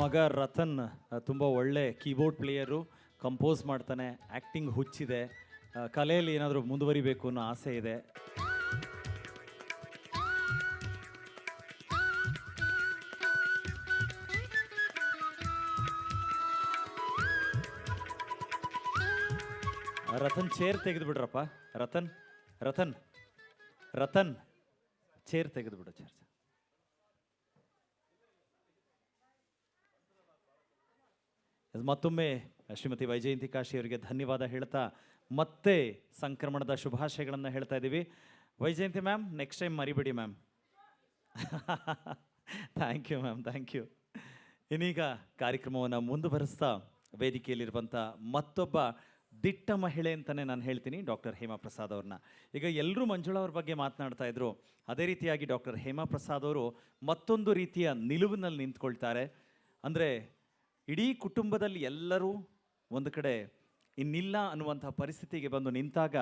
ಮಗ ರತನ್ ತುಂಬ ಒಳ್ಳೆ ಕೀಬೋರ್ಡ್ ಪ್ಲೇಯರು, ಕಂಪೋಸ್ ಮಾಡ್ತಾನೆ, ಆ್ಯಕ್ಟಿಂಗ್ ಹುಚ್ಚಿದೆ, ಕಲೆಯಲ್ಲಿ ಏನಾದರೂ ಮುಂದುವರಿಬೇಕು ಅನ್ನೋ ಆಸೆ ಇದೆ. ರತನ್ ಚೇರ್ ತೆಗೆದು ಬಿಡ್ರಪ್ಪ. ರತನ್ ರತನ್ ರತನ್ ಚೇರ್ ತೆಗೆದು ಬಿಡು. ಚೇರ್ ಮತ್ತೊಮ್ಮೆ ಶ್ರೀಮತಿ ವೈಜಯಂತಿ ಕಾಶಿ ಅವರಿಗೆ ಧನ್ಯವಾದ ಹೇಳ್ತಾ ಮತ್ತೆ ಸಂಕ್ರಮಣದ ಶುಭಾಶಯಗಳನ್ನು ಹೇಳ್ತಾ ಇದ್ದೀವಿ. ವೈಜಯಂತಿ ಮ್ಯಾಮ್, ನೆಕ್ಸ್ಟ್ ಟೈಮ್ ಮರಿಬೇಡಿ ma'am. Thank you ma'am, thank you. ಇನ್ನೀಗ ಕಾರ್ಯಕ್ರಮವನ್ನು ಮುಂದುವರಿಸ್ತಾ ವೇದಿಕೆಯಲ್ಲಿರುವಂಥ ಮತ್ತೊಬ್ಬ ದಿಟ್ಟ ಮಹಿಳೆ ಅಂತಲೇ ನಾನು ಹೇಳ್ತೀನಿ, ಡಾಕ್ಟರ್ ಹೇಮಾ ಪ್ರಸಾದ್ ಅವ್ರನ್ನ. ಈಗ ಎಲ್ಲರೂ ಮಂಜುಳಾ ಅವ್ರ ಬಗ್ಗೆ ಮಾತನಾಡ್ತಾ ಇದ್ರು, ಅದೇ ರೀತಿಯಾಗಿ ಡಾಕ್ಟರ್ ಹೇಮಾ ಪ್ರಸಾದ್ ಅವರು ಮತ್ತೊಂದು ರೀತಿಯ ನಿಲುವಿನಲ್ಲಿ ನಿಂತ್ಕೊಳ್ತಾರೆ. ಅಂದರೆ ಇಡೀ ಕುಟುಂಬದಲ್ಲಿ ಎಲ್ಲರೂ ಒಂದು ಕಡೆ ಇನ್ನಿಲ್ಲ ಅನ್ನುವಂಥ ಪರಿಸ್ಥಿತಿಗೆ ಬಂದು ನಿಂತಾಗ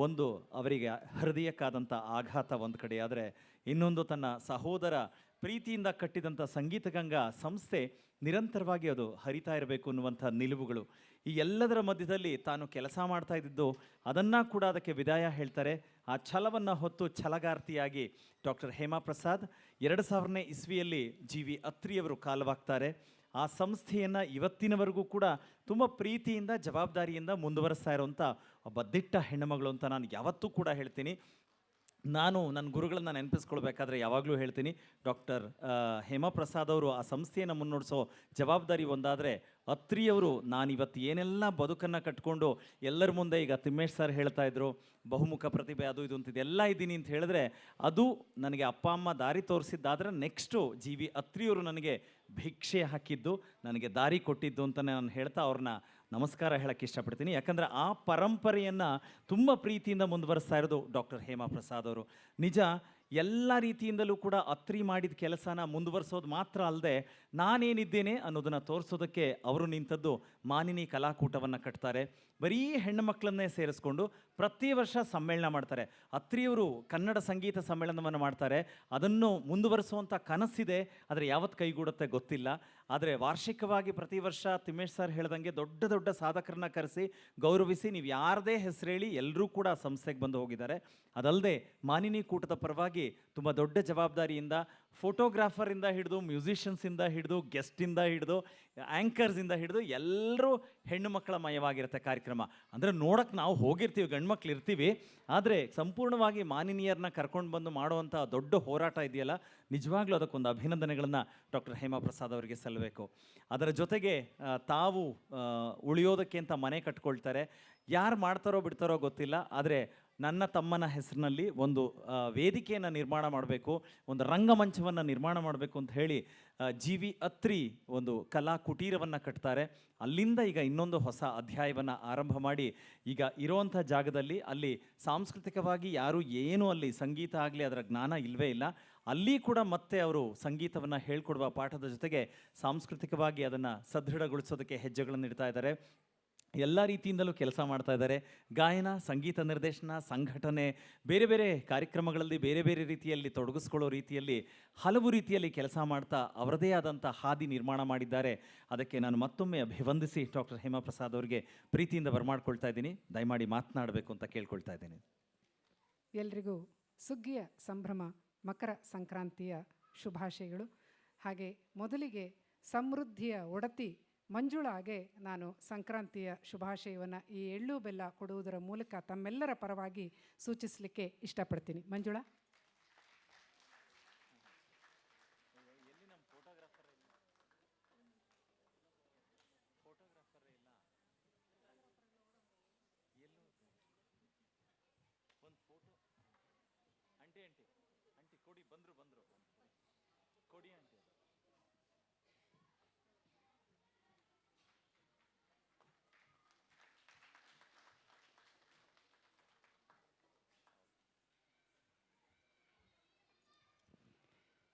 ಒಂದು ಅವರಿಗೆ ಹೃದಯಕ್ಕಾದಂಥ ಆಘಾತ ಒಂದು ಕಡೆ ಆದರೆ, ಇನ್ನೊಂದು ತನ್ನ ಸಹೋದರ ಪ್ರೀತಿಯಿಂದ ಕಟ್ಟಿದಂಥ ಸಂಗೀತಗಂಗಾ ಸಂಸ್ಥೆ ನಿರಂತರವಾಗಿ ಅದು ಹರಿತಾ ಇರಬೇಕು ಅನ್ನುವಂಥ ನಿಲುವುಗಳು. ಈ ಎಲ್ಲದರ ಮಧ್ಯದಲ್ಲಿ ತಾನು ಕೆಲಸ ಮಾಡ್ತಾ ಇದ್ದಿದ್ದು ಅದನ್ನು ಕೂಡ ಅದಕ್ಕೆ ವಿದಾಯ ಹೇಳ್ತಾರೆ. ಆ ಛಲವನ್ನು ಹೊತ್ತು ಛಲಗಾರ್ತಿಯಾಗಿ ಡಾಕ್ಟರ್ ಹೇಮಾ ಪ್ರಸಾದ್ 2000ನೇ ಇಸ್ವಿಯಲ್ಲಿ GV ಅತ್ರಿಯವರು ಕಾಲವಾಗ್ತಾರೆ. ಆ ಸಂಸ್ಥೆಯನ್ನು ಇವತ್ತಿನವರೆಗೂ ಕೂಡ ತುಂಬ ಪ್ರೀತಿಯಿಂದ ಜವಾಬ್ದಾರಿಯಿಂದ ಮುಂದುವರಿಸ್ತಾ ಇರುವಂಥ ಒಬ್ಬ ದಿಟ್ಟ ಹೆಣ್ಣುಮಗಳು ಅಂತ ನಾನು ಯಾವತ್ತೂ ಕೂಡ ಹೇಳ್ತೀನಿ. ನಾನು ನನ್ನ ಗುರುಗಳನ್ನ ನೆನಪಿಸ್ಕೊಳ್ಬೇಕಾದ್ರೆ ಯಾವಾಗಲೂ ಹೇಳ್ತೀನಿ, ಡಾಕ್ಟರ್ ಹೇಮಾ ಪ್ರಸಾದ್ ಅವರು ಆ ಸಂಸ್ಥೆಯನ್ನು ಮುನ್ನಡೆಸೋ ಜವಾಬ್ದಾರಿ ಒಂದಾದರೆ, ಅತ್ರಿಯವರು ನಾನಿವತ್ತು ಏನೆಲ್ಲ ಬದುಕನ್ನು ಕಟ್ಕೊಂಡು ಎಲ್ಲರ ಮುಂದೆ, ಈಗ ತಿಮ್ಮೇಶ್ ಸರ್ ಹೇಳ್ತಾ ಇದ್ರು ಬಹುಮುಖ ಪ್ರತಿಭೆ ಅದು ಇದು ಅಂತ ಇದೆಲ್ಲ ಇದ್ದೀನಿ ಅಂತ ಹೇಳಿದ್ರೆ, ಅದು ನನಗೆ ಅಪ್ಪ ಅಮ್ಮ ದಾರಿ ತೋರಿಸಿದ್ದಾದರೆ ನೆಕ್ಸ್ಟು GV ಅತ್ರಿಯವರು ನನಗೆ ಭಿಕ್ಷೆ ಹಾಕಿದ್ದು, ನನಗೆ ದಾರಿ ಕೊಟ್ಟಿದ್ದು ಅಂತಲೇ ನಾನು ಹೇಳ್ತಾ ಅವ್ರನ್ನ ನಮಸ್ಕಾರ ಹೇಳೋಕ್ಕೆ ಇಷ್ಟಪಡ್ತೀನಿ. ಯಾಕಂದರೆ ಆ ಪರಂಪರೆಯನ್ನು ತುಂಬ ಪ್ರೀತಿಯಿಂದ ಮುಂದುವರಿಸ್ತಾ ಇರೋದು ಡಾಕ್ಟರ್ ಹೇಮಾ ಪ್ರಸಾದ್ ಅವರು. ನಿಜ, ಎಲ್ಲ ರೀತಿಯಿಂದಲೂ ಕೂಡ ಅತ್ರಿ ಮಾಡಿದ ಕೆಲಸನ ಮುಂದುವರಿಸೋದು ಮಾತ್ರ ಅಲ್ಲದೆ ನಾನೇನಿದ್ದೇನೆ ಅನ್ನೋದನ್ನು ತೋರಿಸೋದಕ್ಕೆ ಅವರು ನಿಂತದ್ದು ಮಾನಿನಿ ಕಲಾಕೂಟವನ್ನು ಕಟ್ತಾರೆ. ಬರೀ ಹೆಣ್ಣು ಮಕ್ಕಳನ್ನೇ ಸೇರಿಸ್ಕೊಂಡು ಪ್ರತಿ ವರ್ಷ ಸಮ್ಮೇಳನ ಮಾಡ್ತಾರೆ. ಅತ್ರಿಯವರು ಕನ್ನಡ ಸಂಗೀತ ಸಮ್ಮೇಳನವನ್ನು ಮಾಡ್ತಾರೆ. ಅದನ್ನು ಮುಂದುವರಿಸುವಂಥ ಕನಸಿದೆ, ಆದರೆ ಯಾವತ್ತು ಕೈಗೂಡುತ್ತೆ ಗೊತ್ತಿಲ್ಲ. ಆದರೆ ವಾರ್ಷಿಕವಾಗಿ ಪ್ರತಿ ವರ್ಷ ತಿಮ್ಮೇಶ್ ಸರ್ ಹೇಳ್ದಂಗೆ ದೊಡ್ಡ ದೊಡ್ಡ ಸಾಧಕರನ್ನ ಕರೆಸಿ ಗೌರವಿಸಿ, ನೀವು ಯಾರದೇ ಹೆಸರು ಹೇಳಿ ಎಲ್ಲರೂ ಕೂಡ ಸಂಸ್ಥೆಗೆ ಬಂದು ಹೋಗಿದ್ದಾರೆ. ಅದಲ್ಲದೆ ಮಾನಿನಿ ಕೂಟದ ಪರವಾಗಿ ತುಂಬ ದೊಡ್ಡ ಜವಾಬ್ದಾರಿಯಿಂದ ಫೋಟೋಗ್ರಾಫರಿಂದ ಹಿಡಿದು ಮ್ಯೂಸಿಷಿಯನ್ಸಿಂದ ಹಿಡಿದು ಗೆಸ್ಟಿಂದ ಹಿಡಿದು ಆ್ಯಂಕರ್ಸಿಂದ ಹಿಡಿದು ಎಲ್ಲರೂ ಹೆಣ್ಣು ಮಕ್ಕಳ ಮಯವಾಗಿರುತ್ತೆ ಕಾರ್ಯಕ್ರಮ. ಅಂದರೆ ನೋಡೋಕ್ಕೆ ನಾವು ಹೋಗಿರ್ತೀವಿ, ಗಂಡು ಮಕ್ಳು ಇರ್ತೀವಿ, ಆದರೆ ಸಂಪೂರ್ಣವಾಗಿ ಮಾನಿನಿಯರನ್ನ ಕರ್ಕೊಂಡು ಬಂದು ಮಾಡುವಂಥ ದೊಡ್ಡ ಹೋರಾಟ ಇದೆಯಲ್ಲ, ನಿಜವಾಗ್ಲೂ ಅದಕ್ಕೊಂದು ಅಭಿನಂದನೆಗಳನ್ನು ಡಾಕ್ಟರ್ ಹೇಮಾ ಪ್ರಸಾದ್ ಅವರಿಗೆ ಸಲ್ಲಬೇಕು. ಅದರ ಜೊತೆಗೆ ತಾವು ಉಳಿಯೋದಕ್ಕೆ ಅಂತ ಮನೆ ಕಟ್ಕೊಳ್ತಾರೆ. ಯಾರು ಮಾಡ್ತಾರೋ ಬಿಡ್ತಾರೋ ಗೊತ್ತಿಲ್ಲ, ಆದರೆ ನನ್ನ ತಮ್ಮನ ಹೆಸರಿನಲ್ಲಿ ಒಂದು ವೇದಿಕೆಯನ್ನು ನಿರ್ಮಾಣ ಮಾಡಬೇಕು, ಒಂದು ರಂಗಮಂಚವನ್ನು ನಿರ್ಮಾಣ ಮಾಡಬೇಕು ಅಂತ ಹೇಳಿ GV ಅತ್ರಿ ಒಂದು ಕಲಾ ಕುಟೀರವನ್ನು ಕಟ್ತಾರೆ. ಅಲ್ಲಿಂದ ಈಗ ಇನ್ನೊಂದು ಹೊಸ ಅಧ್ಯಾಯವನ್ನು ಆರಂಭ ಮಾಡಿ ಈಗ ಇರೋವಂಥ ಜಾಗದಲ್ಲಿ ಅಲ್ಲಿ ಸಾಂಸ್ಕೃತಿಕವಾಗಿ ಯಾರೂ ಏನೂ ಅಲ್ಲಿ ಸಂಗೀತ ಆಗಲಿ ಅದರ ಜ್ಞಾನ ಇಲ್ಲವೇ ಇಲ್ಲ. ಅಲ್ಲಿ ಕೂಡ ಮತ್ತೆ ಅವರು ಸಂಗೀತವನ್ನು ಹೇಳ್ಕೊಡುವ ಪಾಠದ ಜೊತೆಗೆ ಸಾಂಸ್ಕೃತಿಕವಾಗಿ ಅದನ್ನು ಸದೃಢಗೊಳಿಸೋದಕ್ಕೆ ಹೆಜ್ಜೆಗಳನ್ನು ಇಡ್ತಾ ಇದ್ದಾರೆ. ಎಲ್ಲ ರೀತಿಯಿಂದಲೂ ಕೆಲಸ ಮಾಡ್ತಾ ಇದ್ದಾರೆ. ಗಾಯನ, ಸಂಗೀತ ನಿರ್ದೇಶನ, ಸಂಘಟನೆ, ಬೇರೆ ಬೇರೆ ಕಾರ್ಯಕ್ರಮಗಳಲ್ಲಿ ಬೇರೆ ಬೇರೆ ರೀತಿಯಲ್ಲಿ ತೊಡಗಿಸ್ಕೊಳ್ಳೋ ರೀತಿಯಲ್ಲಿ ಹಲವು ರೀತಿಯಲ್ಲಿ ಕೆಲಸ ಮಾಡ್ತಾ ಅವರದೇ ಆದಂಥ ಹಾದಿ ನಿರ್ಮಾಣ ಮಾಡಿದ್ದಾರೆ. ಅದಕ್ಕೆ ನಾನು ಮತ್ತೊಮ್ಮೆ ಅಭಿವಂದಿಸಿ ಡಾಕ್ಟರ್ ಹೇಮಾ ಪ್ರಸಾದ್ ಅವರಿಗೆ ಪ್ರೀತಿಯಿಂದ ಬರಮಾಡ್ಕೊಳ್ತಾ ಇದ್ದೀನಿ. ದಯಮಾಡಿ ಮಾತನಾಡಬೇಕು ಅಂತ ಕೇಳ್ಕೊಳ್ತಾ ಇದ್ದೀನಿ. ಎಲ್ರಿಗೂ ಸುಗ್ಗಿಯ ಸಂಭ್ರಮ, ಮಕರ ಸಂಕ್ರಾಂತಿಯ ಶುಭಾಶಯಗಳು. ಹಾಗೆ ಮೊದಲಿಗೆ ಸಮೃದ್ಧಿಯ ಒಡತಿ ಮಂಜುಳಾಗೆ ನಾನು ಸಂಕ್ರಾಂತಿಯ ಶುಭಾಶಯವನ್ನು ಈ ಎಳ್ಳು ಬೆಲ್ಲ ಕೊಡುವುದರ ಮೂಲಕ ತಮ್ಮೆಲ್ಲರ ಪರವಾಗಿ ಸೂಚಿಸಲಿಕ್ಕೆ ಇಷ್ಟಪಡ್ತೀನಿ. ಮಂಜುಳಾ.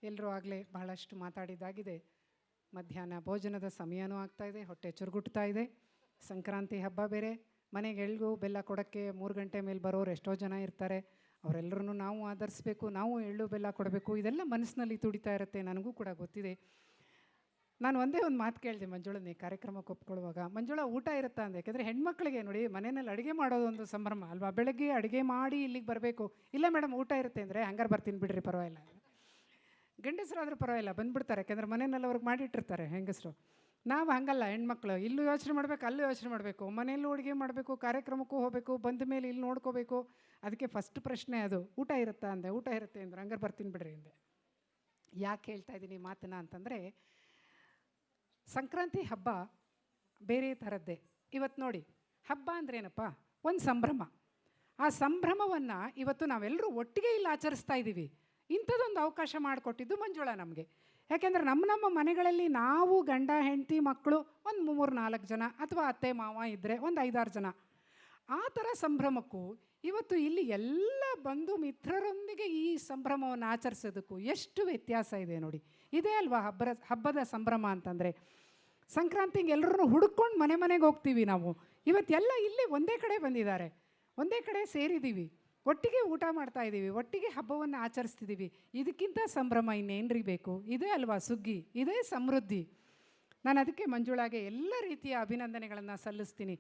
ಎಲ್ಲರೂ ಆಗಲೇ ಬಹಳಷ್ಟು ಮಾತಾಡಿದ್ದಾಗಿದೆ. ಮಧ್ಯಾಹ್ನ ಭೋಜನದ ಸಮಯನೂ ಆಗ್ತಾಯಿದೆ, ಹೊಟ್ಟೆ ಚುರುಗುಟ್ತಾ ಇದೆ. ಸಂಕ್ರಾಂತಿ ಹಬ್ಬ ಬೇರೆ, ಮನೆಗೆ ಎಳ್ಳು ಬೆಲ್ಲ ಕೊಡೋಕ್ಕೆ 3 ಗಂಟೆ ಮೇಲೆ ಬರೋರು ಎಷ್ಟೋ ಜನ ಇರ್ತಾರೆ. ಅವರೆಲ್ಲರೂ ನಾವು ಆಧರಿಸ್ಬೇಕು, ನಾವು ಎಳ್ಳು ಬೆಲ್ಲ ಕೊಡಬೇಕು, ಇದೆಲ್ಲ ಮನಸ್ಸಿನಲ್ಲಿ ತುಡಿತಾ ಇರುತ್ತೆ, ನನಗೂ ಕೂಡ ಗೊತ್ತಿದೆ. ನಾನು ಒಂದೇ ಒಂದು ಮಾತು ಕೇಳಿದೆ ಮಂಜುಳನ್ನ ಈ ಕಾರ್ಯಕ್ರಮಕ್ಕೆ ಒಪ್ಕೊಳ್ಳುವಾಗ, ಮಂಜುಳ ಊಟ ಇರುತ್ತಾ ಅಂದೆ. ಯಾಕೆಂದರೆ ಹೆಣ್ಮಕ್ಳಿಗೆ ನೋಡಿ ಮನೆಯಲ್ಲಿ ಅಡುಗೆ ಮಾಡೋದು ಒಂದು ಸಂಭ್ರಮ ಅಲ್ವಾ. ಬೆಳಗ್ಗೆ ಅಡುಗೆ ಮಾಡಿ ಇಲ್ಲಿಗೆ ಬರಬೇಕು, ಇಲ್ಲ ಮೇಡಮ್ ಊಟ ಇರುತ್ತೆ ಅಂದರೆ ಹಂಗಾರೆ ಬರ್ತೀನಿ ಬಿಡ್ರಿ ಪರವಾಗಿಲ್ಲ. ಗಂಡಸರಾದರೂ ಪರವಾಗಿಲ್ಲ ಬಂದುಬಿಡ್ತಾರೆ, ಯಾಕೆಂದರೆ ಮನೆಯಲ್ಲಿ ಅವ್ರಿಗೆ ಮಾಡಿಟ್ಟಿರ್ತಾರೆ ಹೆಂಗಸರು. ನಾವು ಹಂಗಲ್ಲ, ಹೆಣ್ಮಕ್ಳು ಇಲ್ಲೂ ಯೋಚನೆ ಮಾಡಬೇಕು, ಅಲ್ಲೂ ಯೋಚನೆ ಮಾಡಬೇಕು, ಮನೆಯಲ್ಲೂ ಅಡುಗೆ ಮಾಡಬೇಕು, ಕಾರ್ಯಕ್ರಮಕ್ಕೂ ಹೋಗಬೇಕು, ಬಂದ ಮೇಲೆ ಇಲ್ಲಿ ನೋಡ್ಕೋಬೇಕು. ಅದಕ್ಕೆ ಫಸ್ಟ್ ಪ್ರಶ್ನೆ ಅದು, ಊಟ ಇರುತ್ತಾ ಅಂದೆ. ಊಟ ಇರುತ್ತೆ ಅಂದ್ರೆ ಹಂಗಾರೆ ಬರ್ತೀನಿ ಬಿಡ್ರಿ ಅಂದೆ. ಯಾಕೆ ಹೇಳ್ತಾ ಇದ್ದೀನಿ ಮಾತನ್ನ ಅಂತಂದರೆ, ಸಂಕ್ರಾಂತಿ ಹಬ್ಬ ಬೇರೆ ಥರದ್ದೇ. ಇವತ್ತು ನೋಡಿ, ಹಬ್ಬ ಅಂದ್ರೇನಪ್ಪ, ಒಂದು ಸಂಭ್ರಮ. ಆ ಸಂಭ್ರಮವನ್ನು ಇವತ್ತು ನಾವೆಲ್ಲರೂ ಒಟ್ಟಿಗೆ ಇಲ್ಲಿ ಆಚರಿಸ್ತಾ ಇದ್ದೀವಿ. ಇಂಥದ್ದೊಂದು ಅವಕಾಶ ಮಾಡಿಕೊಟ್ಟಿದ್ದು ಮಂಜುಳಾ ನಮಗೆ. ಯಾಕೆಂದರೆ ನಮ್ಮ ಮನೆಗಳಲ್ಲಿ ನಾವು ಗಂಡ ಹೆಂಡತಿ ಮಕ್ಕಳು ಒಂದು 3-4 ಜನ, ಅಥವಾ ಅತ್ತೆ ಮಾವ ಇದ್ದರೆ ಒಂದು 5-6 ಜನ, ಆ ಥರ ಸಂಭ್ರಮಕ್ಕೂ ಇವತ್ತು ಇಲ್ಲಿ ಎಲ್ಲ ಬಂಧು ಮಿತ್ರರೊಂದಿಗೆ ಈ ಸಂಭ್ರಮವನ್ನು ಆಚರಿಸೋದಕ್ಕೂ ಎಷ್ಟು ವ್ಯತ್ಯಾಸ ಇದೆ ನೋಡಿ. ಇದೇ ಅಲ್ವಾ ಹಬ್ಬದ ಸಂಭ್ರಮ ಅಂತಂದರೆ. ಸಂಕ್ರಾಂತಿಗೆ ಎಲ್ಲರೂ ಹುಡುಕೊಂಡು ಮನೆಗೆ ಹೋಗ್ತೀವಿ ನಾವು. ಇವತ್ತೆಲ್ಲ ಇಲ್ಲಿ ಒಂದೇ ಕಡೆ ಬಂದಿದ್ದಾರೆ, ಒಂದೇ ಕಡೆ ಸೇರಿದ್ದೀವಿ, ಒಟ್ಟಿಗೆ ಊಟ ಮಾಡ್ತಾ ಇದ್ದೀವಿ, ಒಟ್ಟಿಗೆ ಹಬ್ಬವನ್ನು ಆಚರಿಸ್ತಿದ್ದೀವಿ. ಇದಕ್ಕಿಂತ ಸಂಭ್ರಮ ಇನ್ನೇನ್ರಿ ಬೇಕು? ಇದೇ ಅಲ್ವಾ ಸುಗ್ಗಿ, ಇದೇ ಸಮೃದ್ಧಿ. ನಾನು ಅದಕ್ಕೆ ಮಂಜುಳಾಗೆ ಎಲ್ಲ ರೀತಿಯ ಅಭಿನಂದನೆಗಳನ್ನು ಸಲ್ಲಿಸ್ತೀನಿ.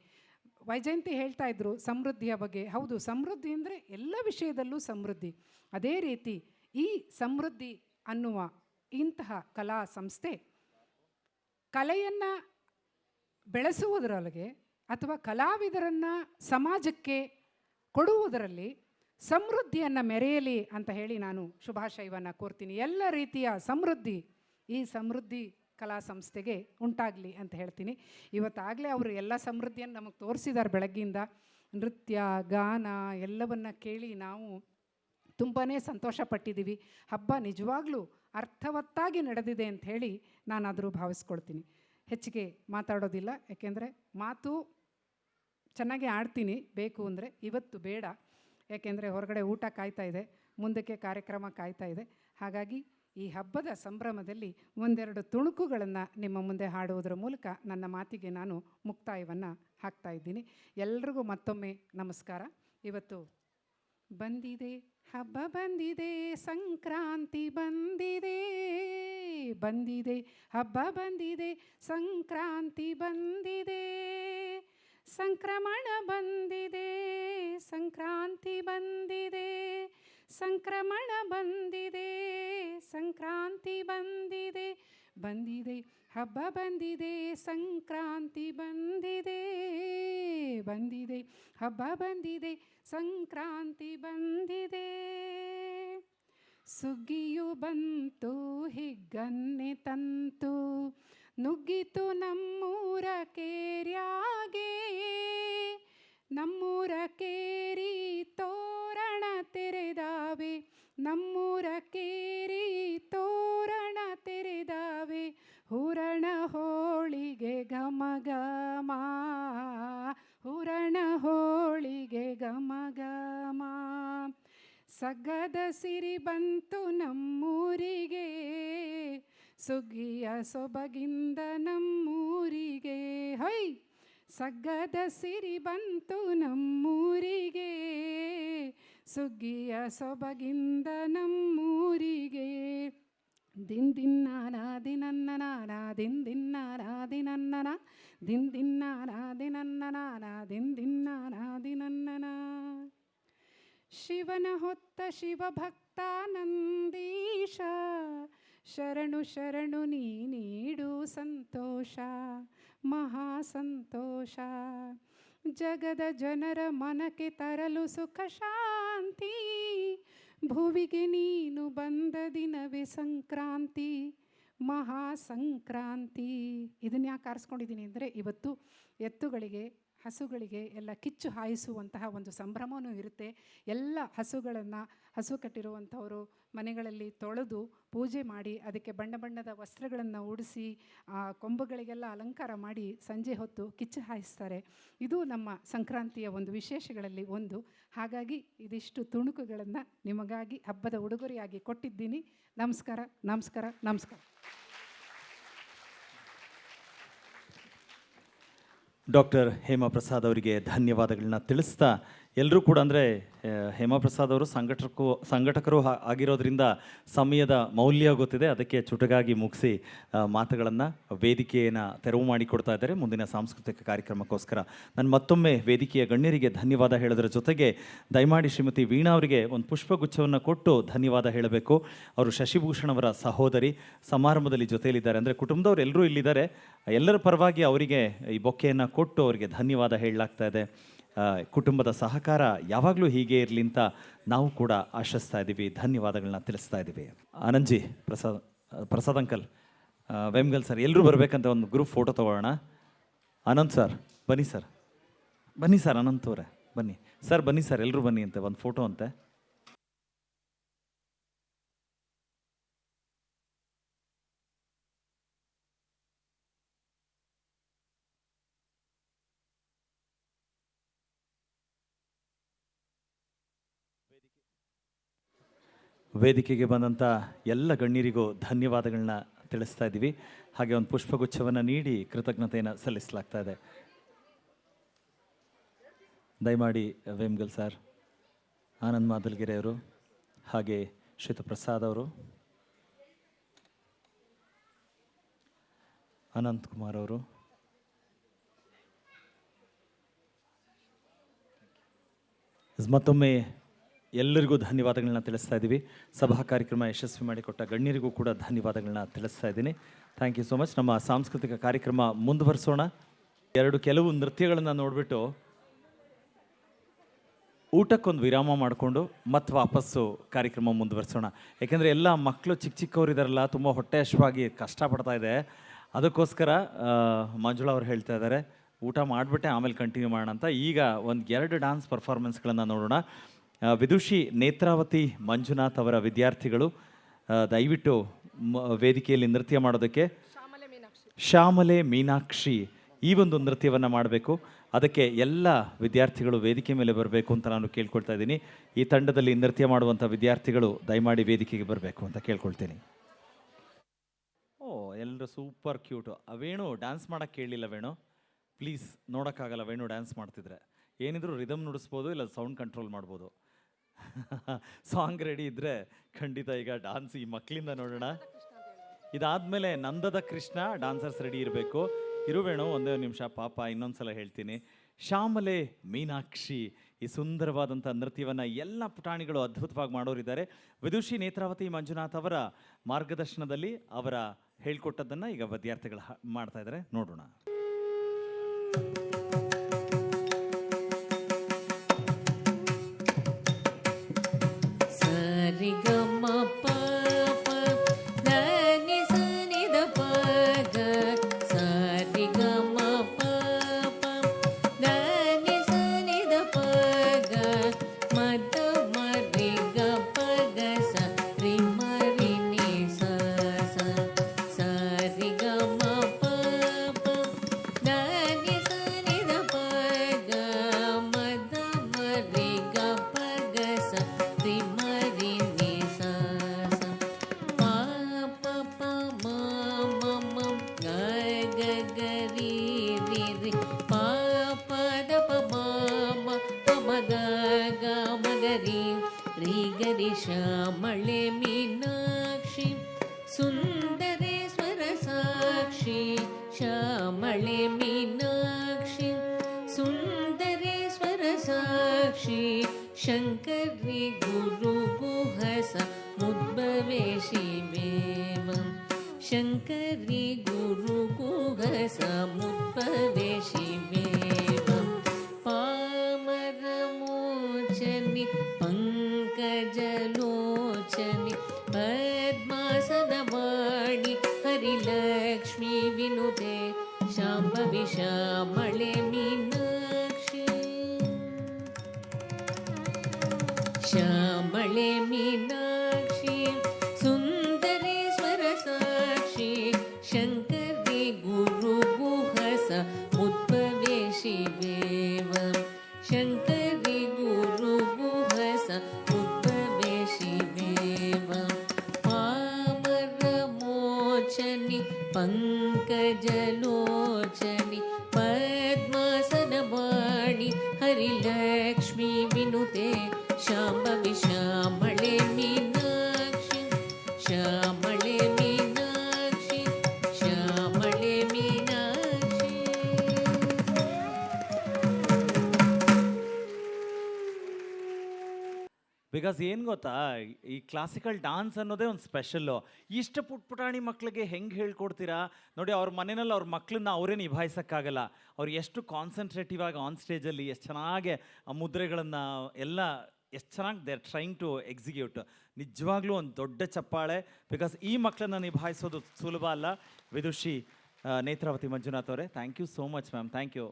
ವೈಜಯಂತಿ ಹೇಳ್ತಾ ಇದ್ರು ಸಮೃದ್ಧಿಯ ಬಗ್ಗೆ. ಹೌದು, ಸಮೃದ್ಧಿ ಅಂದರೆ ಎಲ್ಲ ವಿಷಯದಲ್ಲೂ ಸಮೃದ್ಧಿ. ಅದೇ ರೀತಿ ಈ ಸಮೃದ್ಧಿ ಅನ್ನುವ ಇಂತಹ ಕಲಾ ಸಂಸ್ಥೆ ಕಲೆಯನ್ನು ಬೆಳೆಸುವುದರೊಳಗೆ ಅಥವಾ ಕಲಾವಿದರನ್ನು ಸಮಾಜಕ್ಕೆ ಕೊಡುವುದರಲ್ಲಿ ಸಮೃದ್ಧಿಯನ್ನು ಮೆರೆಯಲಿ ಅಂತ ಹೇಳಿ ನಾನು ಶುಭಾಶಯವನ್ನು ಕೋರ್ತೀನಿ. ಎಲ್ಲ ರೀತಿಯ ಸಮೃದ್ಧಿ ಈ ಸಮೃದ್ಧಿ ಕಲಾ ಸಂಸ್ಥೆಗೆ ಉಂಟಾಗಲಿ ಅಂತ ಹೇಳ್ತೀನಿ. ಇವತ್ತಾಗಲೇ ಅವರು ಎಲ್ಲ ಸಮೃದ್ಧಿಯನ್ನು ನಮಗೆ ತೋರಿಸಿದ್ದಾರೆ. ಬೆಳಗ್ಗಿಂದ ನೃತ್ಯ ಗಾನ ಎಲ್ಲವನ್ನು ಕೇಳಿ ನಾವು ತುಂಬಾ ಸಂತೋಷಪಟ್ಟಿದ್ದೀವಿ. ಹಬ್ಬ ನಿಜವಾಗ್ಲೂ ಅರ್ಥವತ್ತಾಗಿ ನಡೆದಿದೆ ಅಂತ ಹೇಳಿ ನಾನಾದರೂ ಭಾವಿಸ್ಕೊಳ್ತೀನಿ. ಹೆಚ್ಚಿಗೆ ಮಾತಾಡೋದಿಲ್ಲ, ಯಾಕೆಂದರೆ ಮಾತು ಚೆನ್ನಾಗಿ ಆಡ್ತೀನಿ ಬೇಕು ಅಂದರೆ, ಇವತ್ತು ಬೇಡ. ಯಾಕೆಂದರೆ ಹೊರಗಡೆ ಊಟ ಕಾಯ್ತಾ ಇದೆ, ಮುಂದಕ್ಕೆ ಕಾರ್ಯಕ್ರಮ ಕಾಯ್ತಾ ಇದೆ. ಹಾಗಾಗಿ ಈ ಹಬ್ಬದ ಸಂಭ್ರಮದಲ್ಲಿ ಒಂದೆರಡು ತುಣುಕುಗಳನ್ನು ನಿಮ್ಮ ಮುಂದೆ ಹಾಡುವುದರ ಮೂಲಕ ನನ್ನ ಮಾತಿಗೆ ನಾನು ಮುಕ್ತಾಯವನ್ನು ಹಾಕ್ತಾ ಇದ್ದೀನಿ. ಎಲ್ರಿಗೂ ಮತ್ತೊಮ್ಮೆ ನಮಸ್ಕಾರ. ಇವತ್ತು ಬಂದಿದೆ ಹಬ್ಬ, ಬಂದಿದೆ ಸಂಕ್ರಾಂತಿ, ಬಂದಿದೆ ಬಂದಿದೆ ಹಬ್ಬ, ಬಂದಿದೆ ಸಂಕ್ರಾಂತಿ, ಬಂದಿದೆ ಸಂಕ್ರಮಣ, ಬಂದಿದೆ ಸಂಕ್ರಾಂತಿ, ಬಂದಿದೆ ಸಂಕ್ರಮಣ, ಬಂದಿದೆ ಸಂಕ್ರಾಂತಿ, ಬಂದಿದೆ ಬಂದಿದೆ ಹಬ್ಬ, ಬಂದಿದೆ ಸಂಕ್ರಾಂತಿ, ಬಂದಿದೆ ಬಂದಿದೆ ಹಬ್ಬ, ಬಂದಿದೆ ಸಂಕ್ರಾಂತಿ, ಬಂದಿದೆ. ಸುಗ್ಗಿಯು ಬಂತು ಹಿಗ್ಗನ್ನೆ ತಂತು, ನುಗ್ಗಿತು ನಮ್ಮೂರ ಕೇರ್ಯಾಗೆ, ನಮ್ಮೂರ ಕೇರಿ ತೋರಣ ತೆರೆದಾವೆ, ನಮ್ಮೂರ ಕೇರಿ ತೋರಣ ತೆರೆದಾವೆ, ಹೂರಣ ಹೋಳಿಗೆ ಘಮ ಘಮ, ಹೂರಣ ಹೋಳಿಗೆ ಘಮ ಘಮ. ಸಗ್ಗದ ಸಿರಿ ಬಂತು ನಮ್ಮೂರಿಗೆ, ಸುಗ್ಗಿಯ ಸೊಬಗಿಂದ ನಮ್ಮೂರಿಗೆ. ಹೈ, ಸಗ್ಗದ ಸಿರಿ ಬಂತು ನಮ್ಮೂರಿಗೆ, ಸುಗ್ಗಿಯ ಸೊಬಗಿಂದ ನಮ್ಮೂರಿಗೆ. ದಿನ್ ದಿನ್ನಾನ ದಿನನ್ನನಾನ, ದಿನ್ ದಿನ್ನಾನ ದಿನನ್ನನ, ದಿನ್ ದಿನ್ನಾನ ದಿನನ್ನನಾನ, ದಿನ್ ದಿನ್ನಾನ ದಿನನ್ನನ. ಶಿವನ ಹೊತ್ತ ಶಿವಭಕ್ತ ನಂದೀಶ, ಶರಣು ಶರಣು ನೀ ನೀಡು ಸಂತೋಷ, ಮಹಾ ಸಂತೋಷ. ಜಗದ ಜನರ ಮನಕ್ಕೆ ತರಲು ಸುಖ ಶಾಂತಿ, ಭುವಿಗೆ ನೀನು ಬಂದ ದಿನವೇ ಸಂಕ್ರಾಂತಿ, ಮಹಾ ಸಂಕ್ರಾಂತಿ. ಇದನ್ನು ಯಾಕೆ ಆರಿಸ್ಕೊಂಡಿದ್ದೀನಿ ಅಂದರೆ, ಇವತ್ತು ಎತ್ತುಗಳಿಗೆ ಹಸುಗಳಿಗೆ ಎಲ್ಲ ಕಿಚ್ಚು ಹಾಯಿಸುವಂತಹ ಒಂದು ಸಂಭ್ರಮವೂ ಇರುತ್ತೆ. ಎಲ್ಲ ಹಸುಗಳನ್ನು, ಹಸು ಕಟ್ಟಿರುವಂಥವರು ಮನೆಗಳಲ್ಲಿ ತೊಳೆದು ಪೂಜೆ ಮಾಡಿ ಅದಕ್ಕೆ ಬಣ್ಣ ಬಣ್ಣದ ವಸ್ತ್ರಗಳನ್ನು ಉಡಿಸಿ ಆ ಕೊಂಬುಗಳಿಗೆಲ್ಲ ಅಲಂಕಾರ ಮಾಡಿ ಸಂಜೆ ಹೊತ್ತು ಕಿಚ್ಚು ಹಾಯಿಸ್ತಾರೆ. ಇದು ನಮ್ಮ ಸಂಕ್ರಾಂತಿಯ ಒಂದು ವಿಶೇಷಗಳಲ್ಲಿ ಒಂದು. ಹಾಗಾಗಿ ಇದಿಷ್ಟು ತುಣುಕುಗಳನ್ನು ನಿಮಗಾಗಿ ಹಬ್ಬದ ಉಡುಗೊರೆಯಾಗಿ ಕೊಟ್ಟಿದ್ದೀನಿ. ನಮಸ್ಕಾರ, ನಮಸ್ಕಾರ, ನಮಸ್ಕಾರ. ಡಾಕ್ಟರ್ ಹೇಮಾ ಪ್ರಸಾದ್ ಅವರಿಗೆ ಧನ್ಯವಾದಗಳನ್ನ ತಿಳಿಸ್ತಾ ಎಲ್ಲರೂ ಕೂಡ ಅಂದರೆ ಹೇಮಪ್ರಸಾದ್ ಅವರು ಸಂಘಟಕರು ಆಗಿರೋದ್ರಿಂದ ಸಮಯದ ಮೌಲ್ಯ ಗೊತ್ತಿದೆ. ಅದಕ್ಕೆ ಚುಟುಕಾಗಿ ಮುಗಿಸಿ ಮಾತುಗಳನ್ನು ವೇದಿಕೆಯನ್ನು ತೆರವು ಮಾಡಿಕೊಡ್ತಾ ಇದ್ದಾರೆ ಮುಂದಿನ ಸಾಂಸ್ಕೃತಿಕ ಕಾರ್ಯಕ್ರಮಕ್ಕೋಸ್ಕರ. ನಾನು ಮತ್ತೊಮ್ಮೆ ವೇದಿಕೆಯ ಗಣ್ಯರಿಗೆ ಧನ್ಯವಾದ ಹೇಳೋದ್ರ ಜೊತೆಗೆ ದಯಮಾಡಿ ಶ್ರೀಮತಿ ವೀಣಾ ಅವರಿಗೆ ಒಂದು ಪುಷ್ಪಗುಚ್ಛವನ್ನು ಕೊಟ್ಟು ಧನ್ಯವಾದ ಹೇಳಬೇಕು. ಅವರು ಶಶಿಭೂಷಣ್ ಅವರ ಸಹೋದರಿ, ಸಮಾರಂಭದಲ್ಲಿ ಜೊತೆಯಲ್ಲಿದ್ದಾರೆ. ಅಂದರೆ ಕುಟುಂಬದವ್ರು ಎಲ್ಲರೂ ಇಲ್ಲಿದ್ದಾರೆ. ಎಲ್ಲರ ಪರವಾಗಿ ಅವರಿಗೆ ಈ ಬೊಕ್ಕೆಯನ್ನು ಕೊಟ್ಟು ಅವರಿಗೆ ಧನ್ಯವಾದ ಹೇಳಲಾಗ್ತಾ ಇದೆ. ಕುಟುಂಬದ ಸಹಕಾರ ಯಾವಾಗಲೂ ಹೀಗೆ ಇರಲಿ ಅಂತ ನಾವು ಕೂಡ ಆಶಿಸ್ತಾ ಇದ್ದೀವಿ, ಧನ್ಯವಾದಗಳನ್ನ ತಿಳಿಸ್ತಾ ಇದ್ದೀವಿ. ಆನಂದ್ಜಿ, ಪ್ರಸಾದ್ ಅಂಕಲ್, ವೆಮ್ಗಲ್ ಸರ್ ಎಲ್ಲರೂ ಬರಬೇಕಂತ ಒಂದು ಗ್ರೂಪ್ ಫೋಟೋ ತೊಗೊಳ್ಳೋಣ. ಅನಂತ್ ಸರ್ ಬನ್ನಿ ಸರ್, ಬನ್ನಿ ಸರ್, ಅನಂತ್ ಅವರೇ ಬನ್ನಿ ಸರ್, ಬನ್ನಿ ಸರ್, ಎಲ್ಲರೂ ಬನ್ನಿ ಅಂತೆ ಒಂದು ಫೋಟೋ ಅಂತೆ. ವೇದಿಕೆಗೆ ಬಂದಂಥ ಎಲ್ಲ ಗಣ್ಯರಿಗೂ ಧನ್ಯವಾದಗಳನ್ನ ತಿಳಿಸ್ತಾ ಇದ್ದೀವಿ. ಹಾಗೆ ಒಂದು ಪುಷ್ಪಗುಚ್ಛವನ್ನು ನೀಡಿ ಕೃತಜ್ಞತೆಯನ್ನು ಸಲ್ಲಿಸಲಾಗ್ತಾ ಇದೆ. ದಯಮಾಡಿ ವೇಮ್ಗಲ್ ಸರ್, ಆನಂದ್ ಮಾದಲ್ಗೆರೆ ಅವರು, ಹಾಗೆ ಶ್ವೇತಪ್ರಸಾದ್ ಅವರು, ಅನಂತ್ ಕುಮಾರ್ ಅವರು, ಮತ್ತೊಮ್ಮೆ ಎಲ್ಲರಿಗೂ ಧನ್ಯವಾದಗಳನ್ನ ತಿಳಿಸ್ತಾ ಇದ್ದೀವಿ. ಸಭಾ ಕಾರ್ಯಕ್ರಮ ಯಶಸ್ವಿ ಮಾಡಿಕೊಟ್ಟ ಗಣ್ಯರಿಗೂ ಕೂಡ ಧನ್ಯವಾದಗಳನ್ನ ತಿಳಿಸ್ತಾ ಇದ್ದೀನಿ. Thank you so much. ನಮ್ಮ ಸಾಂಸ್ಕೃತಿಕ ಕಾರ್ಯಕ್ರಮ ಮುಂದುವರಿಸೋಣ. ಕೆಲವು ನೃತ್ಯಗಳನ್ನು ನೋಡಿಬಿಟ್ಟು ಊಟಕ್ಕೊಂದು ವಿರಾಮ ಮಾಡಿಕೊಂಡು ಮತ್ತೆ ವಾಪಸ್ಸು ಕಾರ್ಯಕ್ರಮ ಮುಂದುವರಿಸೋಣ. ಯಾಕೆಂದರೆ ಎಲ್ಲ ಮಕ್ಕಳು ಚಿಕ್ಕವರಿದ್ದಾರಲ್ಲ, ತುಂಬ ಹೊಟ್ಟೆ ಹಶ್ವಾಗಿ ಕಷ್ಟಪಡ್ತಾ ಇದೆ. ಅದಕ್ಕೋಸ್ಕರ ಮಂಜುಳಾ ಅವ್ರು ಹೇಳ್ತಾ ಇದ್ದಾರೆ ಊಟ ಮಾಡಿಬಿಟ್ಟೆ ಆಮೇಲೆ ಕಂಟಿನ್ಯೂ ಮಾಡೋಣ ಅಂತ. ಈಗ ಒಂದು 2 ಡ್ಯಾನ್ಸ್ ಪರ್ಫಾರ್ಮೆನ್ಸ್ಗಳನ್ನು ನೋಡೋಣ. ವಿದುಷಿ ನೇತ್ರಾವತಿ ಮಂಜುನಾಥ್ ಅವರ ವಿದ್ಯಾರ್ಥಿಗಳು ದಯವಿಟ್ಟು ವೇದಿಕೆಯಲ್ಲಿ ನೃತ್ಯ ಮಾಡೋದಕ್ಕೆ ಶ್ಯಾಮಲೆ ಮೀನಾಕ್ಷಿ ಈ ಒಂದು ನೃತ್ಯವನ್ನು ಮಾಡಬೇಕು. ಅದಕ್ಕೆ ಎಲ್ಲ ವಿದ್ಯಾರ್ಥಿಗಳು ವೇದಿಕೆ ಮೇಲೆ ಬರಬೇಕು ಅಂತ ನಾನು ಕೇಳ್ಕೊಳ್ತಾ ಇದ್ದೀನಿ. ಈ ತಂಡದಲ್ಲಿ ನೃತ್ಯ ಮಾಡುವಂಥ ವಿದ್ಯಾರ್ಥಿಗಳು ದಯಮಾಡಿ ವೇದಿಕೆಗೆ ಬರಬೇಕು ಅಂತ ಕೇಳ್ಕೊಳ್ತೀನಿ. ಎಲ್ಲರೂ ಸೂಪರ್ ಕ್ಯೂಟು. ವೇಣು ಡ್ಯಾನ್ಸ್ ಮಾಡೋಕ್ಕೆ ಕೇಳಲಿಲ್ಲ. ವೇಣು ಪ್ಲೀಸ್, ನೋಡೋಕ್ಕಾಗಲ್ಲ ವೇಣು ಡ್ಯಾನ್ಸ್ ಮಾಡ್ತಿದ್ರೆ. ಏನಿದ್ರು ರಿದಮ್ ನುಡಿಸ್ಬೋದು, ಇಲ್ಲ ಸೌಂಡ್ ಕಂಟ್ರೋಲ್ ಮಾಡ್ಬೋದು. ಸಾಂಗ್ ರೆಡಿ ಇದ್ದರೆ ಖಂಡಿತ ಈಗ ಡ್ಯಾನ್ಸ್ ಈ ಮಕ್ಕಳಿಂದ ನೋಡೋಣ. ಇದಾದಮೇಲೆ ನಂದದ ಕೃಷ್ಣ ಡಾನ್ಸರ್ಸ್ ರೆಡಿ ಇರಬೇಕು. ಇರುವೇಣು ಒಂದೇ ನಿಮಿಷ ಪಾಪ, ಇನ್ನೊಂದು ಸಲ ಹೇಳ್ತೀನಿ. ಶ್ಯಾಮಲೆ ಮೀನಾಕ್ಷಿ ಈ ಸುಂದರವಾದಂಥ ನೃತ್ಯವನ್ನು ಎಲ್ಲ ಪುಟಾಣಿಗಳು ಅದ್ಭುತವಾಗಿ ಮಾಡೋರಿದ್ದಾರೆ. ವಿದುಷಿ ನೇತ್ರಾವತಿ ಮಂಜುನಾಥ್ ಅವರ ಮಾರ್ಗದರ್ಶನದಲ್ಲಿ ಅವರ ಹೇಳ್ಕೊಟ್ಟದ್ದನ್ನು ಈಗ ವಿದ್ಯಾರ್ಥಿಗಳು ಮಾಡ್ತಾ ಇದ್ದಾರೆ, ನೋಡೋಣ. ಶ್ಯಾಮಳೆ ಮೀನಾಕ್ಷಿ ಸುಂದರೇಶ್ವರ ಸಾಕ್ಷಿ, ಶ್ಯಾಮಳೆ ಮೀನಾಕ್ಷಿ ಸುಂದರೇಶ್ವರ ಸಾಕ್ಷಿ, ಶಂಕರಿ ಗುರು ಗುಹಸ ಮುದ್ಭವೆ ಶಿವೇವಂ, ಶಂಕರಿ ಗುರು ಗುಹಸ ಮುದ್ಭವೆ ಶಿವೇವಂ, ಪಾಮರ ಮೋಚನಿ पंकजलोचनि पद्मासनवाणि हरिलक्ष्मी विनुते शाम्भवी श्यामळे मीनाक्षी, श्यामळे मीनाक्षी सुन्दरेश्वर साक्षी, शङ्करी गुरु गुहस मुद्भवे शिवेवं, शङ्करी गुरु गुहस मुद्भवे शिवेवं, पामरमोचनि पङ्कजलोचनि पद्मासनवाणि हरि ಸುಂದರಿ ಲಕ್ಷ್ಮೀ ವಿನುತೆ ಶಾಂಭವಿ ಶ್ಯಾಮಳೆ ಮೀನಾಕ್ಷಿ ಶ್ಯಾಮಳೆ ಮೀನಾಕ್ಷಿ ಶ್ಯಾಮಳೆ ಮೀನಾಕ್ಷಿ. ಬಿಕಾಸ್ ಏನು ಗೊತ್ತಾ, ಈ ಕ್ಲಾಸಿಕಲ್ ಡಾನ್ಸ್ ಅನ್ನೋದೇ ಒಂದು ಸ್ಪೆಷಲ್ಲು. ಇಷ್ಟು ಪುಟಾಣಿ ಮಕ್ಳಿಗೆ ಹೆಂಗೆ ಹೇಳ್ಕೊಡ್ತೀರಾ ನೋಡಿ. ಅವ್ರ ಮನೆಯಲ್ಲಿ ಅವ್ರ ಮಕ್ಕಳನ್ನ ಅವರೇ ನಿಭಾಯಿಸೋಕ್ಕಾಗಲ್ಲ. ಅವ್ರು ಎಷ್ಟು ಕಾನ್ಸಂಟ್ರೇಟಿವ್ ಆಗಿ ಆನ್ ಸ್ಟೇಜಲ್ಲಿ ಎಷ್ಟು ಚೆನ್ನಾಗಿ ಆ ಮುದ್ರೆಗಳನ್ನು ಎಲ್ಲ ಎಷ್ಟು ಚೆನ್ನಾಗಿ they are trying to execute. ನಿಜವಾಗ್ಲೂ ಒಂದು ದೊಡ್ಡ ಚಪ್ಪಾಳೆ. ಬಿಕಾಸ್ ಈ ಮಕ್ಕಳನ್ನ ನಿಭಾಯಿಸೋದು ಸುಲಭ ಅಲ್ಲ. ವಿದುಷಿ ನೇತ್ರಾವತಿ ಮಂಜುನಾಥ್ ಅವರೇ, thank you so much ma'am. Thank you.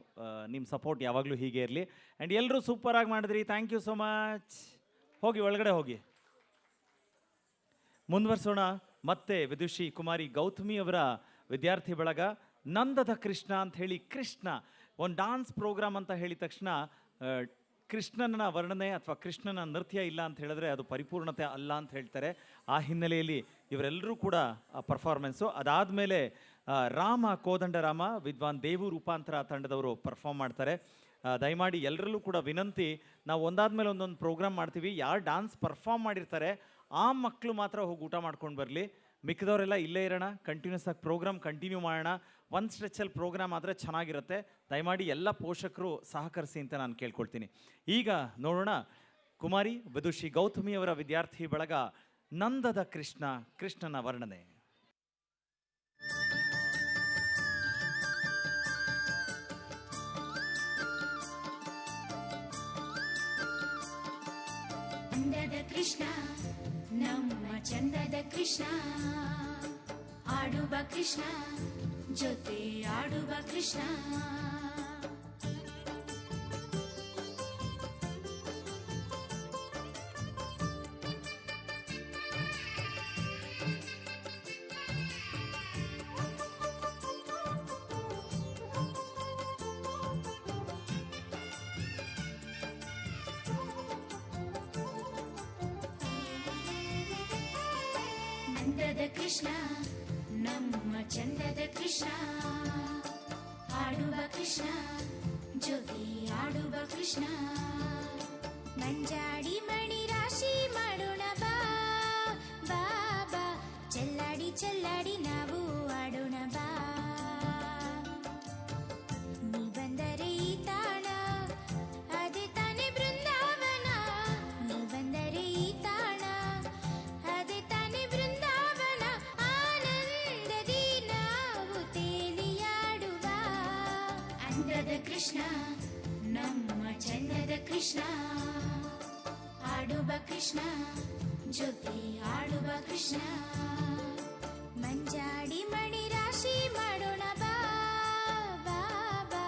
ನಿಮ್ಮ ಸಪೋರ್ಟ್ ಯಾವಾಗಲೂ ಹೀಗೆ ಇರಲಿ. ಆ್ಯಂಡ್ ಎಲ್ಲರೂ ಸೂಪರಾಗಿ ಮಾಡಿದ್ರಿ. Thank you so much. ಹೋಗಿ ಒಳಗಡೆ ಹೋಗಿ. ಮುಂದುವರ್ಸೋಣ. ಮತ್ತೆ ವಿದುಷಿ ಕುಮಾರಿ ಗೌತಮಿ ಅವರ ವಿದ್ಯಾರ್ಥಿ ಬಳಗ ನಂದದ ಕೃಷ್ಣ ಅಂತ ಹೇಳಿ. ಕೃಷ್ಣ ಒಂದು ಡಾನ್ಸ್ ಪ್ರೋಗ್ರಾಮ್ ಅಂತ ಹೇಳಿದ ತಕ್ಷಣ ಕೃಷ್ಣನ ವರ್ಣನೆ ಅಥವಾ ಕೃಷ್ಣನ ನೃತ್ಯ ಇಲ್ಲ ಅಂತ ಹೇಳಿದ್ರೆ ಅದು ಪರಿಪೂರ್ಣತೆ ಅಲ್ಲ ಅಂತ ಹೇಳ್ತಾರೆ. ಆ ಹಿನ್ನೆಲೆಯಲ್ಲಿ ಇವರೆಲ್ಲರೂ ಕೂಡ ಪರ್ಫಾರ್ಮೆನ್ಸು. ಅದಾದಮೇಲೆ ರಾಮ ಕೋದಂಡರಾಮ ವಿದ್ವಾನ್ ದೇವು ರೂಪಾಂತರ ತಂಡದವರು ಪರ್ಫಾರ್ಮ್ ಮಾಡ್ತಾರೆ. ದಯಮಾಡಿ ಎಲ್ಲರಲ್ಲೂ ಕೂಡ ವಿನಂತಿ, ನಾವು ಒಂದಾದ್ಮೇಲೆ ಒಂದೊಂದು ಪ್ರೋಗ್ರಾಮ್ ಮಾಡ್ತೀವಿ. ಯಾರು ಡಾನ್ಸ್ ಪರ್ಫಾರ್ಮ್ ಮಾಡಿರ್ತಾರೆ ಆ ಮಕ್ಕಳು ಮಾತ್ರ ಹೋಗಿ ಊಟ ಮಾಡ್ಕೊಂಡು ಬರಲಿ. ಮಿಕ್ಕಿದವರೆಲ್ಲ ಇಲ್ಲೇ ಇರೋಣ. ಕಂಟಿನ್ಯೂಸ್ ಆಗಿ ಪ್ರೋಗ್ರಾಮ್ ಕಂಟಿನ್ಯೂ ಮಾಡೋಣ. ಒಂದು ಸ್ಟ್ರೆಚಲ್ಲಿ ಪ್ರೋಗ್ರಾಮ್ ಆದರೆ ಚೆನ್ನಾಗಿರುತ್ತೆ. ದಯಮಾಡಿ ಎಲ್ಲ ಪೋಷಕರು ಸಹಕರಿಸಿ ಅಂತ ನಾನು ಕೇಳ್ಕೊಳ್ತೀನಿ. ಈಗ ನೋಡೋಣ ಕುಮಾರಿ ವಿದುಷಿ ಗೌತಮಿಯವರ ವಿದ್ಯಾರ್ಥಿ ಬಳಗ ನಂದದ ಕೃಷ್ಣ, ಕೃಷ್ಣನ ವರ್ಣನೆ. ಚಂದದ ಕೃಷ್ಣ ನಮ್ಮ ಚಂದದ ಕೃಷ್ಣ, ಆಡುವ ಕೃಷ್ಣ ಜೊತೆ ಆಡುವ ಕೃಷ್ಣ. ನಂದದ ಕೃಷ್ಣ ನಮ್ಮ ಚಂದದ ಕೃಷ್ಣ, ಆಡುವ ಕೃಷ್ಣ ಜೊತೆ ಆಡುವ ಕೃಷ್ಣ. ಮಂಜಾಡಿ ಮಣಿ ರಾಶಿ ಮಾಡೋಣ ಬಾ ಬಾಬಾ, ಚೆಲ್ಲಾಡಿ ಚೆಲ್ಲಾಡಿ ನಾವು ಆಡೋಣ ಬಾ. ನೀ ಬಂದರೆ ಈ ತಾಣ ಅದೇ ತಾನೆ ಬೃಂದಾವನ, ನೀ ಬಂದರೆ ಈ ತಾಣ ಅದೇ ತಾನೆ ಬೃಂದಾವನ. ಆನಂದದಿ ನಾವು ತೇಲಿಯಾಡುವ ಅಂದದ ಕೃಷ್ಣ ನಮ್ಮ ಚಂದದ ಕೃಷ್ಣ, ಆಡುವ ಕೃಷ್ಣ ಜೊತೆ ಆಡುವ ಕೃಷ್ಣ. ಮಂಜಾಡಿ ಮಣಿ ರಾಶಿ ಮಾಡೋಣ ಬಾ ಬಾಬಾ,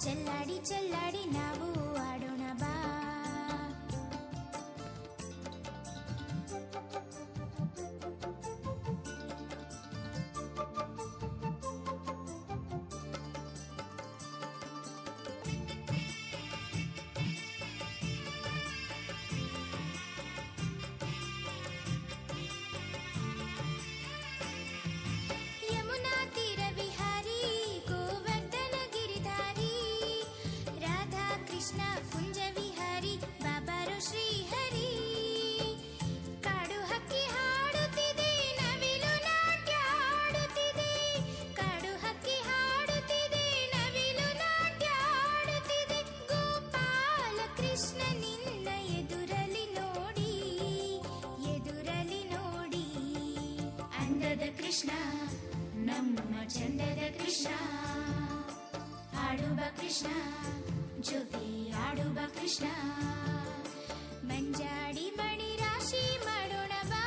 ಚೆಲ್ಲಾಡಿ ಚೆಲ್ಲಾಡಿ ನಾವು ಆಡೋಣ ಬಾ. ಯಮುನಾ ತೀರ ವಿಹಾರಿ ಗೋವರ್ಧನ ಗಿರಿಧಾರಿ, ರಾಧಾ ಕೃಷ್ಣ ಕುಂಜ ವಿಹಾರಿ ಬಾಬಾರು ಶ್ರೀಹರಿ. ಕಾಡು ಹಕ್ಕಿ ಹಾಡುತ್ತಿದೆ ನವಿಲು ನಾಟ್ಯ ಆಡುತ್ತಿದೆ, ಕಾಡು ಹಕ್ಕಿ ಹಾಡುತ್ತಿದೆ ನವಿಲು ನಾಟ್ಯ ಆಡುತ್ತಿದೆ. ಗೋಪಾಲ ಕೃಷ್ಣ ನಿನ್ನ ಎದುರಲಿ ನೋಡಿ, ಎದುರಲಿ ನೋಡಿ. ಅಂದದ ಕೃಷ್ಣ ನಮ್ಮ ಚಂದದ ಕೃಷ್ಣ, ಆಡುವ ಕೃಷ್ಣ ಜೊತೆ ಆಡುವ ಕೃಷ್ಣ. ಮಂಜಾಡಿ ಮಣಿ ರಾಶಿ ಮಾಡೋಣ ಬಾ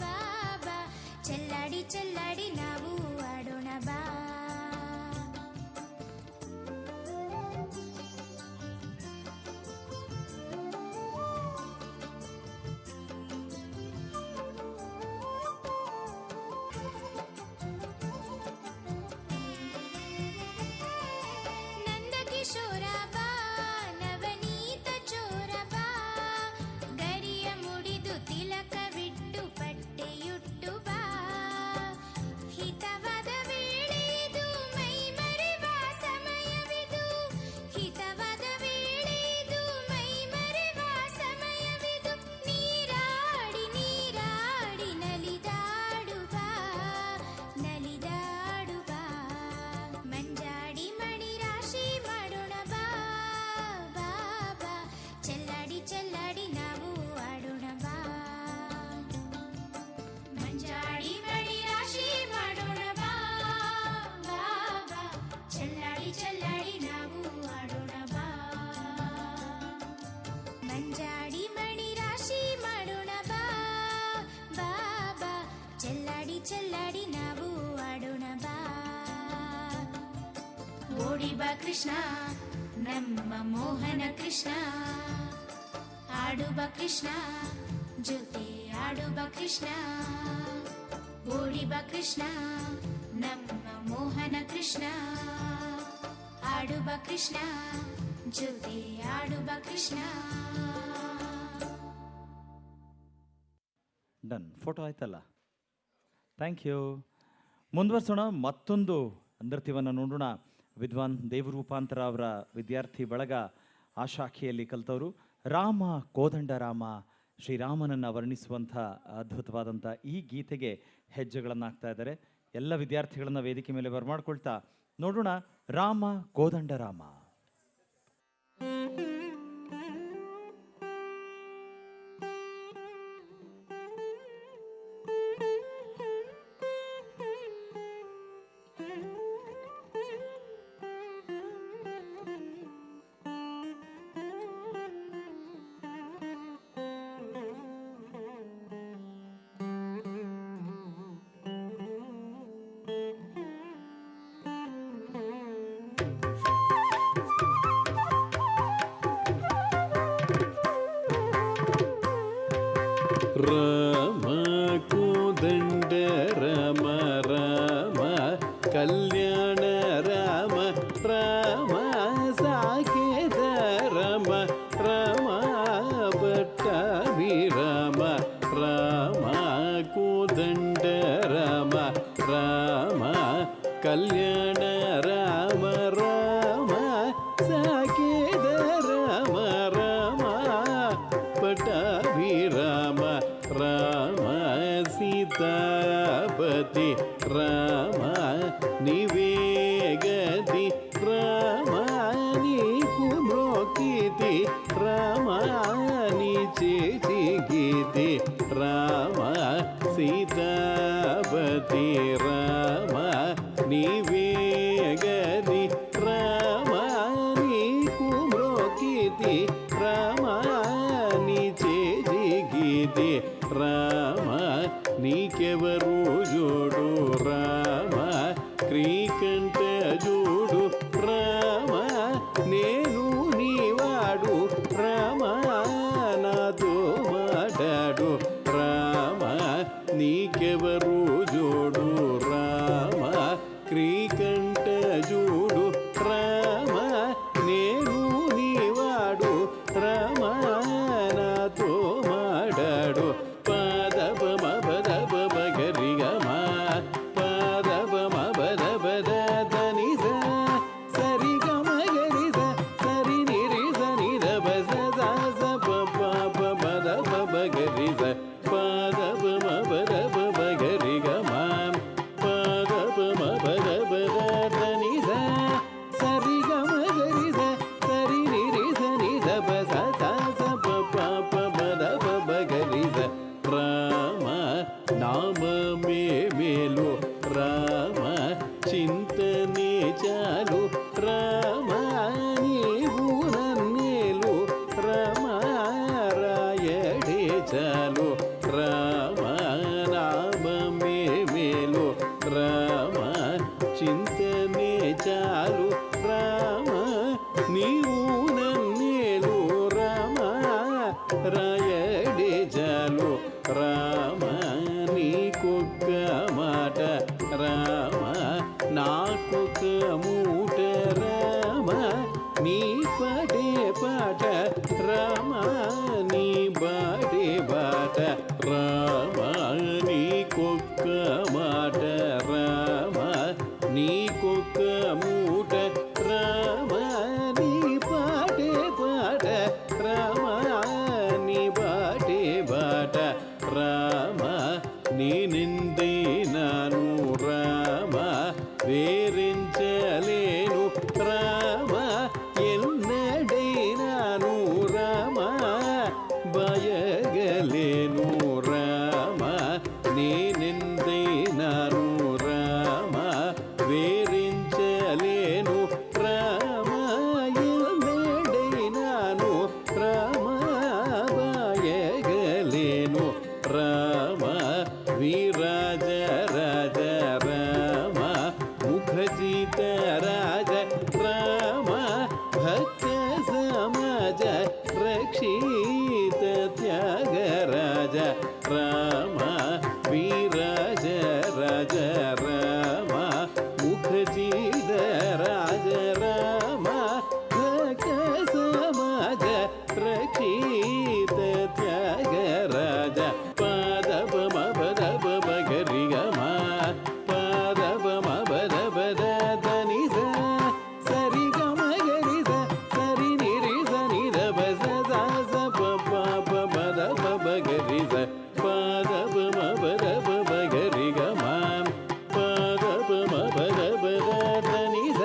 ಬಾಬಾ, ಚೆಲ್ಲಾಡಿ ಚೆಲ್ಲಾಡಿ ನಾವು ಆಡೋಣ ಬಾ. ನಂದಕಿಶೋರ ಬಾ ನವನೀತ ಚೋರ ಬಾ, ಗರಿಯ ಮುಡಿದು ತಿಲಕವಿಟ್ಟು ಪಟ್ಟೆಯುಟ್ಟು ಬಾ. ಓಡಿ ಬಾ ಕೃಷ್ಣ ನಮ್ಮ ಮೋಹನ ಕೃಷ್ಣ ಆಡು ಬಾ ಕೃಷ್ಣ ಜೊತೆ ಆಡು ಬಾ ಕೃಷ್ಣ ಓಡಿ ಬಾ ಕೃಷ್ಣ ನಮ್ಮ ಮೋಹನ ಕೃಷ್ಣ ಆಡು ಬಾ ಕೃಷ್ಣ ಜೊತೆ ಆಡು ಬಾ ಕೃಷ್ಣ. ಡನ್, ಫೋಟೋ ಆಯ್ತಲ್ಲ, ಥ್ಯಾಂಕ್ ಯು. ಮುಂದುವರ್ಸೋಣ, ಮತ್ತೊಂದು ನೃತ್ಯವನ್ನು ನೋಡೋಣ. ವಿದ್ವಾನ್ ದೇವರೂಪಾಂತರ ಅವರ ವಿದ್ಯಾರ್ಥಿ ಬಳಗ ಆ ಶಾಖೆಯಲ್ಲಿ ಕಲಿತವರು. ರಾಮ ಕೋದಂಡ ರಾಮ, ಶ್ರೀರಾಮನನ್ನು ವರ್ಣಿಸುವಂಥ ಅದ್ಭುತವಾದಂಥ ಈ ಗೀತೆಗೆ ಹೆಜ್ಜೆಗಳನ್ನು ಹಾಕ್ತಾ ಇದ್ದಾರೆ. ಎಲ್ಲ ವಿದ್ಯಾರ್ಥಿಗಳನ್ನು ವೇದಿಕೆ ಮೇಲೆ ಬರಮಾಡ್ಕೊಳ್ತಾ ನೋಡೋಣ ರಾಮ ಕೋದಂಡ ರಾಮ. ರಾಮ ಕೋದಂಡ ರಾಮ ರಾಮ ಕಲ್ಯಾಣ ರಾಮ ರಾಮ ಸಾಕೇತ ರಾಮ ರಾಮ ಪಟ್ಟಾಭಿರಾಮ ರಾಮ ಕೋದಂಡ ರಾಮ ರಾಮ ಕಲ್ಯಾಣ ರಾಮ ರಾಮ ಸಾಕೇತ ರಾಮ ರಾಮ ಪಟ್ಟಾಭಿರಾಮ ರಾಮ ಸೀತಾಪತಿ ರಾಮ ನಿವೇಗದಿ ರಾಮ ನೀಕು ಮ್ರೋಕಿತಿ ರಾಮ ನಿಚೇತಿ ಗೀತಿ ರಾಮ ಸೀತಾಪತಿ ರಾಮ ನಿವೇಗದಿ ರಾಮ ನೀಕು ಮ್ರೋಕಿತಿ ರಾಮ ನಿಚೇತಿ ಗೀತಿ ರಾಮ ನೀಕೆವರು ಜೋಡು ರಾಮ ಕ್ರೀಕಂಠ ಜೋಡು ರಾಮ ನೇನು ನೀವಾಡು ರಾಮ ನಾతో ಮಾತಾಡು ರಾಮ ನೀಕೆವರು ಜೋಡು ರಾಮ ಕ್ರೀಕಂಠ ಜೋಡು ರಾಮ ನೇನು ನೀವಾಡು ರಾಮ ನಾతో ಮಾತಾಡು ಪಾದ ಪಮ ಪದ ಪಮ ಗರಿ ಗಮ ಪಾದ ಪಮ ಪದ ಪದ ಧನಿ ಸ ಸರಿ ಗಮ ಗರಿ ಸ ಸರಿ ನಿರಿ ಸ ನಿ ದ ಪ ಸ ಸ ಸ ಪ ಪ ಪ ಪದ ಪಮ ಗರಿ ಸ ಪಾದ ಪಮ ಪದ ಪಮ ಗರಿ ಗಮ ಪಾದ ಪಮ ಪದ ಪದ ಧನಿ ಸ ಸರಿ ಗಮ ಗರಿ ಸ ಸರಿ ನಿರಿ ಸ ನಿ ದ ಪ ಸ ಸ ಸ ಪ ಪ ಪ ಪದ ಪಮ ಗರಿ ಸ ರಾಮ ನಾಮ ಮೇಲು ರಾಮ ಚಿಂತನೆ ಚಾಲು ರಾಮ ನೀವು ನನ್ನೇಲು ರಾಮ ರಾಯಡೆ ಚಾಲು ರಾಮ ನಾಮ ಮೇಲು ರಾಮ ಚಿಂತನೆ ಚಾಲು ರಾಮ ನೀವು ನನ್ನೇಲು ರಾಮ ರಾಯಡೆ ಚಾಲು ರಾಮ ನೀ ಕುಕ್ಕ ಮಾಟ ರಾಮ ನಾಕುಕ ಮೂಟ ರಾಮ ನೀ ಪಡೆ ಪಾಠ ರಾಮ ನೀ ಬಾಡೆ ಬಾಟ ರಾಮ ನೀ ಕುಕ್ಕ ಮಾಟ ರಾಮ ನೀ ಕುಕ್ಕ ಮೂಟ ರಾಮ ನೀ ಪಾಡೆ ಪಾಠ ರಾಮ ನೀ ಬಾಡೆ ಬಾಟ ರಾಮ ನೀನಿಂದೆ ನಾನು ರಾಮ ಬೇರೆಂಚಲೇನು ರಾಮ ಎಲ್ಲೆಡೆ ನಾನು ರಾಮ समाज रक्षित त्यागराज राम वीराज राज राम मुखजीद राज राम भक्त समाज रक्षित त्यागराज पाद पम पद पम गरि गम पाद पम पद पद ಧನಿ ಸ ಸರಿ ಗಮ ಗರಿ ಸ ಸರಿ ನಿರಿ ಸ ನಿ ದ ಪ ಸ ಸ ಸ ಪ ಪ ಪ ಪ ದ ಪ ಪ ಗರಿ ಸ ಪಾದ ಪಮ ಪದ ಪಮ ಗರಿ ಗಮ ಪಾದ ಪಮ ಪದ ಪದ ಧನಿ ಸ